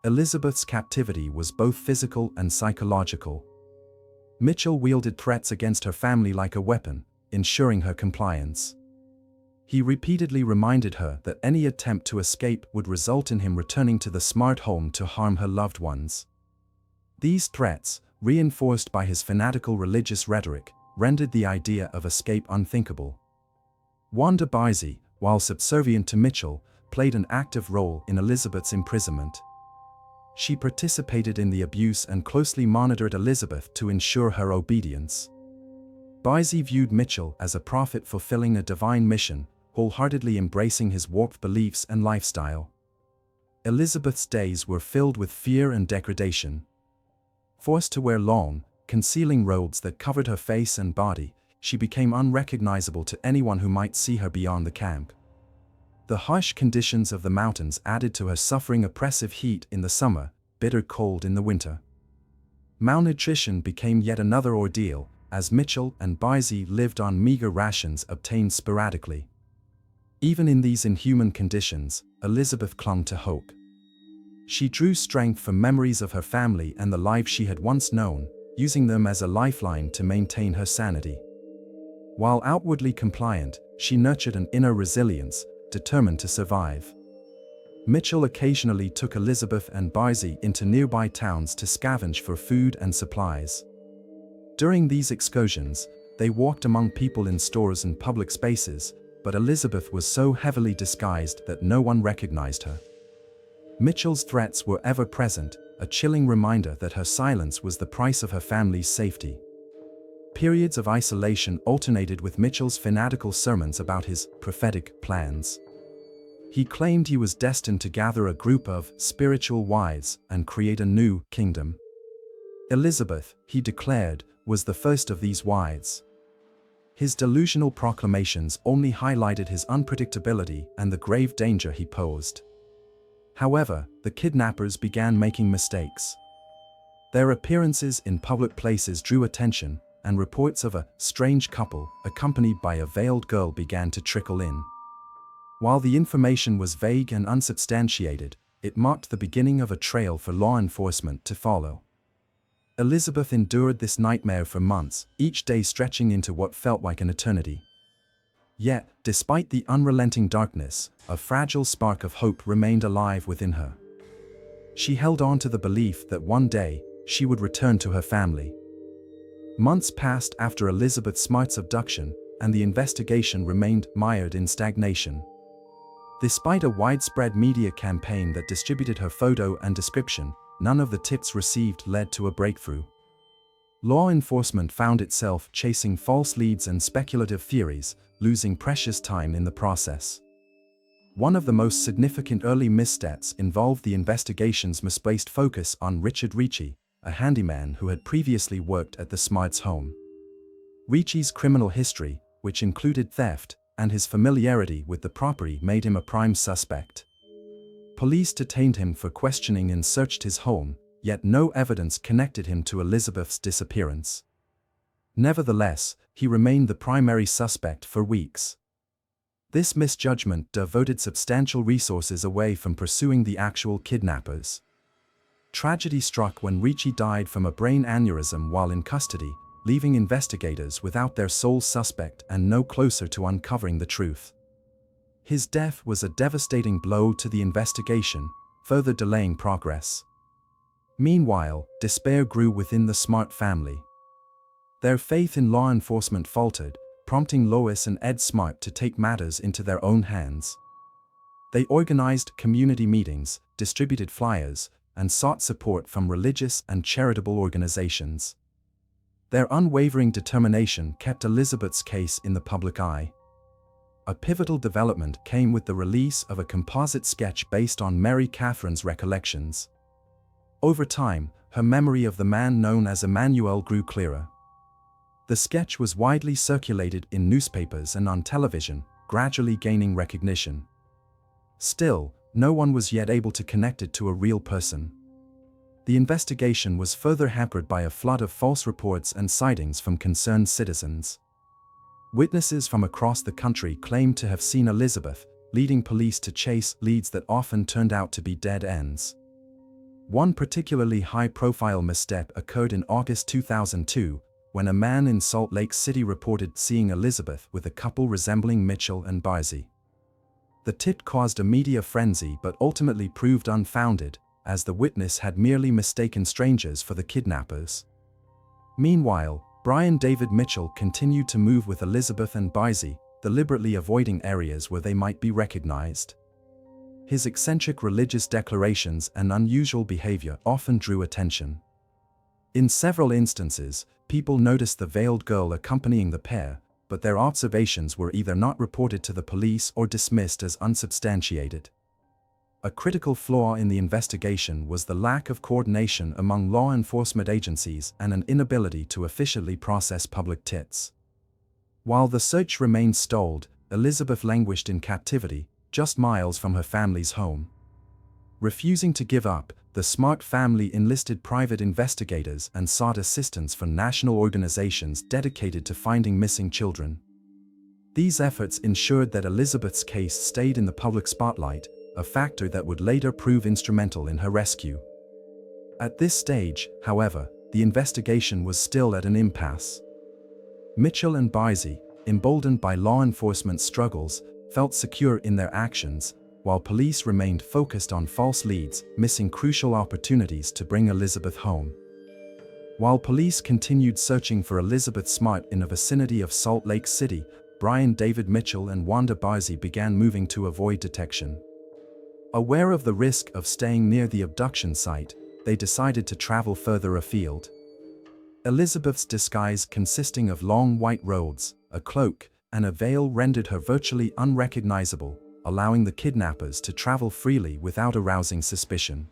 Elizabeth's captivity was both physical and psychological. Mitchell wielded threats against her family like a weapon, ensuring her compliance. He repeatedly reminded her that any attempt to escape would result in him returning to the Smart home to harm her loved ones. These threats, reinforced by his fanatical religious rhetoric, rendered the idea of escape unthinkable. Wanda Barzee, while subservient to Mitchell, played an active role in Elizabeth's imprisonment. She participated in the abuse and closely monitored Elizabeth to ensure her obedience. Barzee viewed Mitchell as a prophet fulfilling a divine mission, wholeheartedly embracing his warped beliefs and lifestyle. Elizabeth's days were filled with fear and degradation. Forced to wear long, concealing robes that covered her face and body, she became unrecognizable to anyone who might see her beyond the camp. The harsh conditions of the mountains added to her suffering oppressive heat in the summer, bitter cold in the winter. Malnutrition became yet another ordeal, as Mitchell and Barzee lived on meager rations obtained sporadically. Even in these inhuman conditions, Elizabeth clung to hope. She drew strength from memories of her family and the life she had once known, using them as a lifeline to maintain her sanity. While outwardly compliant, she nurtured an inner resilience, determined to survive. Mitchell occasionally took Elizabeth and Barzee into nearby towns to scavenge for food and supplies. During these excursions, they walked among people in stores and public spaces, but Elizabeth was so heavily disguised that no one recognized her. Mitchell's threats were ever present, a chilling reminder that her silence was the price of her family's safety. Periods of isolation alternated with Mitchell's fanatical sermons about his prophetic plans. He claimed he was destined to gather a group of spiritual wives and create a new kingdom. Elizabeth, he declared, was the first of these wives. His delusional proclamations only highlighted his unpredictability and the grave danger he posed. However, the kidnappers began making mistakes. Their appearances in public places drew attention, and reports of a strange couple, accompanied by a veiled girl, began to trickle in. While the information was vague and unsubstantiated, it marked the beginning of a trail for law enforcement to follow. Elizabeth endured this nightmare for months, each day stretching into what felt like an eternity. Yet, despite the unrelenting darkness, a fragile spark of hope remained alive within her. She held on to the belief that one day, she would return to her family. Months passed after Elizabeth Smart's abduction, and the investigation remained mired in stagnation. Despite a widespread media campaign that distributed her photo and description, none of the tips received led to a breakthrough. Law enforcement found itself chasing false leads and speculative theories, losing precious time in the process. One of the most significant early missteps involved the investigation's misplaced focus on Richard Ricci, a handyman who had previously worked at the Smarts' home. Ricci's criminal history, which included theft, and his familiarity with the property made him a prime suspect. Police detained him for questioning and searched his home, yet no evidence connected him to Elizabeth's disappearance. Nevertheless, he remained the primary suspect for weeks. This misjudgment diverted substantial resources away from pursuing the actual kidnappers. Tragedy struck when Ricci died from a brain aneurysm while in custody, leaving investigators without their sole suspect and no closer to uncovering the truth. His death was a devastating blow to the investigation, further delaying progress. Meanwhile, despair grew within the Smart family. Their faith in law enforcement faltered, prompting Lois and Ed Smart to take matters into their own hands. They organized community meetings, distributed flyers, and sought support from religious and charitable organizations. Their unwavering determination kept Elizabeth's case in the public eye. A pivotal development came with the release of a composite sketch based on Mary Catherine's recollections. Over time, her memory of the man known as Emmanuel grew clearer. The sketch was widely circulated in newspapers and on television, gradually gaining recognition. Still, no one was yet able to connect it to a real person. The investigation was further hampered by a flood of false reports and sightings from concerned citizens. Witnesses from across the country claimed to have seen Elizabeth, leading police to chase leads that often turned out to be dead ends. One particularly high-profile misstep occurred in August 2002, when a man in Salt Lake City reported seeing Elizabeth with a couple resembling Mitchell and Barzy. The tip caused a media frenzy but ultimately proved unfounded, as the witness had merely mistaken strangers for the kidnappers. Meanwhile, Brian David Mitchell continued to move with Elizabeth and Barzy, deliberately avoiding areas where they might be recognized. His eccentric religious declarations and unusual behavior often drew attention. In several instances, people noticed the veiled girl accompanying the pair, but their observations were either not reported to the police or dismissed as unsubstantiated. A critical flaw in the investigation was the lack of coordination among law enforcement agencies and an inability to efficiently process public tips. While the search remained stalled, Elizabeth languished in captivity, just miles from her family's home. Refusing to give up, the Smart family enlisted private investigators and sought assistance from national organizations dedicated to finding missing children. These efforts ensured that Elizabeth's case stayed in the public spotlight, a factor that would later prove instrumental in her rescue. At this stage, however, the investigation was still at an impasse. Mitchell and Barzy, emboldened by law enforcement's struggles, felt secure in their actions, while police remained focused on false leads, missing crucial opportunities to bring Elizabeth home. While police continued searching for Elizabeth Smart in the vicinity of Salt Lake City, Brian David Mitchell and Wanda Barzy began moving to avoid detection. Aware of the risk of staying near the abduction site, they decided to travel further afield. Elizabeth's disguise, consisting of long white robes, a cloak, and a veil, rendered her virtually unrecognizable, allowing the kidnappers to travel freely without arousing suspicion.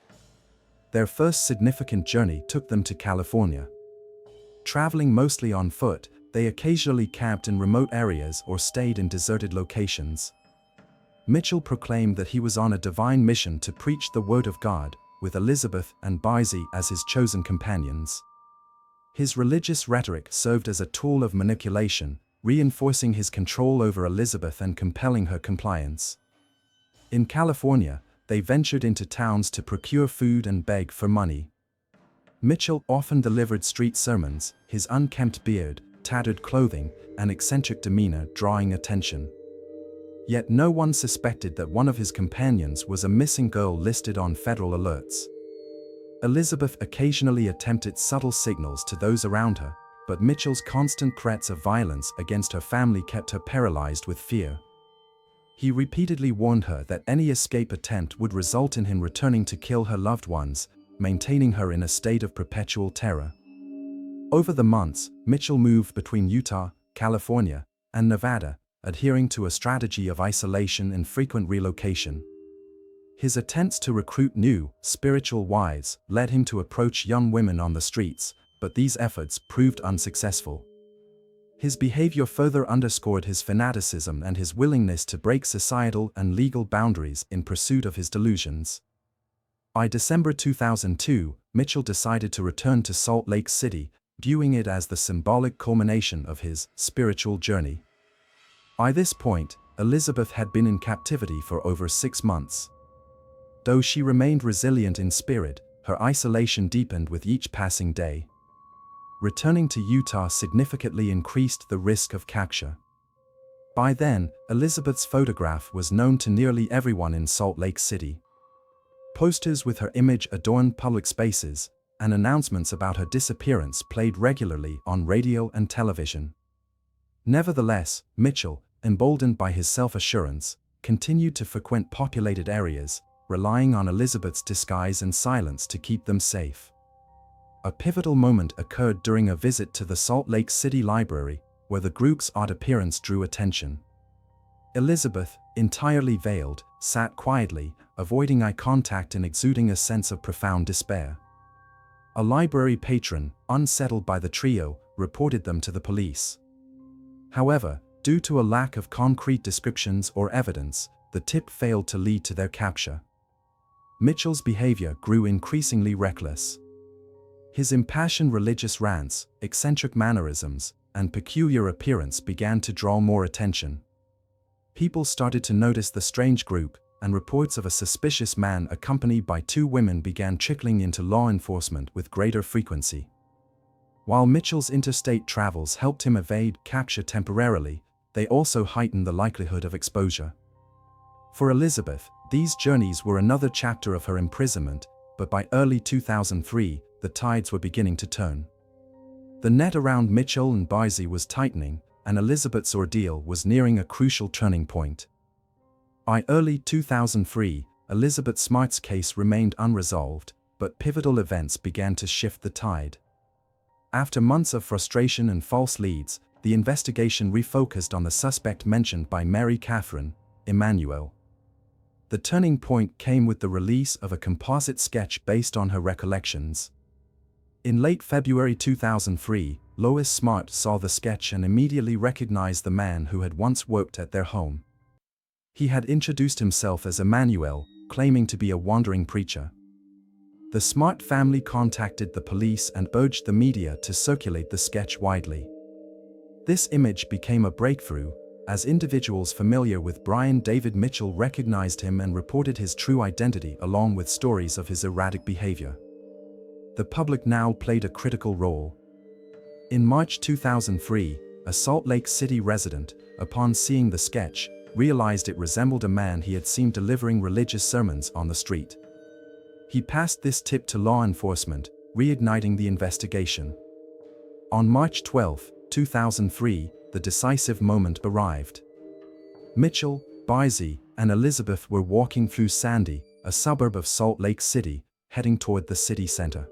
Their first significant journey took them to California. Traveling mostly on foot, they occasionally camped in remote areas or stayed in deserted locations. Mitchell proclaimed that he was on a divine mission to preach the word of God, with Elizabeth and Barzy as his chosen companions. His religious rhetoric served as a tool of manipulation, reinforcing his control over Elizabeth and compelling her compliance. In California, they ventured into towns to procure food and beg for money. Mitchell often delivered street sermons, his unkempt beard, tattered clothing, and eccentric demeanor drawing attention. Yet no one suspected that one of his companions was a missing girl listed on federal alerts. Elizabeth occasionally attempted subtle signals to those around her, but Mitchell's constant threats of violence against her family kept her paralyzed with fear. He repeatedly warned her that any escape attempt would result in him returning to kill her loved ones, maintaining her in a state of perpetual terror. Over the months, Mitchell moved between Utah, California, and Nevada, adhering to a strategy of isolation and frequent relocation. His attempts to recruit new, spiritual wives led him to approach young women on the streets, but these efforts proved unsuccessful. His behavior further underscored his fanaticism and his willingness to break societal and legal boundaries in pursuit of his delusions. By December 2002, Mitchell decided to return to Salt Lake City, viewing it as the symbolic culmination of his spiritual journey. By this point, Elizabeth had been in captivity for over 6 months. Though she remained resilient in spirit, her isolation deepened with each passing day. Returning to Utah significantly increased the risk of capture. By then, Elizabeth's photograph was known to nearly everyone in Salt Lake City. Posters with her image adorned public spaces, and announcements about her disappearance played regularly on radio and television. Nevertheless, Mitchell, emboldened by his self-assurance, continued to frequent populated areas, relying on Elizabeth's disguise and silence to keep them safe. A pivotal moment occurred during a visit to the Salt Lake City Library, where the group's odd appearance drew attention. Elizabeth, entirely veiled, sat quietly, avoiding eye contact and exuding a sense of profound despair. A library patron, unsettled by the trio, reported them to the police. However, due to a lack of concrete descriptions or evidence, the tip failed to lead to their capture. Mitchell's behavior grew increasingly reckless. His impassioned religious rants, eccentric mannerisms, and peculiar appearance began to draw more attention. People started to notice the strange group, and reports of a suspicious man accompanied by two women began trickling into law enforcement with greater frequency. While Mitchell's interstate travels helped him evade capture temporarily, they also heightened the likelihood of exposure. For Elizabeth, these journeys were another chapter of her imprisonment, but by early 2003, the tides were beginning to turn. The net around Mitchell and Barzee was tightening, and Elizabeth's ordeal was nearing a crucial turning point. By early 2003, Elizabeth Smart's case remained unresolved, but pivotal events began to shift the tide. After months of frustration and false leads, the investigation refocused on the suspect mentioned by Mary Catherine, Emmanuel. The turning point came with the release of a composite sketch based on her recollections. In late February 2003, Lois Smart saw the sketch and immediately recognized the man who had once worked at their home. He had introduced himself as Emmanuel, claiming to be a wandering preacher. The Smart family contacted the police and urged the media to circulate the sketch widely. This image became a breakthrough, as individuals familiar with Brian David Mitchell recognized him and reported his true identity along with stories of his erratic behavior. The public now played a critical role. In March 2003, a Salt Lake City resident, upon seeing the sketch, realized it resembled a man he had seen delivering religious sermons on the street. He passed this tip to law enforcement, reigniting the investigation. On March 12, 2003, the decisive moment arrived. Mitchell, Barzee, and Elizabeth were walking through Sandy, a suburb of Salt Lake City, heading toward the city center.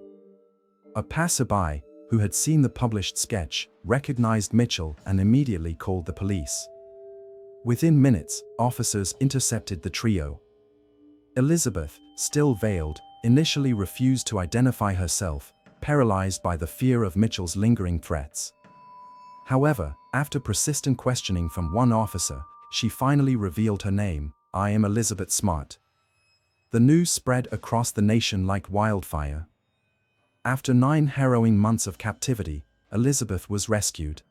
A passerby, who had seen the published sketch, recognized Mitchell and immediately called the police. Within minutes, officers intercepted the trio. Elizabeth, still veiled, initially refused to identify herself, paralyzed by the fear of Mitchell's lingering threats. However, after persistent questioning from one officer, she finally revealed her name: "I am Elizabeth Smart." The news spread across the nation like wildfire. After 9 harrowing months of captivity, Elizabeth was rescued.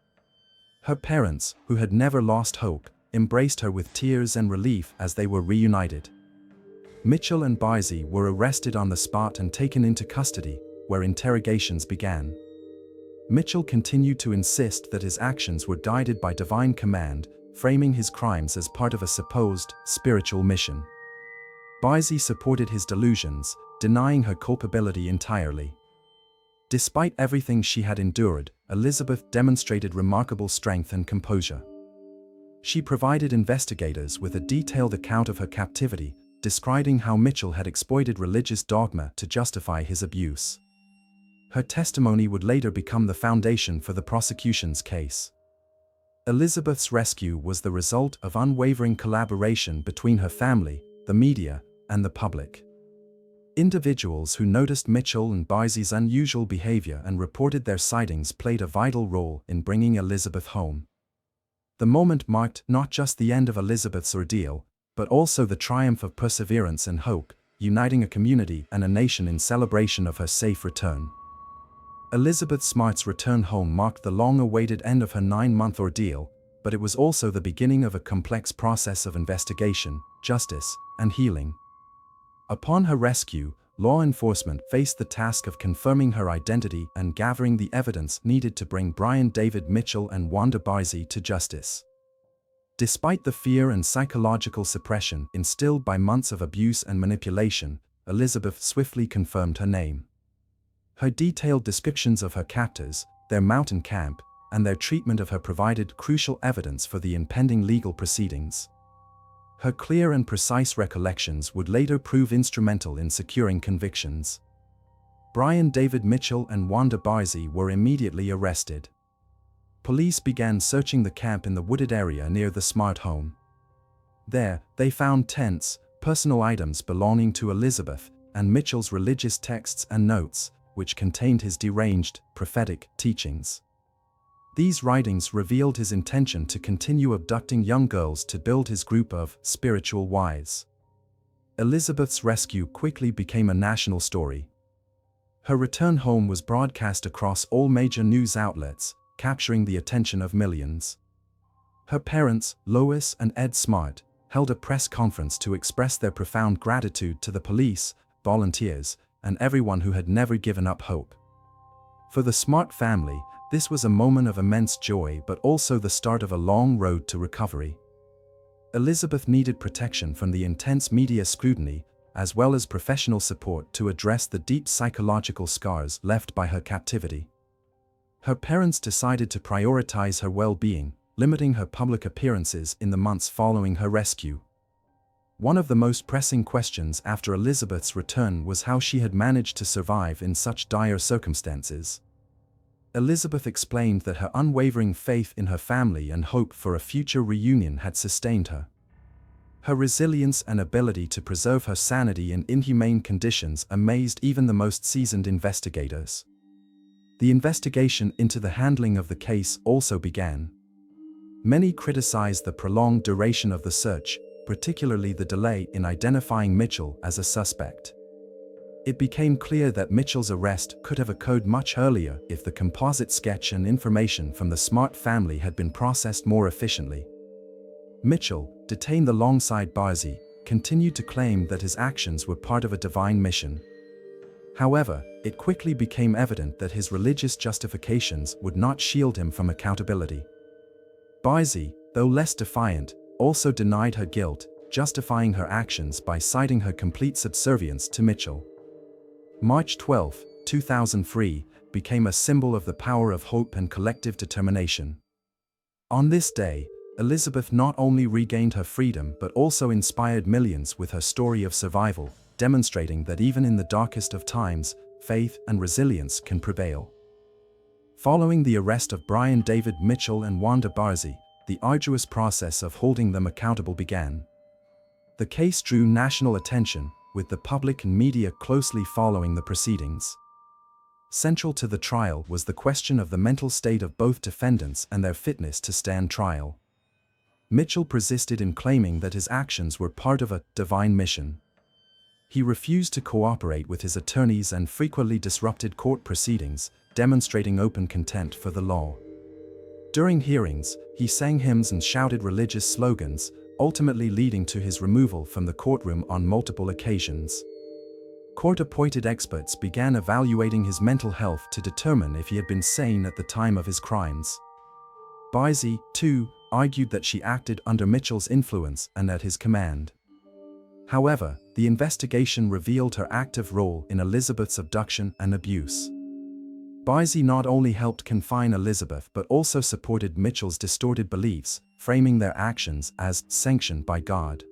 Her parents, who had never lost hope, embraced her with tears and relief as they were reunited. Mitchell and Barzee were arrested on the spot and taken into custody, where interrogations began. Mitchell continued to insist that his actions were guided by divine command, framing his crimes as part of a supposed spiritual mission. Barzee supported his delusions, denying her culpability entirely. Despite everything she had endured, Elizabeth demonstrated remarkable strength and composure. She provided investigators with a detailed account of her captivity, describing how Mitchell had exploited religious dogma to justify his abuse. Her testimony would later become the foundation for the prosecution's case. Elizabeth's rescue was the result of unwavering collaboration between her family, the media, and the public. Individuals who noticed Mitchell and Barzee's unusual behavior and reported their sightings played a vital role in bringing Elizabeth home. The moment marked not just the end of Elizabeth's ordeal, but also the triumph of perseverance and hope, uniting a community and a nation in celebration of her safe return. Elizabeth Smart's return home marked the long-awaited end of her 9-month ordeal, but it was also the beginning of a complex process of investigation, justice, and healing. Upon her rescue, law enforcement faced the task of confirming her identity and gathering the evidence needed to bring Brian David Mitchell and Wanda Barzee to justice. Despite the fear and psychological suppression instilled by months of abuse and manipulation, Elizabeth swiftly confirmed her name. Her detailed descriptions of her captors, their mountain camp, and their treatment of her provided crucial evidence for the impending legal proceedings. Her clear and precise recollections would later prove instrumental in securing convictions. Brian David Mitchell and Wanda Barzee were immediately arrested. Police began searching the camp in the wooded area near the Smart home. There, they found tents, personal items belonging to Elizabeth, and Mitchell's religious texts and notes, which contained his deranged, prophetic teachings. These writings revealed his intention to continue abducting young girls to build his group of spiritual wives. Elizabeth's rescue quickly became a national story. Her return home was broadcast across all major news outlets, capturing the attention of millions. Her parents, Lois and Ed Smart, held a press conference to express their profound gratitude to the police, volunteers, and everyone who had never given up hope. For the Smart family, this was a moment of immense joy but also the start of a long road to recovery. Elizabeth needed protection from the intense media scrutiny, as well as professional support to address the deep psychological scars left by her captivity. Her parents decided to prioritize her well-being, limiting her public appearances in the months following her rescue. One of the most pressing questions after Elizabeth's return was how she had managed to survive in such dire circumstances. Elizabeth explained that her unwavering faith in her family and hope for a future reunion had sustained her. Her resilience and ability to preserve her sanity in inhumane conditions amazed even the most seasoned investigators. The investigation into the handling of the case also began. Many criticized the prolonged duration of the search, particularly the delay in identifying Mitchell as a suspect. It became clear that Mitchell's arrest could have occurred much earlier if the composite sketch and information from the Smart family had been processed more efficiently. Mitchell, detained alongside Barzee, continued to claim that his actions were part of a divine mission. However, it quickly became evident that his religious justifications would not shield him from accountability. Barzee, though less defiant, also denied her guilt, justifying her actions by citing her complete subservience to Mitchell. March 12, 2003, became a symbol of the power of hope and collective determination. On this day, Elizabeth not only regained her freedom but also inspired millions with her story of survival, demonstrating that even in the darkest of times, faith and resilience can prevail. Following the arrest of Brian David Mitchell and Wanda Barzee, the arduous process of holding them accountable began. The case drew national attention, with the public and media closely following the proceedings. Central to the trial was the question of the mental state of both defendants and their fitness to stand trial. Mitchell persisted in claiming that his actions were part of a divine mission. He refused to cooperate with his attorneys and frequently disrupted court proceedings, demonstrating open contempt for the law. During hearings, he sang hymns and shouted religious slogans, ultimately leading to his removal from the courtroom on multiple occasions. Court-appointed experts began evaluating his mental health to determine if he had been sane at the time of his crimes. Barzee, too, argued that she acted under Mitchell's influence and at his command. However, the investigation revealed her active role in Elizabeth's abduction and abuse. Barzee not only helped confine Elizabeth but also supported Mitchell's distorted beliefs, framing their actions as sanctioned by God.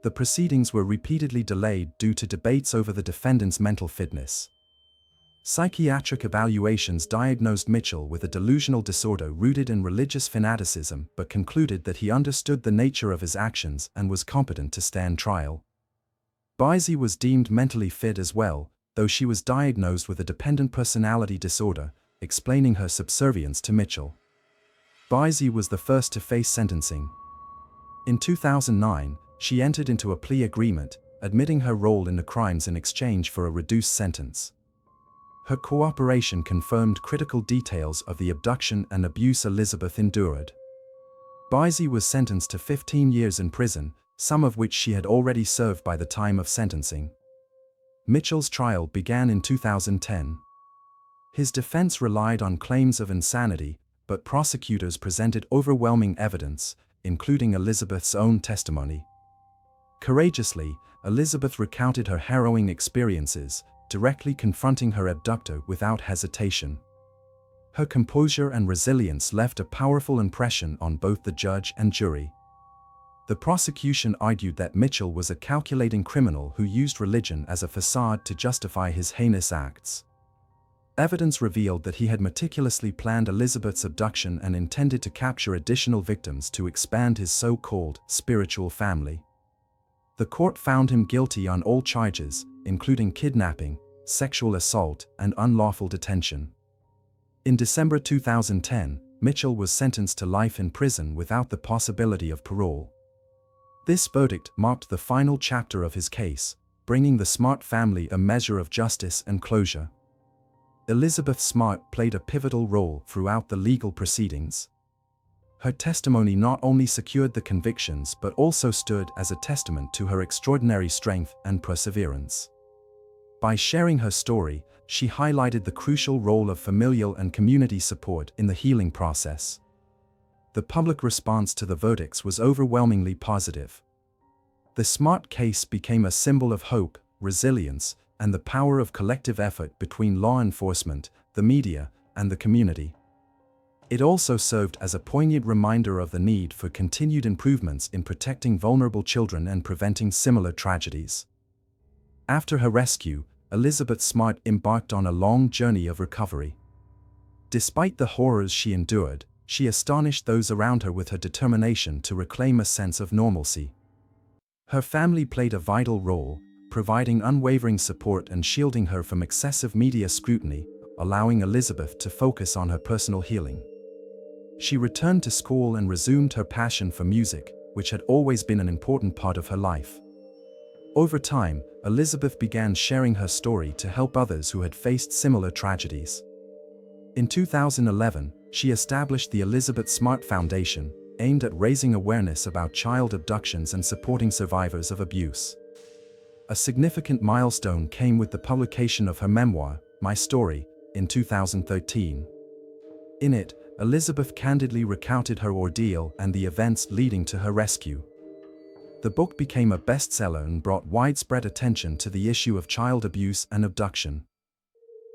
The proceedings were repeatedly delayed due to debates over the defendant's mental fitness. Psychiatric evaluations diagnosed Mitchell with a delusional disorder rooted in religious fanaticism but concluded that he understood the nature of his actions and was competent to stand trial. Barzee was deemed mentally fit as well, though she was diagnosed with a dependent personality disorder, explaining her subservience to Mitchell. Barzee was the first to face sentencing. In 2009, she entered into a plea agreement, admitting her role in the crimes in exchange for a reduced sentence. Her cooperation confirmed critical details of the abduction and abuse Elizabeth endured. Barzee was sentenced to 15 years in prison, some of which she had already served by the time of sentencing. Mitchell's trial began in 2010. His defense relied on claims of insanity, but prosecutors presented overwhelming evidence, including Elizabeth's own testimony. Courageously, Elizabeth recounted her harrowing experiences, directly confronting her abductor without hesitation. Her composure and resilience left a powerful impression on both the judge and jury. The prosecution argued that Mitchell was a calculating criminal who used religion as a facade to justify his heinous acts. Evidence revealed that he had meticulously planned Elizabeth's abduction and intended to capture additional victims to expand his so-called spiritual family. The court found him guilty on all charges, including kidnapping, sexual assault, and unlawful detention. In December 2010, Mitchell was sentenced to life in prison without the possibility of parole. This verdict marked the final chapter of his case, bringing the Smart family a measure of justice and closure. Elizabeth Smart played a pivotal role throughout the legal proceedings. Her testimony not only secured the convictions but also stood as a testament to her extraordinary strength and perseverance. By sharing her story, she highlighted the crucial role of familial and community support in the healing process. The public response to the verdicts was overwhelmingly positive. The Smart case became a symbol of hope, resilience, and the power of collective effort between law enforcement, the media, and the community. It also served as a poignant reminder of the need for continued improvements in protecting vulnerable children and preventing similar tragedies. After her rescue, Elizabeth Smart embarked on a long journey of recovery. Despite the horrors she endured, she astonished those around her with her determination to reclaim a sense of normalcy. Her family played a vital role, providing unwavering support and shielding her from excessive media scrutiny, allowing Elizabeth to focus on her personal healing. She returned to school and resumed her passion for music, which had always been an important part of her life. Over time, Elizabeth began sharing her story to help others who had faced similar tragedies. In 2011, she established the Elizabeth Smart Foundation, aimed at raising awareness about child abductions and supporting survivors of abuse. A significant milestone came with the publication of her memoir, My Story, in 2013. In it, Elizabeth candidly recounted her ordeal and the events leading to her rescue. The book became a bestseller and brought widespread attention to the issue of child abuse and abduction.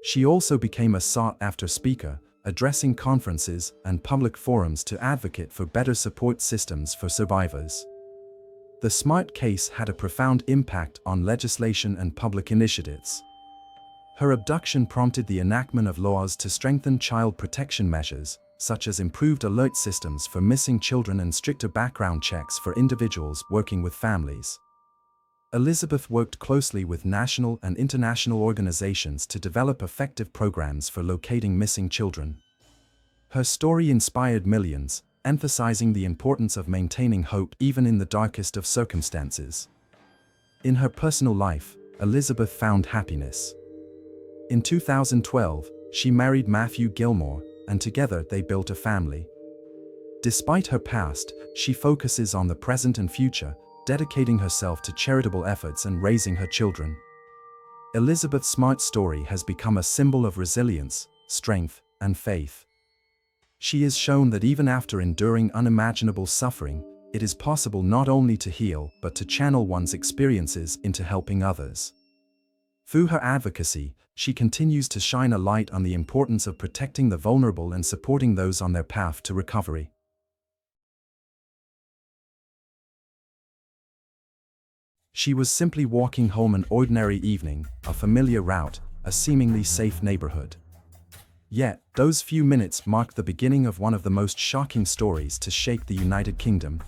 She also became a sought-after speaker, addressing conferences and public forums to advocate for better support systems for survivors. The Smart case had a profound impact on legislation and public initiatives. Her abduction prompted the enactment of laws to strengthen child protection measures, such as improved alert systems for missing children and stricter background checks for individuals working with families. Elizabeth worked closely with national and international organizations to develop effective programs for locating missing children. Her story inspired millions, emphasizing the importance of maintaining hope even in the darkest of circumstances. In her personal life, Elizabeth found happiness. In 2012, she married Matthew Gilmore, and together they built a family. Despite her past, she focuses on the present and future, dedicating herself to charitable efforts and raising her children. Elizabeth Smart's story has become a symbol of resilience, strength, and faith. She has shown that even after enduring unimaginable suffering, it is possible not only to heal but to channel one's experiences into helping others. Through her advocacy, she continues to shine a light on the importance of protecting the vulnerable and supporting those on their path to recovery. She was simply walking home an ordinary evening, a familiar route, a seemingly safe neighborhood. Yet, those few minutes marked the beginning of one of the most shocking stories to shake the United Kingdom.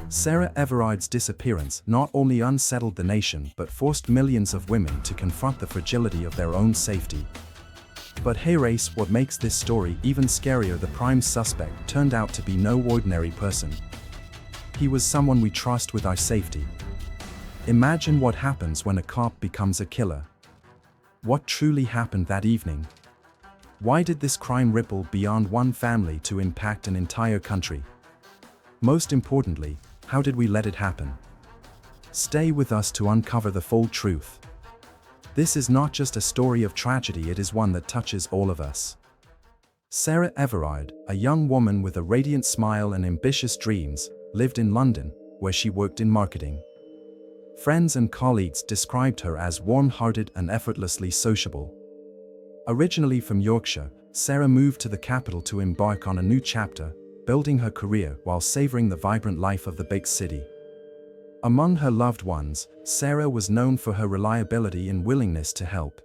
Sarah Everard's disappearance not only unsettled the nation but forced millions of women to confront the fragility of their own safety. But hey race, what makes this story even scarier, the prime suspect turned out to be no ordinary person. He was someone we trust with our safety. Imagine what happens when a cop becomes a killer. What truly happened that evening? Why did this crime ripple beyond one family to impact an entire country? Most importantly, how did we let it happen? Stay with us to uncover the full truth. This is not just a story of tragedy, it is one that touches all of us. Sarah Everard, a young woman with a radiant smile and ambitious dreams, lived in London, where she worked in marketing. Friends and colleagues described her as warm-hearted and effortlessly sociable. Originally from Yorkshire, Sarah moved to the capital to embark on a new chapter, building her career while savoring the vibrant life of the big city. Among her loved ones, Sarah was known for her reliability and willingness to help.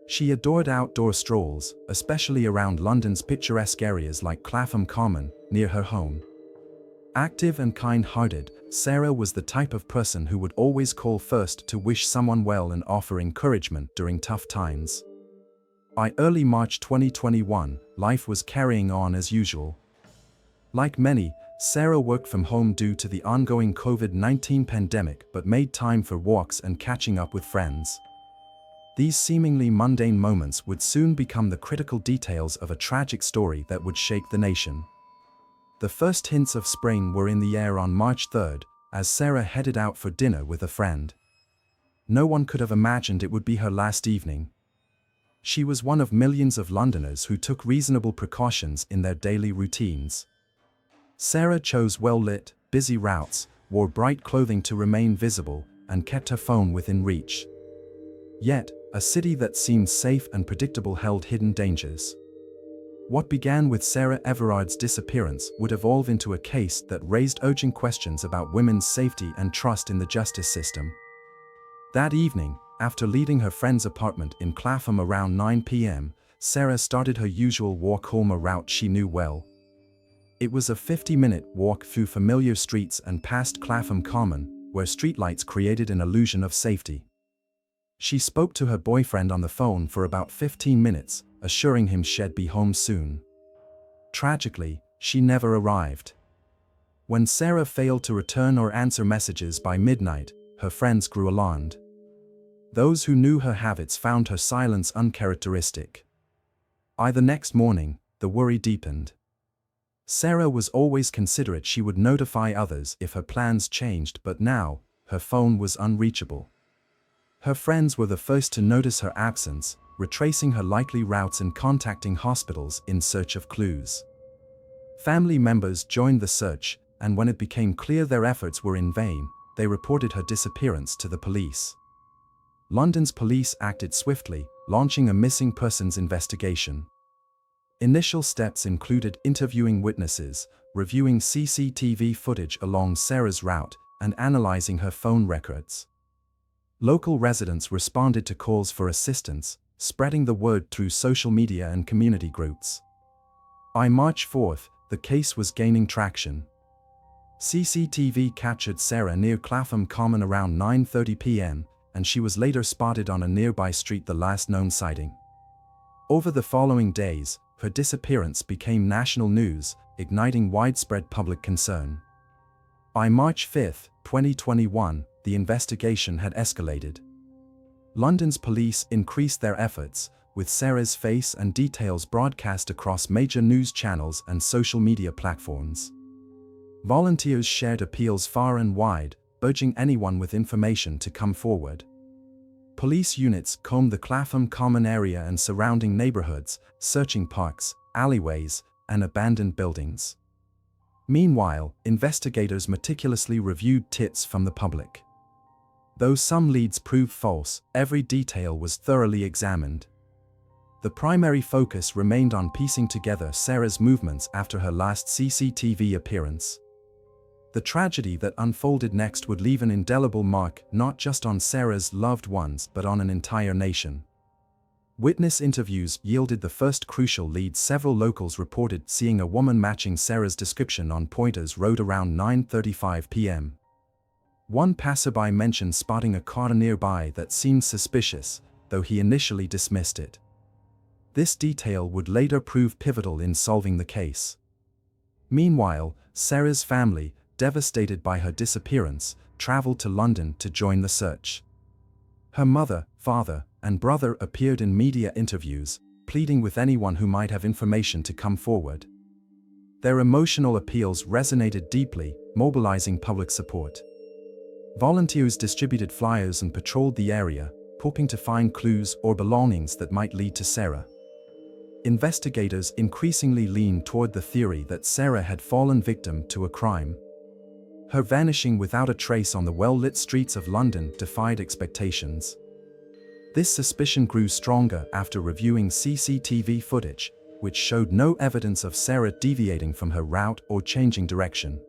She adored outdoor strolls, especially around London's picturesque areas like Clapham Common, near her home. Active and kind-hearted, Sarah was the type of person who would always call first to wish someone well and offer encouragement during tough times. By early March 2021, life was carrying on as usual. Like many, Sarah worked from home due to the ongoing COVID-19 pandemic but made time for walks and catching up with friends. These seemingly mundane moments would soon become the critical details of a tragic story that would shake the nation. The first hints of spring were in the air on March 3rd, as Sarah headed out for dinner with a friend. No one could have imagined it would be her last evening. She was one of millions of Londoners who took reasonable precautions in their daily routines. Sarah chose well-lit, busy routes, wore bright clothing to remain visible, and kept her phone within reach. Yet, a city that seemed safe and predictable held hidden dangers. What began with Sarah Everard's disappearance would evolve into a case that raised urgent questions about women's safety and trust in the justice system. That evening, after leaving her friend's apartment in Clapham around 9 p.m., Sarah started her usual walk home, a route she knew well. It was a 50-minute walk through familiar streets and past Clapham Common, where streetlights created an illusion of safety. She spoke to her boyfriend on the phone for about 15 minutes, assuring him she'd be home soon. Tragically, she never arrived. When Sarah failed to return or answer messages by midnight, her friends grew alarmed. Those who knew her habits found her silence uncharacteristic. By the next morning, the worry deepened. Sarah was always considerate; she would notify others if her plans changed, but now, her phone was unreachable. Her friends were the first to notice her absence, retracing her likely routes and contacting hospitals in search of clues. Family members joined the search, and when it became clear their efforts were in vain, they reported her disappearance to the police. London's police acted swiftly, launching a missing persons investigation. Initial steps included interviewing witnesses, reviewing CCTV footage along Sarah's route, and analyzing her phone records. Local residents responded to calls for assistance, spreading the word through social media and community groups. By March 4th, the case was gaining traction. CCTV captured Sarah near Clapham Common around 9:30 p.m., and she was later spotted on a nearby street, the last known sighting. Over the following days, her disappearance became national news, igniting widespread public concern. By March 5, 2021, the investigation had escalated. London's police increased their efforts, with Sarah's face and details broadcast across major news channels and social media platforms. Volunteers shared appeals far and wide, urging anyone with information to come forward. Police units combed the Clapham Common area and surrounding neighborhoods, searching parks, alleyways, and abandoned buildings. Meanwhile, investigators meticulously reviewed tips from the public. Though some leads proved false, every detail was thoroughly examined. The primary focus remained on piecing together Sarah's movements after her last CCTV appearance. The tragedy that unfolded next would leave an indelible mark not just on Sarah's loved ones but on an entire nation. Witness interviews yielded the first crucial lead. Several locals reported seeing a woman matching Sarah's description on Pointers Road around 9:35 p.m. One passerby mentioned spotting a car nearby that seemed suspicious, though he initially dismissed it. This detail would later prove pivotal in solving the case. Meanwhile, Sarah's family, devastated by her disappearance, traveled to London to join the search. Her mother, father, and brother appeared in media interviews, pleading with anyone who might have information to come forward. Their emotional appeals resonated deeply, mobilizing public support. Volunteers distributed flyers and patrolled the area, hoping to find clues or belongings that might lead to Sarah. Investigators increasingly leaned toward the theory that Sarah had fallen victim to a crime. Her vanishing without a trace on the well-lit streets of London defied expectations. This suspicion grew stronger after reviewing CCTV footage, which showed no evidence of Sarah deviating from her route or changing direction.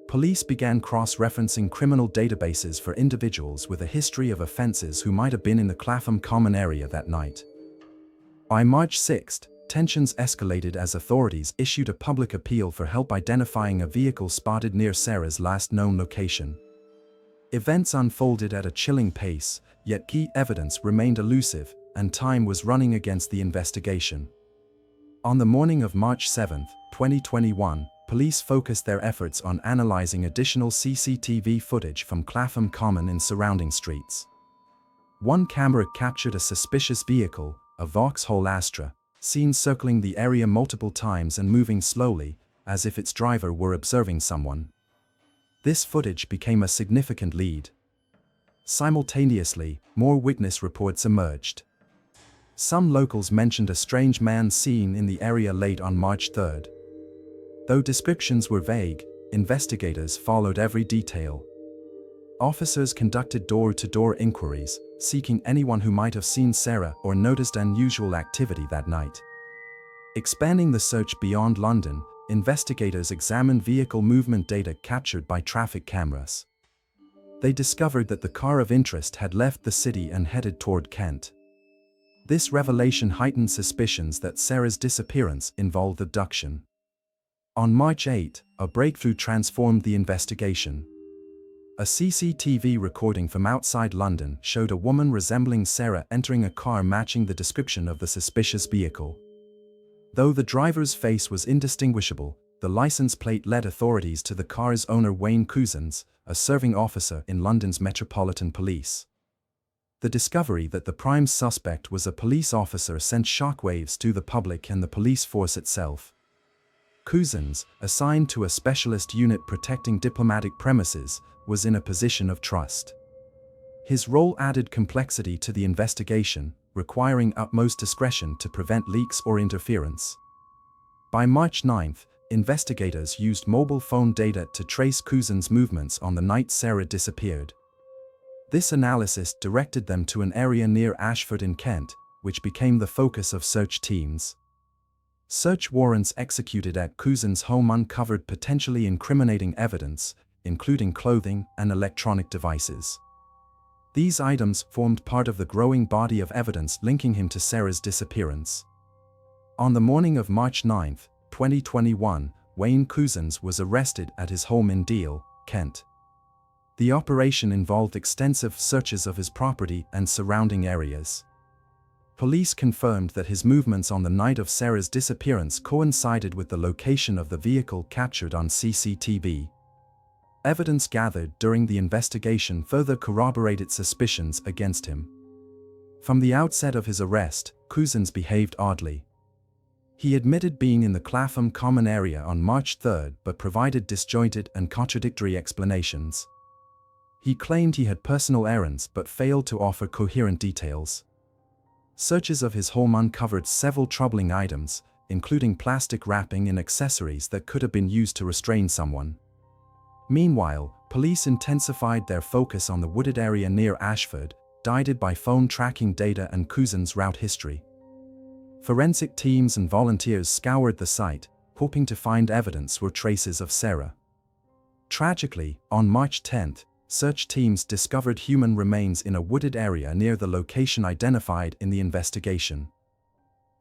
Police began cross-referencing criminal databases for individuals with a history of offenses who might have been in the Clapham Common area that night. By March 6, tensions escalated as authorities issued a public appeal for help identifying a vehicle spotted near Sarah's last known location. Events unfolded at a chilling pace, yet key evidence remained elusive, and time was running against the investigation. On the morning of March 7, 2021, police focused their efforts on analyzing additional CCTV footage from Clapham Common and surrounding streets. One camera captured a suspicious vehicle, a Vauxhall Astra, seen circling the area multiple times and moving slowly, as if its driver were observing someone. This footage became a significant lead. Simultaneously, more witness reports emerged. Some locals mentioned a strange man seen in the area late on March 3. Though descriptions were vague, investigators followed every detail. Officers conducted door-to-door inquiries, seeking anyone who might have seen Sarah or noticed unusual activity that night. Expanding the search beyond London, investigators examined vehicle movement data captured by traffic cameras. They discovered that the car of interest had left the city and headed toward Kent. This revelation heightened suspicions that Sarah's disappearance involved abduction. On March 8, a breakthrough transformed the investigation. A CCTV recording from outside London showed a woman resembling Sarah entering a car matching the description of the suspicious vehicle. Though the driver's face was indistinguishable, the license plate led authorities to the car's owner Wayne Couzens, a serving officer in London's Metropolitan Police. The discovery that the prime suspect was a police officer sent shockwaves to the public and the police force itself. Couzens, assigned to a specialist unit protecting diplomatic premises, was in a position of trust. His role added complexity to the investigation, requiring utmost discretion to prevent leaks or interference. By March 9, investigators used mobile phone data to trace Couzens' movements on the night Sarah disappeared. This analysis directed them to an area near Ashford in Kent, which became the focus of search teams. Search warrants executed at Couzens' home uncovered potentially incriminating evidence, including clothing and electronic devices. These items formed part of the growing body of evidence linking him to Sarah's disappearance. On the morning of March 9, 2021, Wayne Couzens was arrested at his home in Deal, Kent. The operation involved extensive searches of his property and surrounding areas. Police confirmed that his movements on the night of Sarah's disappearance coincided with the location of the vehicle captured on CCTV. Evidence gathered during the investigation further corroborated suspicions against him. From the outset of his arrest, Couzens behaved oddly. He admitted being in the Clapham Common area on March 3 but provided disjointed and contradictory explanations. He claimed he had personal errands but failed to offer coherent details. Searches of his home uncovered several troubling items, including plastic wrapping and accessories that could have been used to restrain someone. Meanwhile, police intensified their focus on the wooded area near Ashford, guided by phone tracking data and Couzens' route history. Forensic teams and volunteers scoured the site, hoping to find evidence or traces of Sarah. Tragically, on March 10, search teams discovered human remains in a wooded area near the location identified in the investigation.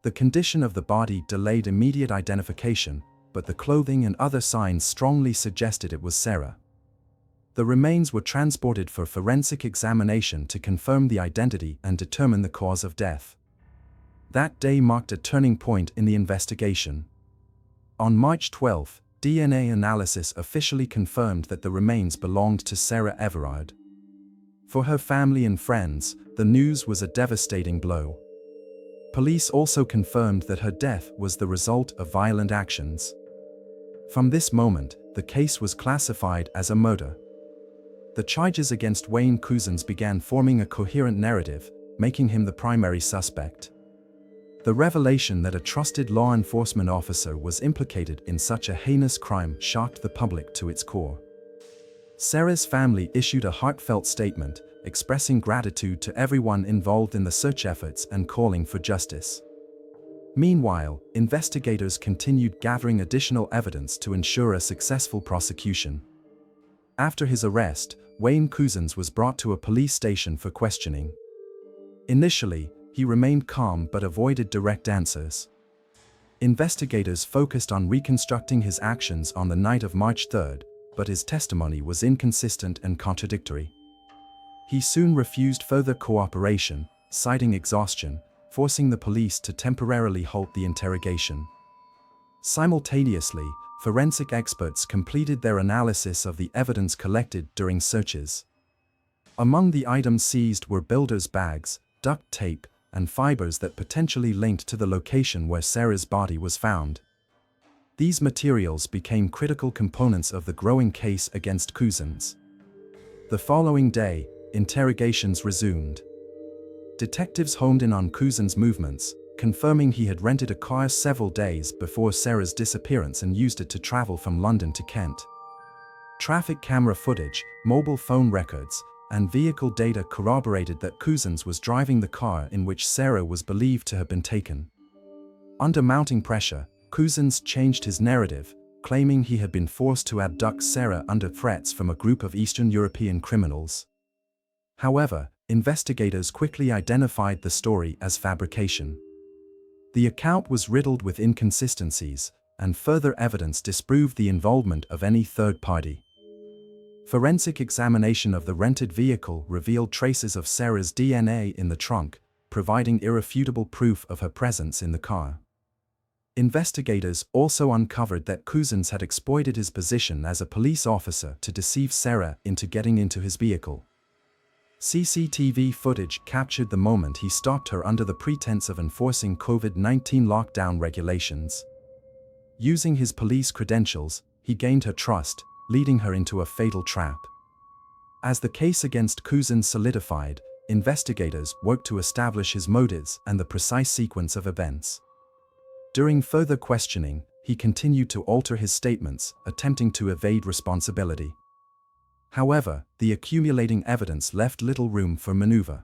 The condition of the body delayed immediate identification, but the clothing and other signs strongly suggested it was Sarah. The remains were transported for forensic examination to confirm the identity and determine the cause of death. That day marked a turning point in the investigation. On March 12, DNA analysis officially confirmed that the remains belonged to Sarah Everard. For her family and friends, the news was a devastating blow. Police also confirmed that her death was the result of violent actions. From this moment, the case was classified as a murder. The charges against Wayne Couzens began forming a coherent narrative, making him the primary suspect. The revelation that a trusted law enforcement officer was implicated in such a heinous crime shocked the public to its core. Sarah's family issued a heartfelt statement, expressing gratitude to everyone involved in the search efforts and calling for justice. Meanwhile, investigators continued gathering additional evidence to ensure a successful prosecution. After his arrest, Wayne Couzens was brought to a police station for questioning. Initially, he remained calm but avoided direct answers. Investigators focused on reconstructing his actions on the night of March 3, but his testimony was inconsistent and contradictory. He soon refused further cooperation, citing exhaustion, forcing the police to temporarily halt the interrogation. Simultaneously, forensic experts completed their analysis of the evidence collected during searches. Among the items seized were builders' bags, duct tape, and fibers that potentially linked to the location where Sarah's body was found. These materials became critical components of the growing case against Couzens. The following day, interrogations resumed. Detectives honed in on Couzens' movements, confirming he had rented a car several days before Sarah's disappearance and used it to travel from London to Kent. Traffic camera footage, mobile phone records, and vehicle data corroborated that Couzens was driving the car in which Sarah was believed to have been taken. Under mounting pressure, Couzens changed his narrative, claiming he had been forced to abduct Sarah under threats from a group of Eastern European criminals. However, investigators quickly identified the story as fabrication. The account was riddled with inconsistencies, and further evidence disproved the involvement of any third party. Forensic examination of the rented vehicle revealed traces of Sarah's DNA in the trunk, providing irrefutable proof of her presence in the car. Investigators also uncovered that Couzens had exploited his position as a police officer to deceive Sarah into getting into his vehicle. CCTV footage captured the moment he stopped her under the pretense of enforcing COVID-19 lockdown regulations. Using his police credentials, he gained her trust, leading her into a fatal trap. As the case against Couzens solidified, investigators worked to establish his motives and the precise sequence of events. During further questioning, he continued to alter his statements, attempting to evade responsibility. However, the accumulating evidence left little room for maneuver.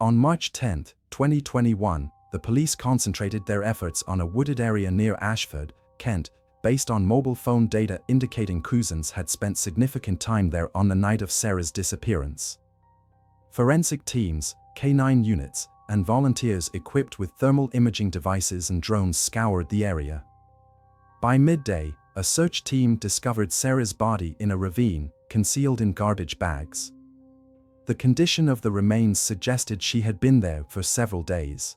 On March 10, 2021, the police concentrated their efforts on a wooded area near Ashford, Kent, based on mobile phone data indicating Couzens had spent significant time there on the night of Sarah's disappearance. Forensic teams, K9 units, and volunteers equipped with thermal imaging devices and drones scoured the area. By midday, a search team discovered Sarah's body in a ravine, concealed in garbage bags. The condition of the remains suggested she had been there for several days.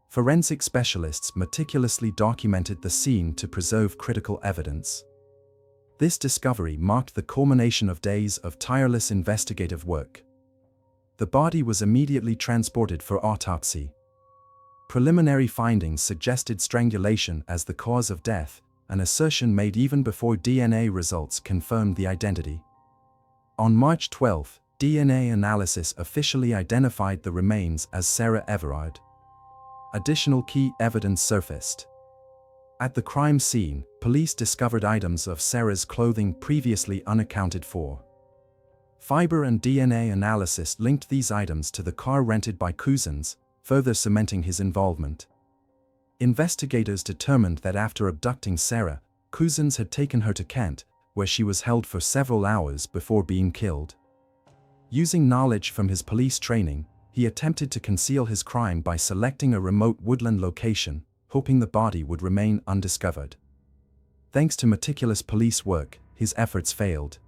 Forensic specialists meticulously documented the scene to preserve critical evidence. This discovery marked the culmination of days of tireless investigative work. The body was immediately transported for autopsy. Preliminary findings suggested strangulation as the cause of death, an assertion made even before DNA results confirmed the identity. On March 12, DNA analysis officially identified the remains as Sarah Everard. Additional key evidence surfaced. At the crime scene, police discovered items of Sarah's clothing previously unaccounted for. Fiber and DNA analysis linked these items to the car rented by Couzens, further cementing his involvement. Investigators determined that after abducting Sarah, Couzens had taken her to Kent, where she was held for several hours before being killed. Using knowledge from his police training, he attempted to conceal his crime by selecting a remote woodland location, hoping the body would remain undiscovered. Thanks to meticulous police work, his efforts failed.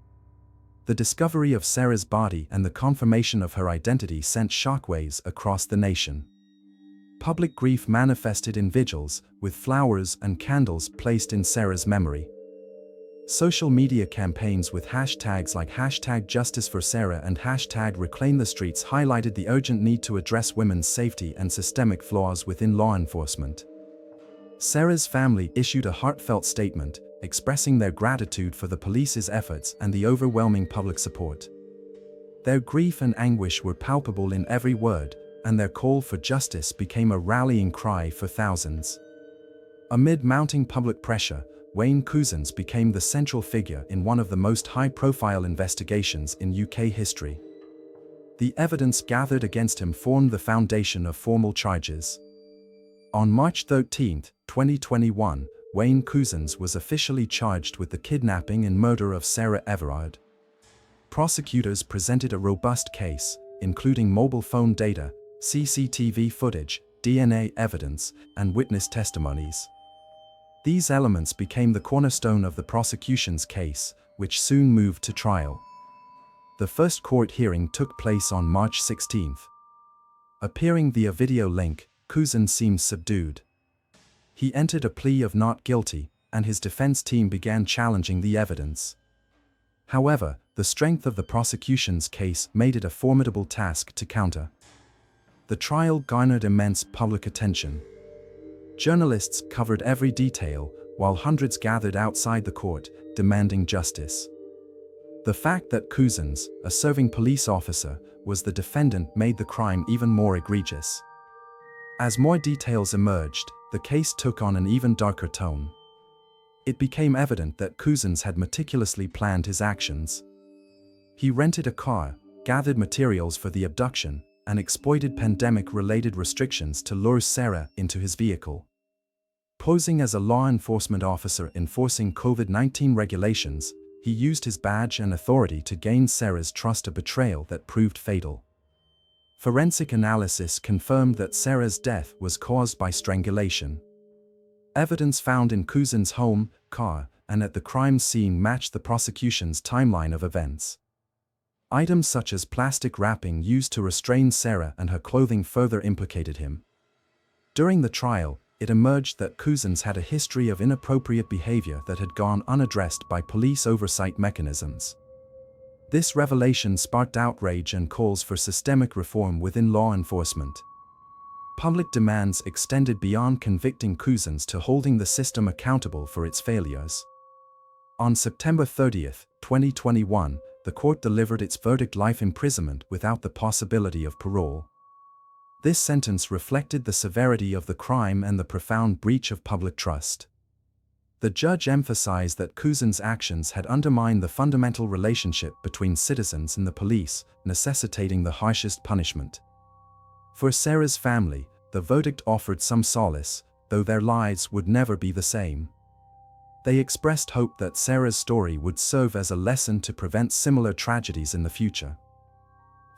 The discovery of Sarah's body and the confirmation of her identity sent shockwaves across the nation. Public grief manifested in vigils, with flowers and candles placed in Sarah's memory. Social media campaigns with hashtags like #JusticeForSarah and #ReclaimTheStreets highlighted the urgent need to address women's safety and systemic flaws within law enforcement. Sarah's family issued a heartfelt statement, expressing their gratitude for the police's efforts and the overwhelming public support. Their grief and anguish were palpable in every word, and their call for justice became a rallying cry for thousands. Amid mounting public pressure, Wayne Couzens became the central figure in one of the most high-profile investigations in UK history. The evidence gathered against him formed the foundation of formal charges. On March 13, 2021, Wayne Couzens was officially charged with the kidnapping and murder of Sarah Everard. Prosecutors presented a robust case, including mobile phone data, CCTV footage, DNA evidence, and witness testimonies. These elements became the cornerstone of the prosecution's case, which soon moved to trial. The first court hearing took place on March 16. Appearing via video link, Couzens seemed subdued. He entered a plea of not guilty, and his defense team began challenging the evidence. However, the strength of the prosecution's case made it a formidable task to counter. The trial garnered immense public attention. Journalists covered every detail, while hundreds gathered outside the court, demanding justice. The fact that Couzens, a serving police officer, was the defendant made the crime even more egregious. As more details emerged, the case took on an even darker tone. It became evident that Couzens had meticulously planned his actions. He rented a car, gathered materials for the abduction, and exploited pandemic-related restrictions to lure Sarah into his vehicle. Posing as a law enforcement officer enforcing COVID-19 regulations, he used his badge and authority to gain Sarah's trust, a betrayal that proved fatal. Forensic analysis confirmed that Sarah's death was caused by strangulation. Evidence found in Couzens' home, car, and at the crime scene matched the prosecution's timeline of events. Items such as plastic wrapping used to restrain Sarah and her clothing further implicated him. During the trial, it emerged that Couzens had a history of inappropriate behavior that had gone unaddressed by police oversight mechanisms. This revelation sparked outrage and calls for systemic reform within law enforcement. Public demands extended beyond convicting Couzens to holding the system accountable for its failures. On September 30, 2021, the court delivered its verdict: life imprisonment without the possibility of parole. This sentence reflected the severity of the crime and the profound breach of public trust. The judge emphasized that Couzens' actions had undermined the fundamental relationship between citizens and the police, necessitating the harshest punishment. For Sarah's family, the verdict offered some solace, though their lives would never be the same. They expressed hope that Sarah's story would serve as a lesson to prevent similar tragedies in the future.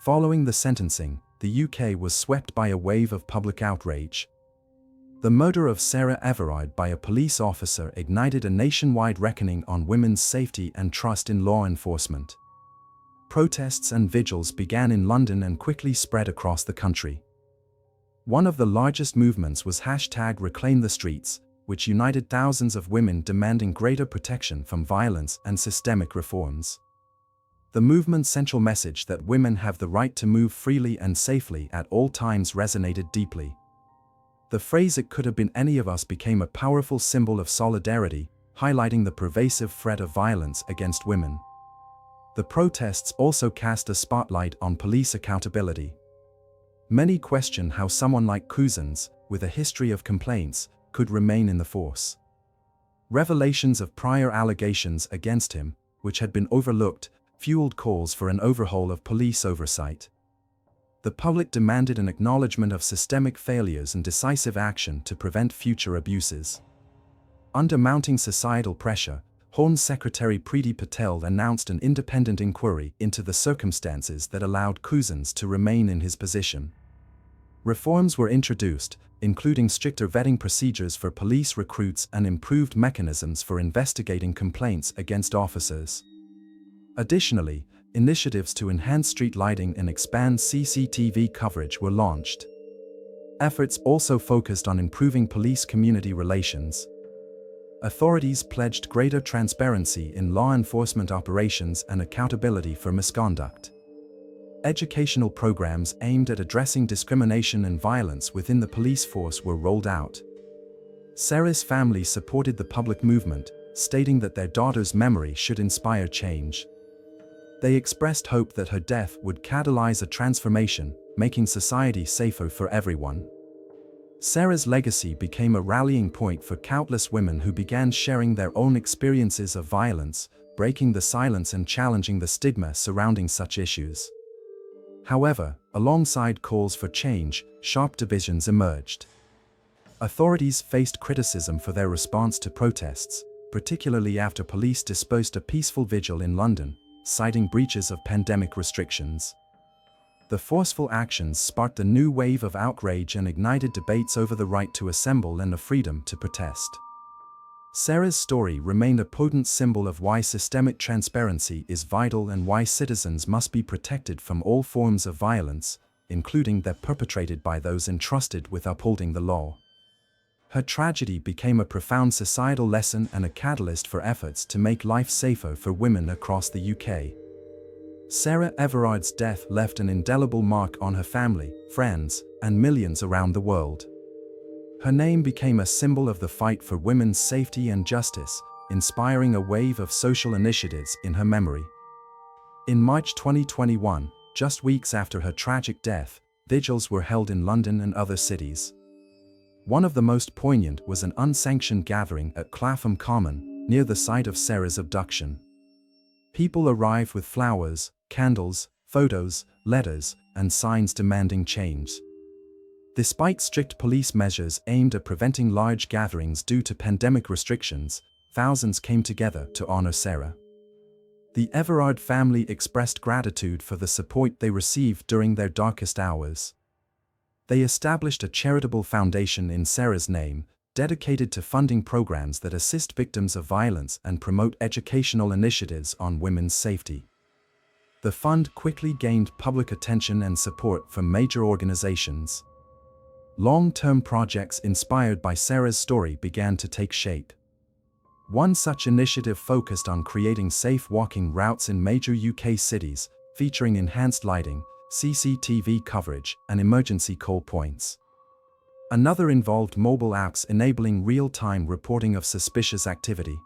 Following the sentencing, the UK was swept by a wave of public outrage. The murder of Sarah Everard by a police officer ignited a nationwide reckoning on women's safety and trust in law enforcement. Protests and vigils began in London and quickly spread across the country. One of the largest movements was #ReclaimTheStreets, which united thousands of women demanding greater protection from violence and systemic reforms. The movement's central message that women have the right to move freely and safely at all times resonated deeply. The phrase "it could have been any of us" became a powerful symbol of solidarity, highlighting the pervasive threat of violence against women. The protests also cast a spotlight on police accountability. Many question how someone like Couzens, with a history of complaints, could remain in the force. Revelations of prior allegations against him, which had been overlooked, fueled calls for an overhaul of police oversight. The public demanded an acknowledgement of systemic failures and decisive action to prevent future abuses. Under mounting societal pressure, Home Secretary Priti Patel announced an independent inquiry into the circumstances that allowed Couzens to remain in his position. Reforms were introduced, including stricter vetting procedures for police recruits and improved mechanisms for investigating complaints against officers. Additionally, initiatives to enhance street lighting and expand CCTV coverage were launched. Efforts also focused on improving police-community relations. Authorities pledged greater transparency in law enforcement operations and accountability for misconduct. Educational programs aimed at addressing discrimination and violence within the police force were rolled out. Sarah's family supported the public movement, stating that their daughter's memory should inspire change. They expressed hope that her death would catalyze a transformation, making society safer for everyone. Sarah's legacy became a rallying point for countless women who began sharing their own experiences of violence, breaking the silence and challenging the stigma surrounding such issues. However, alongside calls for change, sharp divisions emerged. Authorities faced criticism for their response to protests, particularly after police dispersed a peaceful vigil in London, citing breaches of pandemic restrictions. The forceful actions sparked a new wave of outrage and ignited debates over the right to assemble and the freedom to protest. Sarah's story remained a potent symbol of why systemic transparency is vital and why citizens must be protected from all forms of violence, including that perpetrated by those entrusted with upholding the law. Her tragedy became a profound societal lesson and a catalyst for efforts to make life safer for women across the UK. Sarah Everard's death left an indelible mark on her family, friends, and millions around the world. Her name became a symbol of the fight for women's safety and justice, inspiring a wave of social initiatives in her memory. In March 2021, just weeks after her tragic death, vigils were held in London and other cities. One of the most poignant was an unsanctioned gathering at Clapham Common, near the site of Sarah's abduction. People arrived with flowers, candles, photos, letters, and signs demanding change. Despite strict police measures aimed at preventing large gatherings due to pandemic restrictions, thousands came together to honor Sarah. The Everard family expressed gratitude for the support they received during their darkest hours. They established a charitable foundation in Sarah's name, dedicated to funding programs that assist victims of violence and promote educational initiatives on women's safety. The fund quickly gained public attention and support from major organizations. Long-term projects inspired by Sarah's story began to take shape. One such initiative focused on creating safe walking routes in major UK cities, featuring enhanced lighting, CCTV coverage, and emergency call points. Another involved mobile apps enabling real-time reporting of suspicious activity.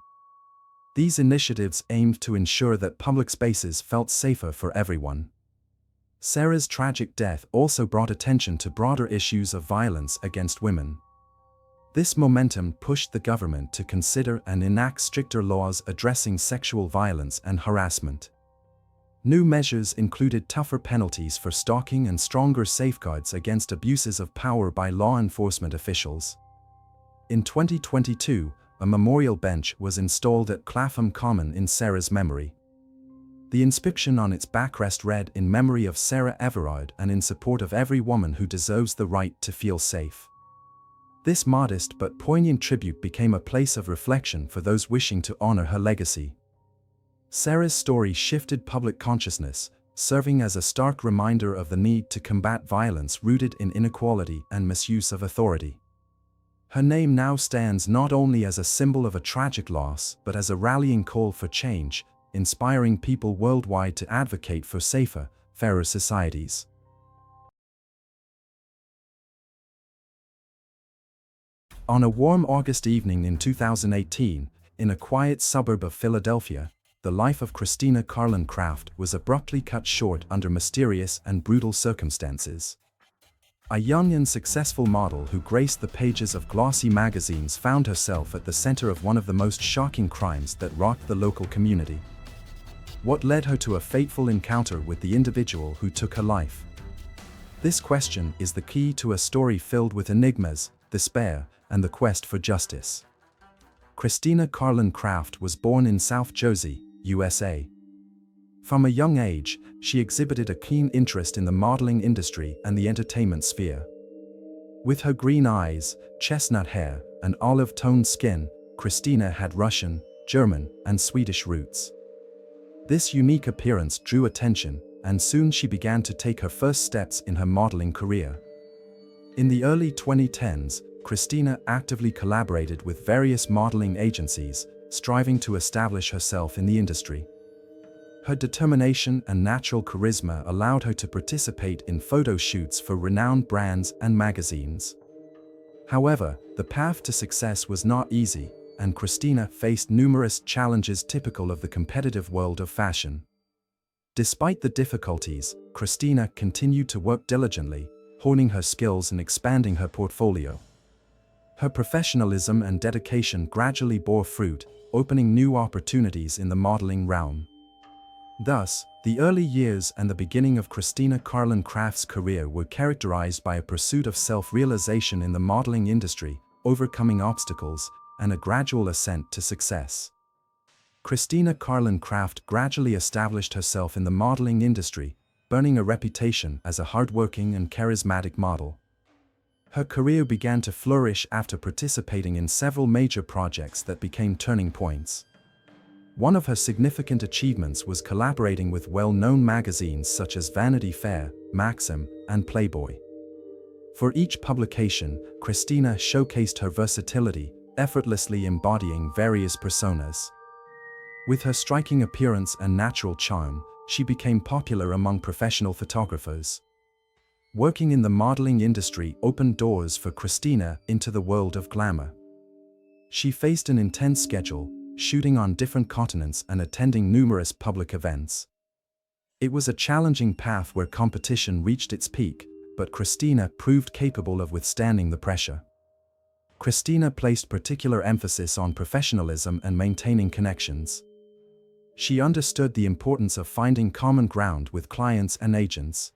These initiatives aimed to ensure that public spaces felt safer for everyone. Sarah's tragic death also brought attention to broader issues of violence against women. This momentum pushed the government to consider and enact stricter laws addressing sexual violence and harassment. New measures included tougher penalties for stalking and stronger safeguards against abuses of power by law enforcement officials. In 2022, a memorial bench was installed at Clapham Common in Sarah's memory. The inscription on its backrest read, "In memory of Sarah Everard and in support of every woman who deserves the right to feel safe." This modest but poignant tribute became a place of reflection for those wishing to honor her legacy. Sarah's story shifted public consciousness, serving as a stark reminder of the need to combat violence rooted in inequality and misuse of authority. Her name now stands not only as a symbol of a tragic loss, but as a rallying call for change, inspiring people worldwide to advocate for safer, fairer societies. On a warm August evening in 2018, in a quiet suburb of Philadelphia, the life of Christina Carlin Craft was abruptly cut short under mysterious and brutal circumstances. A young and successful model who graced the pages of glossy magazines found herself at the center of one of the most shocking crimes that rocked the local community. What led her to a fateful encounter with the individual who took her life? This question is the key to a story filled with enigmas, despair, and the quest for justice. Christina Carlin Craft was born in South Jersey, USA. From a young age, she exhibited a keen interest in the modeling industry and the entertainment sphere. With her green eyes, chestnut hair, and olive-toned skin, Christina had Russian, German, and Swedish roots. This unique appearance drew attention, and soon she began to take her first steps in her modeling career. In the early 2010s, Christina actively collaborated with various modeling agencies, striving to establish herself in the industry. Her determination and natural charisma allowed her to participate in photo shoots for renowned brands and magazines. However, the path to success was not easy, and Christina faced numerous challenges typical of the competitive world of fashion. Despite the difficulties, Christina continued to work diligently, honing her skills and expanding her portfolio. Her professionalism and dedication gradually bore fruit, opening new opportunities in the modeling realm. Thus, the early years and the beginning of Christina Carlin Craft's career were characterized by a pursuit of self-realization in the modeling industry, overcoming obstacles, and a gradual ascent to success. Christina Carlin Craft gradually established herself in the modeling industry, earning a reputation as a hardworking and charismatic model. Her career began to flourish after participating in several major projects that became turning points. One of her significant achievements was collaborating with well-known magazines such as Vanity Fair, Maxim, and Playboy. For each publication, Christina showcased her versatility, effortlessly embodying various personas. With her striking appearance and natural charm, she became popular among professional photographers. Working in the modeling industry opened doors for Christina into the world of glamour. She faced an intense schedule, shooting on different continents and attending numerous public events. It was a challenging path where competition reached its peak, but Christina proved capable of withstanding the pressure. Christina placed particular emphasis on professionalism and maintaining connections. She understood the importance of finding common ground with clients and agents.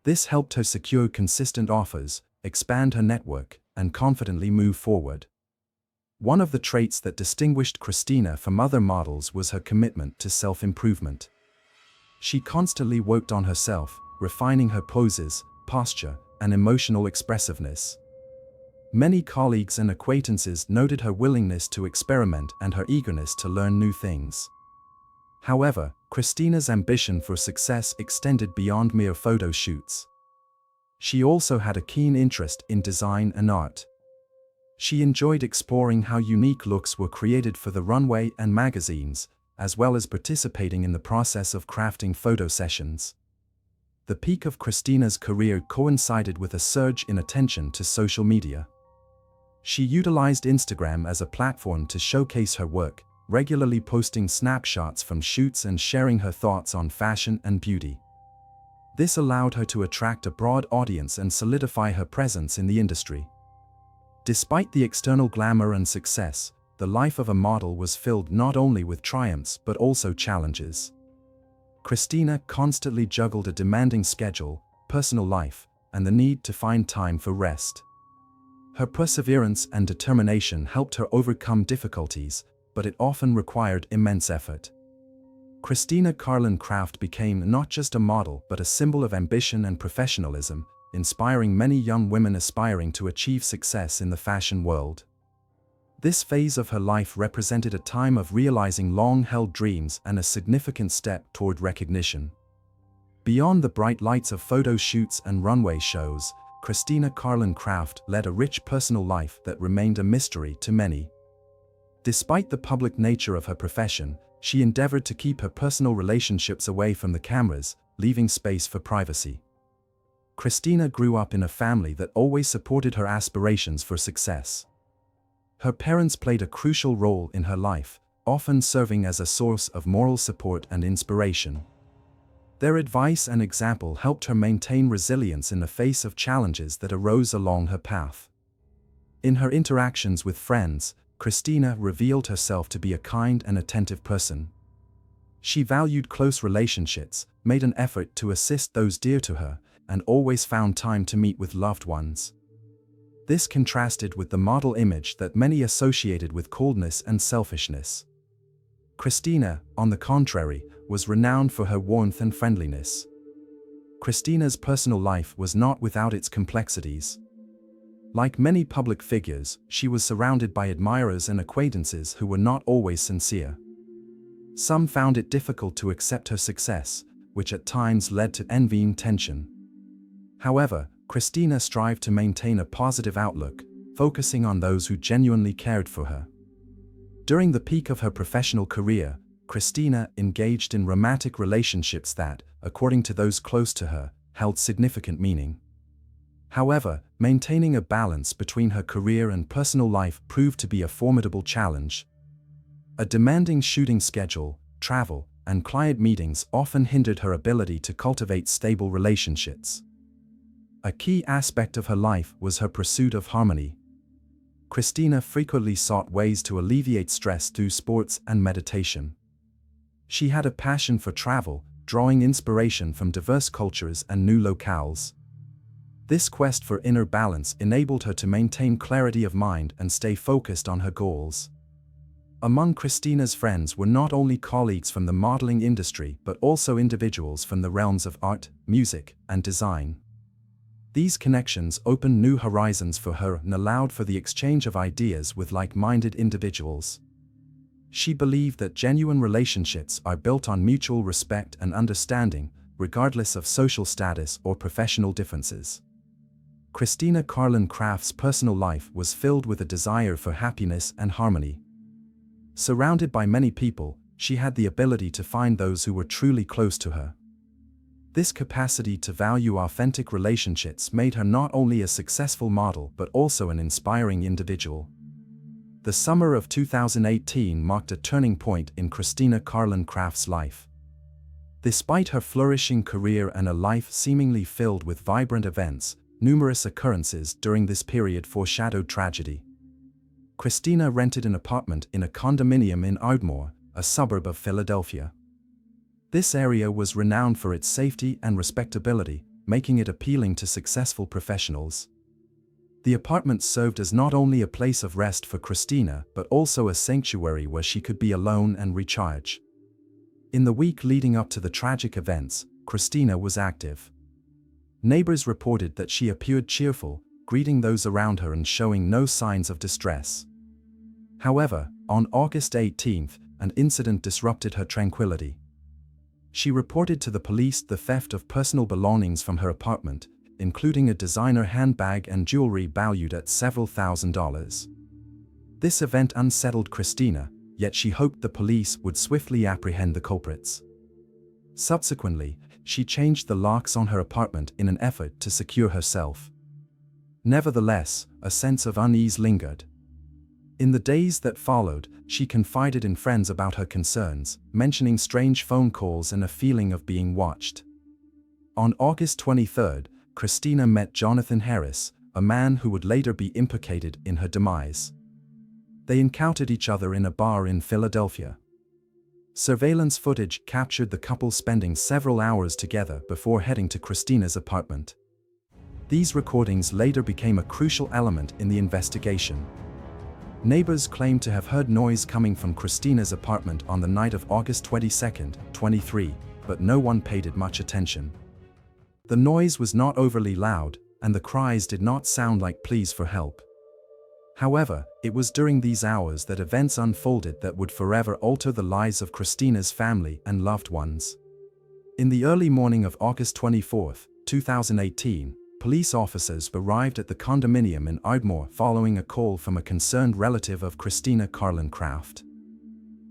This helped her secure consistent offers, expand her network, and confidently move forward. One of the traits that distinguished Christina from other models was her commitment to self-improvement. She constantly worked on herself, refining her poses, posture, and emotional expressiveness. Many colleagues and acquaintances noted her willingness to experiment and her eagerness to learn new things. However, Christina's ambition for success extended beyond mere photo shoots. She also had a keen interest in design and art. She enjoyed exploring how unique looks were created for the runway and magazines, as well as participating in the process of crafting photo sessions. The peak of Christina's career coincided with a surge in attention to social media. She utilized Instagram as a platform to showcase her work, regularly posting snapshots from shoots and sharing her thoughts on fashion and beauty. This allowed her to attract a broad audience and solidify her presence in the industry. Despite the external glamour and success, the life of a model was filled not only with triumphs but also challenges. Christina constantly juggled a demanding schedule, personal life, and the need to find time for rest. Her perseverance and determination helped her overcome difficulties, but it often required immense effort. Christina Carlin Craft became not just a model but a symbol of ambition and professionalism, inspiring many young women aspiring to achieve success in the fashion world. This phase of her life represented a time of realizing long-held dreams and a significant step toward recognition. Beyond the bright lights of photo shoots and runway shows, Christina Carlin Craft led a rich personal life that remained a mystery to many. Despite the public nature of her profession, she endeavored to keep her personal relationships away from the cameras, leaving space for privacy. Christina grew up in a family that always supported her aspirations for success. Her parents played a crucial role in her life, often serving as a source of moral support and inspiration. Their advice and example helped her maintain resilience in the face of challenges that arose along her path. In her interactions with friends, Christina revealed herself to be a kind and attentive person. She valued close relationships, made an effort to assist those dear to her, and always found time to meet with loved ones. This contrasted with the model image that many associated with coldness and selfishness. Christina, on the contrary, was renowned for her warmth and friendliness. Christina's personal life was not without its complexities. Like many public figures, she was surrounded by admirers and acquaintances who were not always sincere. Some found it difficult to accept her success, which at times led to envy and tension. However, Christina strived to maintain a positive outlook, focusing on those who genuinely cared for her. During the peak of her professional career, Christina engaged in romantic relationships that, according to those close to her, held significant meaning. However, maintaining a balance between her career and personal life proved to be a formidable challenge. A demanding shooting schedule, travel, and client meetings often hindered her ability to cultivate stable relationships. A key aspect of her life was her pursuit of harmony. Christina frequently sought ways to alleviate stress through sports and meditation. She had a passion for travel, drawing inspiration from diverse cultures and new locales. This quest for inner balance enabled her to maintain clarity of mind and stay focused on her goals. Among Christina's friends were not only colleagues from the modeling industry but also individuals from the realms of art, music, and design. These connections opened new horizons for her and allowed for the exchange of ideas with like-minded individuals. She believed that genuine relationships are built on mutual respect and understanding, regardless of social status or professional differences. Christina Carlin Craft's personal life was filled with a desire for happiness and harmony. Surrounded by many people, she had the ability to find those who were truly close to her. This capacity to value authentic relationships made her not only a successful model but also an inspiring individual. The summer of 2018 marked a turning point in Christina Carlin Craft's life. Despite her flourishing career and a life seemingly filled with vibrant events, numerous occurrences during this period foreshadowed tragedy. Christina rented an apartment in a condominium in Ardmore, a suburb of Philadelphia. This area was renowned for its safety and respectability, making it appealing to successful professionals. The apartment served as not only a place of rest for Christina but also a sanctuary where she could be alone and recharge. In the week leading up to the tragic events, Christina was active. Neighbors reported that she appeared cheerful, greeting those around her and showing no signs of distress. However, on August 18, an incident disrupted her tranquility. She reported to the police the theft of personal belongings from her apartment, including a designer handbag and jewelry valued at several $1,000s. This event unsettled Christina, yet she hoped the police would swiftly apprehend the culprits. Subsequently, she changed the locks on her apartment in an effort to secure herself. Nevertheless, a sense of unease lingered. In the days that followed, she confided in friends about her concerns, mentioning strange phone calls and a feeling of being watched. On August 23, Christina met Jonathan Harris, a man who would later be implicated in her demise. They encountered each other in a bar in Philadelphia. Surveillance footage captured the couple spending several hours together before heading to Christina's apartment. These recordings later became a crucial element in the investigation. Neighbors claimed to have heard noise coming from Christina's apartment on the night of August 22, 23, but no one paid it much attention. The noise was not overly loud, and the cries did not sound like pleas for help. However, it was during these hours that events unfolded that would forever alter the lives of Christina's family and loved ones. In the early morning of August 24, 2018, police officers arrived at the condominium in Ardmore following a call from a concerned relative of Christina Carlin Craft.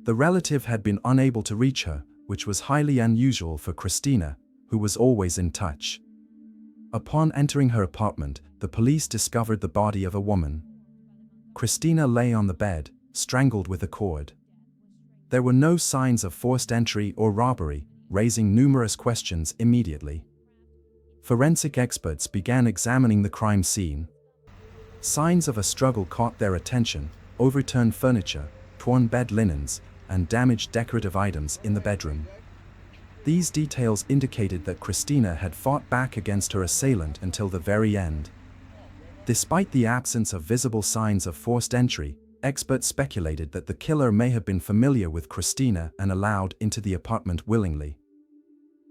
The relative had been unable to reach her, which was highly unusual for Christina, who was always in touch. Upon entering her apartment, the police discovered the body of a woman. Christina lay on the bed, strangled with a cord. There were no signs of forced entry or robbery, raising numerous questions immediately. Forensic experts began examining the crime scene. Signs of a struggle caught their attention: overturned furniture, torn bed linens, and damaged decorative items in the bedroom. These details indicated that Christina had fought back against her assailant until the very end. Despite the absence of visible signs of forced entry, experts speculated that the killer may have been familiar with Christina and allowed into the apartment willingly.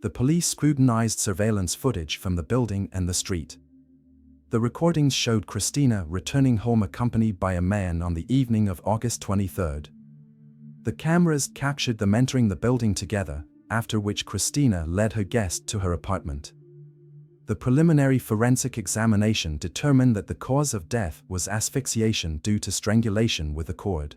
The police scrutinized surveillance footage from the building and the street. The recordings showed Christina returning home accompanied by a man on the evening of August 23. The cameras captured them entering the building together, after which Christina led her guest to her apartment. The preliminary forensic examination determined that the cause of death was asphyxiation due to strangulation with a cord.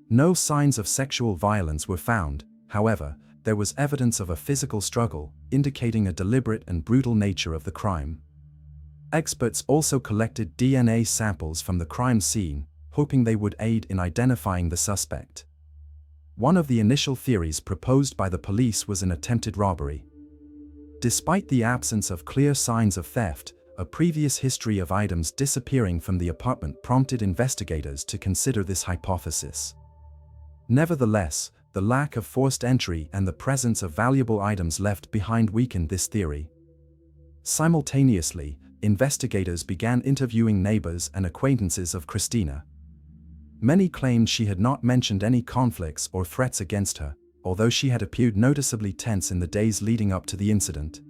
No signs of sexual violence were found, however, there was evidence of a physical struggle, indicating a deliberate and brutal nature of the crime. Experts also collected DNA samples from the crime scene, hoping they would aid in identifying the suspect. One of the initial theories proposed by the police was an attempted robbery. Despite the absence of clear signs of theft, a previous history of items disappearing from the apartment prompted investigators to consider this hypothesis. Nevertheless, the lack of forced entry and the presence of valuable items left behind weakened this theory. Simultaneously, investigators began interviewing neighbors and acquaintances of Christina. Many claimed she had not mentioned any conflicts or threats against her, although she had appeared noticeably tense in the days leading up to the incident.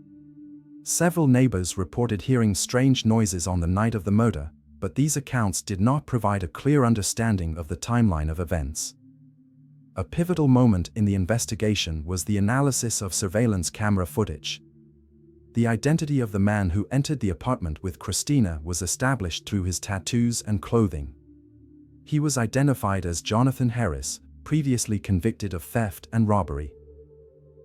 Several neighbors reported hearing strange noises on the night of the murder, but these accounts did not provide a clear understanding of the timeline of events. A pivotal moment in the investigation was the analysis of surveillance camera footage. The identity of the man who entered the apartment with Christina was established through his tattoos and clothing. He was identified as Jonathan Harris, previously convicted of theft and robbery.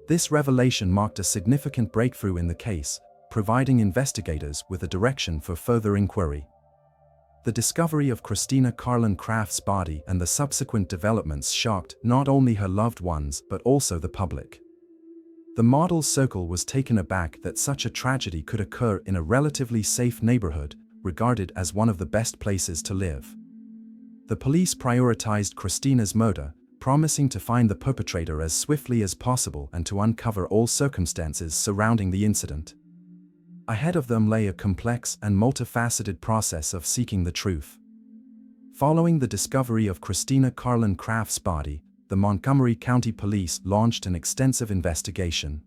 This revelation marked a significant breakthrough in the case, providing investigators with a direction for further inquiry. The discovery of Christina Carlin Craft's body and the subsequent developments shocked not only her loved ones but also the public. The model circle was taken aback that such a tragedy could occur in a relatively safe neighborhood, regarded as one of the best places to live. The police prioritized Christina's murder, promising to find the perpetrator as swiftly as possible and to uncover all circumstances surrounding the incident. Ahead of them lay a complex and multifaceted process of seeking the truth. Following the discovery of Christina Carlin Craft's body, the Montgomery County Police launched an extensive investigation.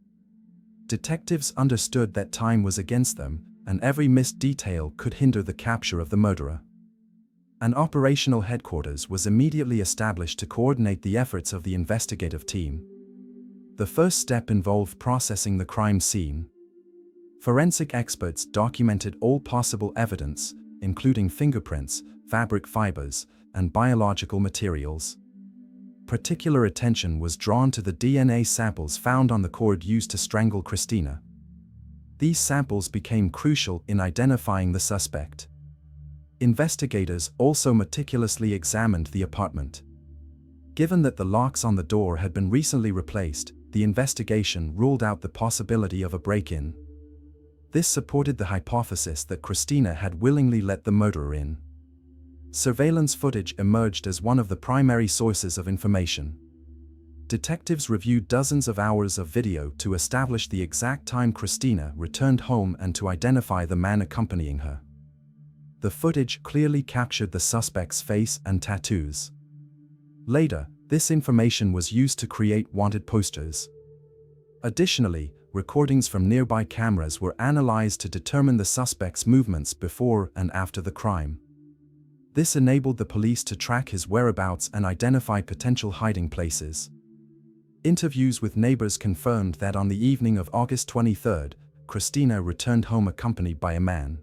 Detectives understood that time was against them, and every missed detail could hinder the capture of the murderer. An operational headquarters was immediately established to coordinate the efforts of the investigative team. The first step involved processing the crime scene. Forensic experts documented all possible evidence, including fingerprints, fabric fibers, and biological materials. Particular attention was drawn to the DNA samples found on the cord used to strangle Christina. These samples became crucial in identifying the suspect. Investigators also meticulously examined the apartment. Given that the locks on the door had been recently replaced, the investigation ruled out the possibility of a break-in. This supported the hypothesis that Christina had willingly let the murderer in. Surveillance footage emerged as one of the primary sources of information. Detectives reviewed dozens of hours of video to establish the exact time Christina returned home and to identify the man accompanying her. The footage clearly captured the suspect's face and tattoos. Later, this information was used to create wanted posters. Additionally, recordings from nearby cameras were analyzed to determine the suspect's movements before and after the crime. This enabled the police to track his whereabouts and identify potential hiding places. Interviews with neighbors confirmed that on the evening of August 23, Christina returned home accompanied by a man.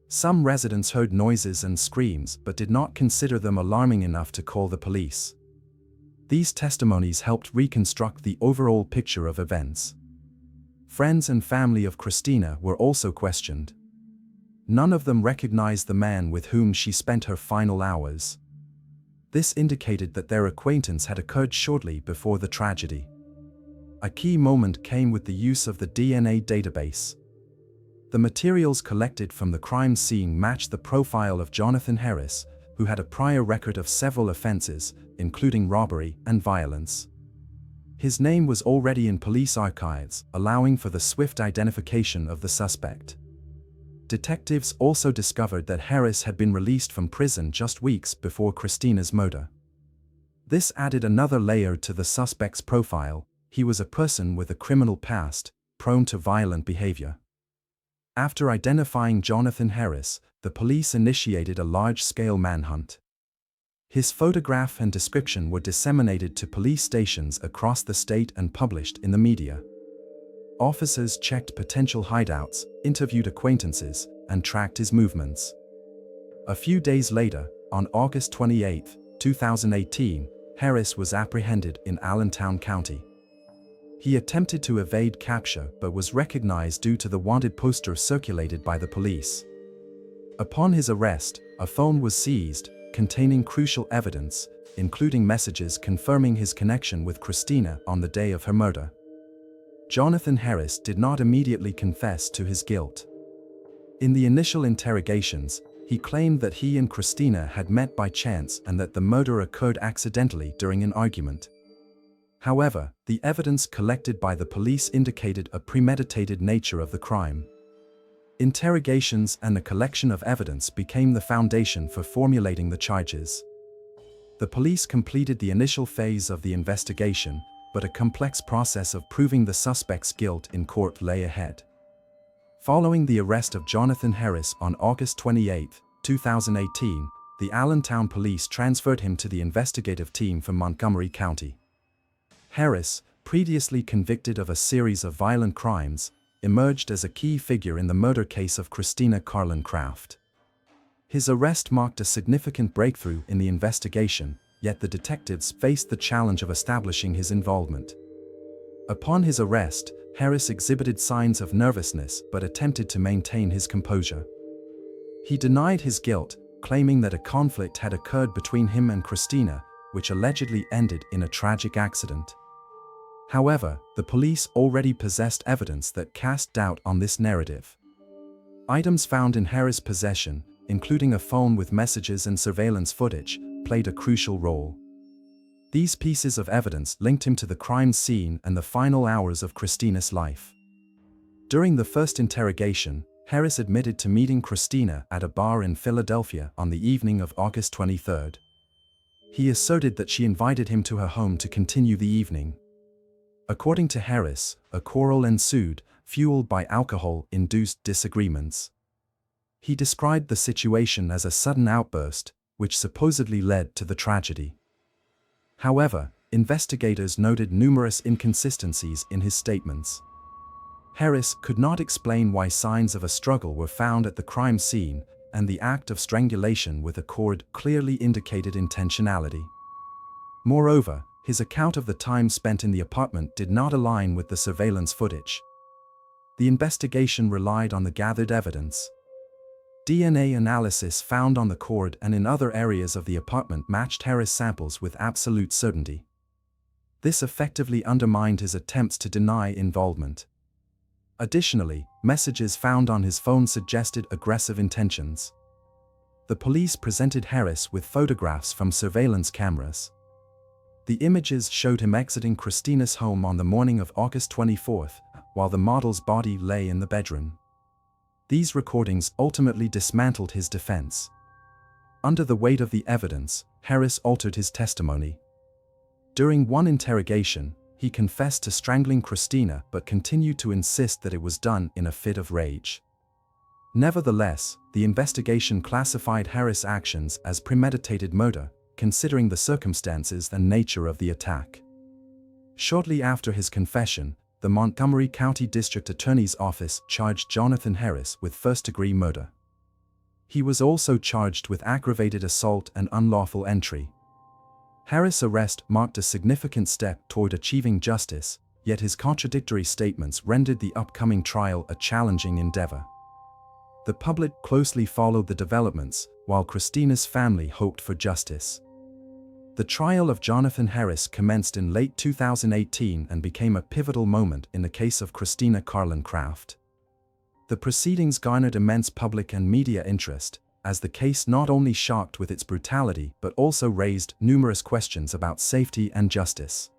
Some residents heard noises and screams but did not consider them alarming enough to call the police. These testimonies helped reconstruct the overall picture of events. Friends and family of Christina were also questioned. None of them recognized the man with whom she spent her final hours. This indicated that their acquaintance had occurred shortly before the tragedy. A key moment came with the use of the DNA database. The materials collected from the crime scene matched the profile of Jonathan Harris, who had a prior record of several offenses, including robbery and violence. His name was already in police archives, allowing for the swift identification of the suspect. Detectives also discovered that Harris had been released from prison just weeks before Christina's murder. This added another layer to the suspect's profile. He was a person with a criminal past, prone to violent behavior. After identifying Jonathan Harris, the police initiated a large-scale manhunt. His photograph and description were disseminated to police stations across the state and published in the media. Officers checked potential hideouts, interviewed acquaintances, and tracked his movements. A few days later, on August 28, 2018, Harris was apprehended in Allentown County. He attempted to evade capture but was recognized due to the wanted poster circulated by the police. Upon his arrest, a phone was seized, containing crucial evidence, including messages confirming his connection with Christina on the day of her murder. Jonathan Harris did not immediately confess to his guilt. In the initial interrogations, he claimed that he and Christina had met by chance and that the murder occurred accidentally during an argument. However, the evidence collected by the police indicated a premeditated nature of the crime. Interrogations and a collection of evidence became the foundation for formulating the charges. The police completed the initial phase of the investigation, but a complex process of proving the suspect's guilt in court lay ahead. Following the arrest of Jonathan Harris on August 28, 2018, the Allentown police transferred him to the investigative team from Montgomery County. Harris, previously convicted of a series of violent crimes, emerged as a key figure in the murder case of Christina Carlin Craft. His arrest marked a significant breakthrough in the investigation, yet the detectives faced the challenge of establishing his involvement. Upon his arrest, Harris exhibited signs of nervousness but attempted to maintain his composure. He denied his guilt, claiming that a conflict had occurred between him and Christina, which allegedly ended in a tragic accident. However, the police already possessed evidence that cast doubt on this narrative. Items found in Harris' possession, including a phone with messages and surveillance footage, played a crucial role. These pieces of evidence linked him to the crime scene and the final hours of Christina's life. During the first interrogation, Harris admitted to meeting Christina at a bar in Philadelphia on the evening of August 23. He asserted that she invited him to her home to continue the evening. According to Harris, a quarrel ensued, fueled by alcohol-induced disagreements. He described the situation as a sudden outburst, which supposedly led to the tragedy. However, investigators noted numerous inconsistencies in his statements. Harris could not explain why signs of a struggle were found at the crime scene, and the act of strangulation with a cord clearly indicated intentionality. Moreover, his account of the time spent in the apartment did not align with the surveillance footage. The investigation relied on the gathered evidence. DNA analysis found on the cord and in other areas of the apartment matched Harris' samples with absolute certainty. This effectively undermined his attempts to deny involvement. Additionally, messages found on his phone suggested aggressive intentions. The police presented Harris with photographs from surveillance cameras. The images showed him exiting Christina's home on the morning of August 24, while the model's body lay in the bedroom. These recordings ultimately dismantled his defense. Under the weight of the evidence, Harris altered his testimony. During one interrogation, he confessed to strangling Christina but continued to insist that it was done in a fit of rage. Nevertheless, the investigation classified Harris' actions as premeditated murder, considering the circumstances and nature of the attack. Shortly after his confession, the Montgomery County District Attorney's Office charged Jonathan Harris with first-degree murder. He was also charged with aggravated assault and unlawful entry. Harris' arrest marked a significant step toward achieving justice, yet his contradictory statements rendered the upcoming trial a challenging endeavor. The public closely followed the developments, while Christina's family hoped for justice. The trial of Jonathan Harris commenced in late 2018 and became a pivotal moment in the case of Christina Carlin Craft. The proceedings garnered immense public and media interest, as the case not only shocked with its brutality but also raised numerous questions about safety and justice.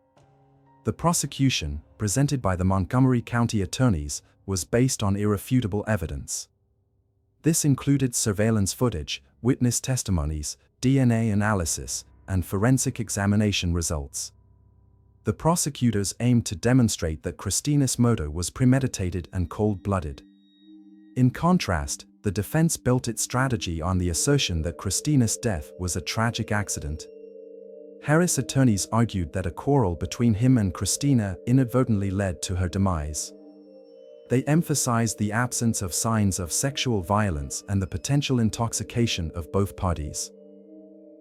The prosecution, presented by the Montgomery County attorneys, was based on irrefutable evidence. This included surveillance footage, witness testimonies, DNA analysis, and forensic examination results. The prosecutors aimed to demonstrate that Christina's murder was premeditated and cold-blooded. In contrast, the defense built its strategy on the assertion that Christina's death was a tragic accident. Harris' attorneys argued that a quarrel between him and Christina inadvertently led to her demise. They emphasized the absence of signs of sexual violence and the potential intoxication of both parties.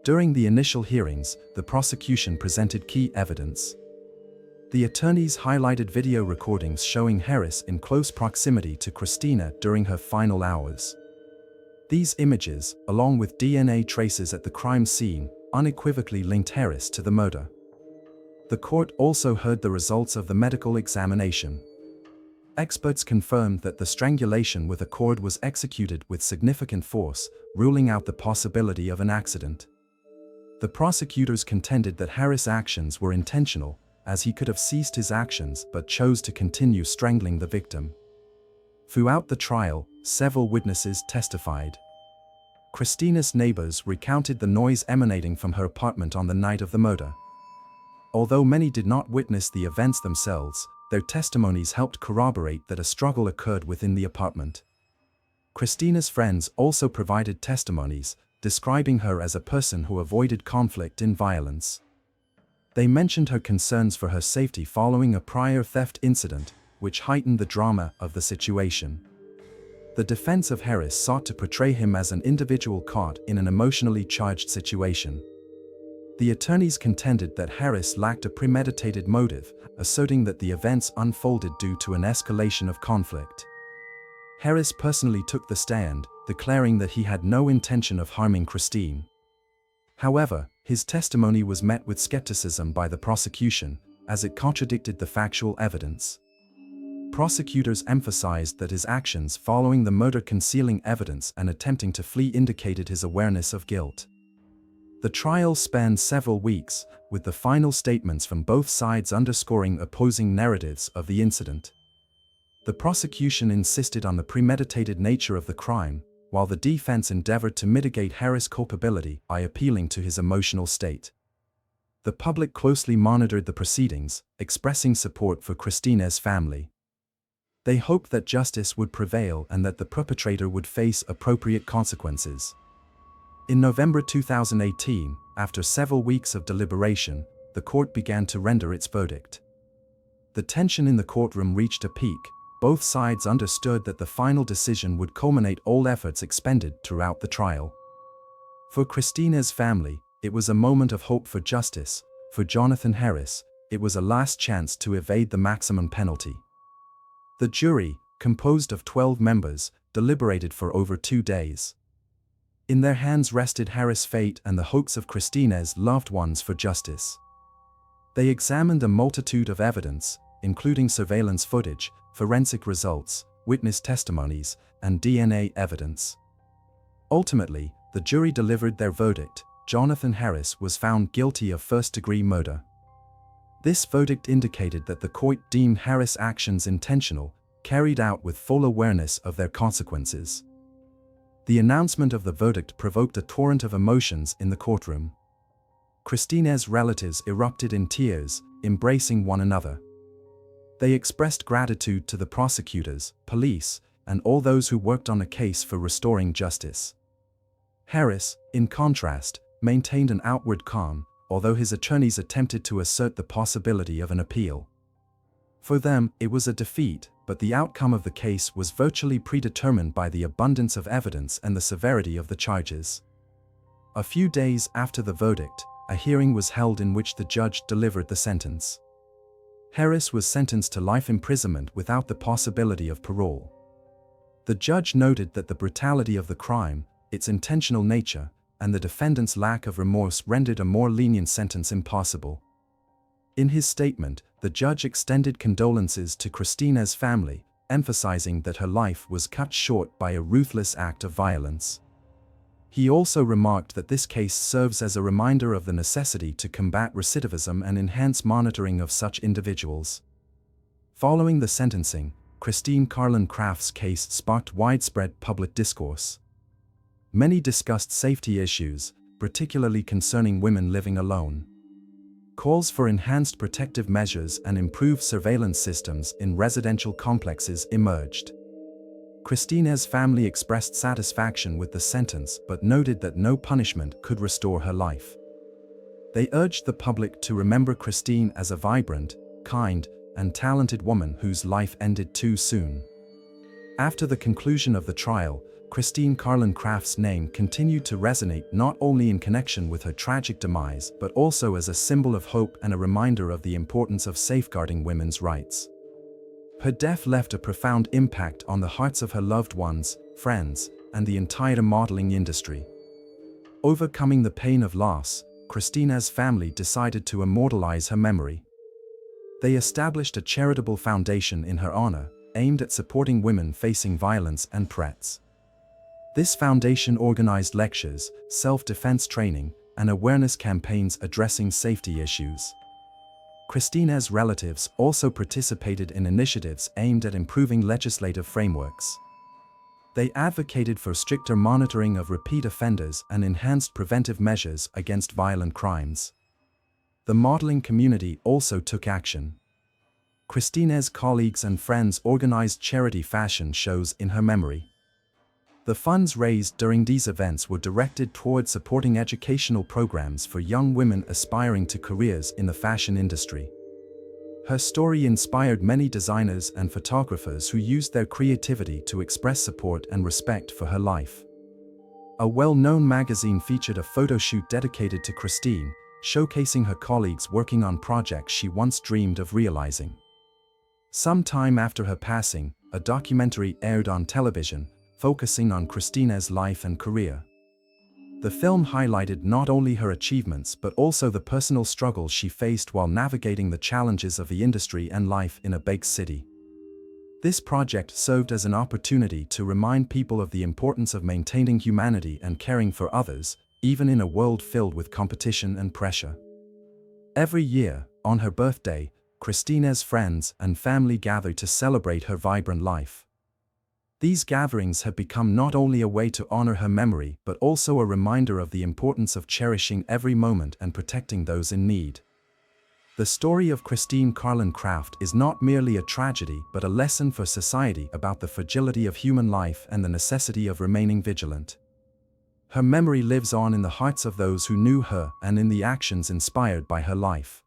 During the initial hearings, the prosecution presented key evidence. The attorneys highlighted video recordings showing Harris in close proximity to Christina during her final hours. These images, along with DNA traces at the crime scene, unequivocally linked Harris to the murder. The court also heard the results of the medical examination. Experts confirmed that the strangulation with a cord was executed with significant force, ruling out the possibility of an accident. The prosecutors contended that Harris' actions were intentional, as he could have ceased his actions but chose to continue strangling the victim. Throughout the trial, several witnesses testified. Christina's neighbors recounted the noise emanating from her apartment on the night of the murder. Although many did not witness the events themselves, their testimonies helped corroborate that a struggle occurred within the apartment. Christina's friends also provided testimonies, describing her as a person who avoided conflict and violence. They mentioned her concerns for her safety following a prior theft incident, which heightened the drama of the situation. The defense of Harris sought to portray him as an individual caught in an emotionally charged situation. The attorneys contended that Harris lacked a premeditated motive, asserting that the events unfolded due to an escalation of conflict. Harris personally took the stand, declaring that he had no intention of harming Christine. However, his testimony was met with skepticism by the prosecution, as it contradicted the factual evidence. Prosecutors emphasized that his actions following the murder, concealing evidence and attempting to flee, indicated his awareness of guilt. The trial spanned several weeks, with the final statements from both sides underscoring opposing narratives of the incident. The prosecution insisted on the premeditated nature of the crime, while the defense endeavored to mitigate Harris' culpability by appealing to his emotional state. The public closely monitored the proceedings, expressing support for Christina's family. They hoped that justice would prevail and that the perpetrator would face appropriate consequences. In November 2018, after several weeks of deliberation, the court began to render its verdict. The tension in the courtroom reached a peak. Both sides understood that the final decision would culminate all efforts expended throughout the trial. For Christina's family, it was a moment of hope for justice. For Jonathan Harris, it was a last chance to evade the maximum penalty. The jury, composed of 12 members, deliberated for over 2 days. In their hands rested Harris' fate and the hopes of Christina's loved ones for justice. They examined a multitude of evidence, including surveillance footage, forensic results, witness testimonies, and DNA evidence. Ultimately, the jury delivered their verdict. Jonathan Harris was found guilty of first-degree murder. This verdict indicated that the court deemed Harris' actions intentional, carried out with full awareness of their consequences. The announcement of the verdict provoked a torrent of emotions in the courtroom. Christina's relatives erupted in tears, embracing one another. They expressed gratitude to the prosecutors, police, and all those who worked on the case for restoring justice. Harris, in contrast, maintained an outward calm, although his attorneys attempted to assert the possibility of an appeal. For them, it was a defeat, but the outcome of the case was virtually predetermined by the abundance of evidence and the severity of the charges. A few days after the verdict, a hearing was held in which the judge delivered the sentence. Harris was sentenced to life imprisonment without the possibility of parole. The judge noted that the brutality of the crime, its intentional nature, and the defendant's lack of remorse rendered a more lenient sentence impossible. In his statement, the judge extended condolences to Christina's family, emphasizing that her life was cut short by a ruthless act of violence. He also remarked that this case serves as a reminder of the necessity to combat recidivism and enhance monitoring of such individuals. Following the sentencing, Christine Carlin Craft's case sparked widespread public discourse. Many discussed safety issues, particularly concerning women living alone. Calls for enhanced protective measures and improved surveillance systems in residential complexes emerged. Christina's family expressed satisfaction with the sentence but noted that no punishment could restore her life. They urged the public to remember Christine as a vibrant, kind, and talented woman whose life ended too soon. After the conclusion of the trial, Christine Carlin Craft's name continued to resonate not only in connection with her tragic demise but also as a symbol of hope and a reminder of the importance of safeguarding women's rights. Her death left a profound impact on the hearts of her loved ones, friends, and the entire modeling industry. Overcoming the pain of loss, Christina's family decided to immortalize her memory. They established a charitable foundation in her honor, aimed at supporting women facing violence and threats. This foundation organized lectures, self-defense training, and awareness campaigns addressing safety issues. Christina's relatives also participated in initiatives aimed at improving legislative frameworks. They advocated for stricter monitoring of repeat offenders and enhanced preventive measures against violent crimes. The modeling community also took action. Christina's colleagues and friends organized charity fashion shows in her memory. The funds raised during these events were directed toward supporting educational programs for young women aspiring to careers in the fashion industry. Her story inspired many designers and photographers who used their creativity to express support and respect for her life. A well-known magazine featured a photo shoot dedicated to Christine, showcasing her colleagues working on projects she once dreamed of realizing. Some time after her passing, a documentary aired on television, focusing on Christina's life and career. The film highlighted not only her achievements but also the personal struggles she faced while navigating the challenges of the industry and life in a big city. This project served as an opportunity to remind people of the importance of maintaining humanity and caring for others, even in a world filled with competition and pressure. Every year, on her birthday, Christina's friends and family gathered to celebrate her vibrant life. These gatherings have become not only a way to honor her memory but also a reminder of the importance of cherishing every moment and protecting those in need. The story of Christine Carlin Craft is not merely a tragedy but a lesson for society about the fragility of human life and the necessity of remaining vigilant. Her memory lives on in the hearts of those who knew her and in the actions inspired by her life.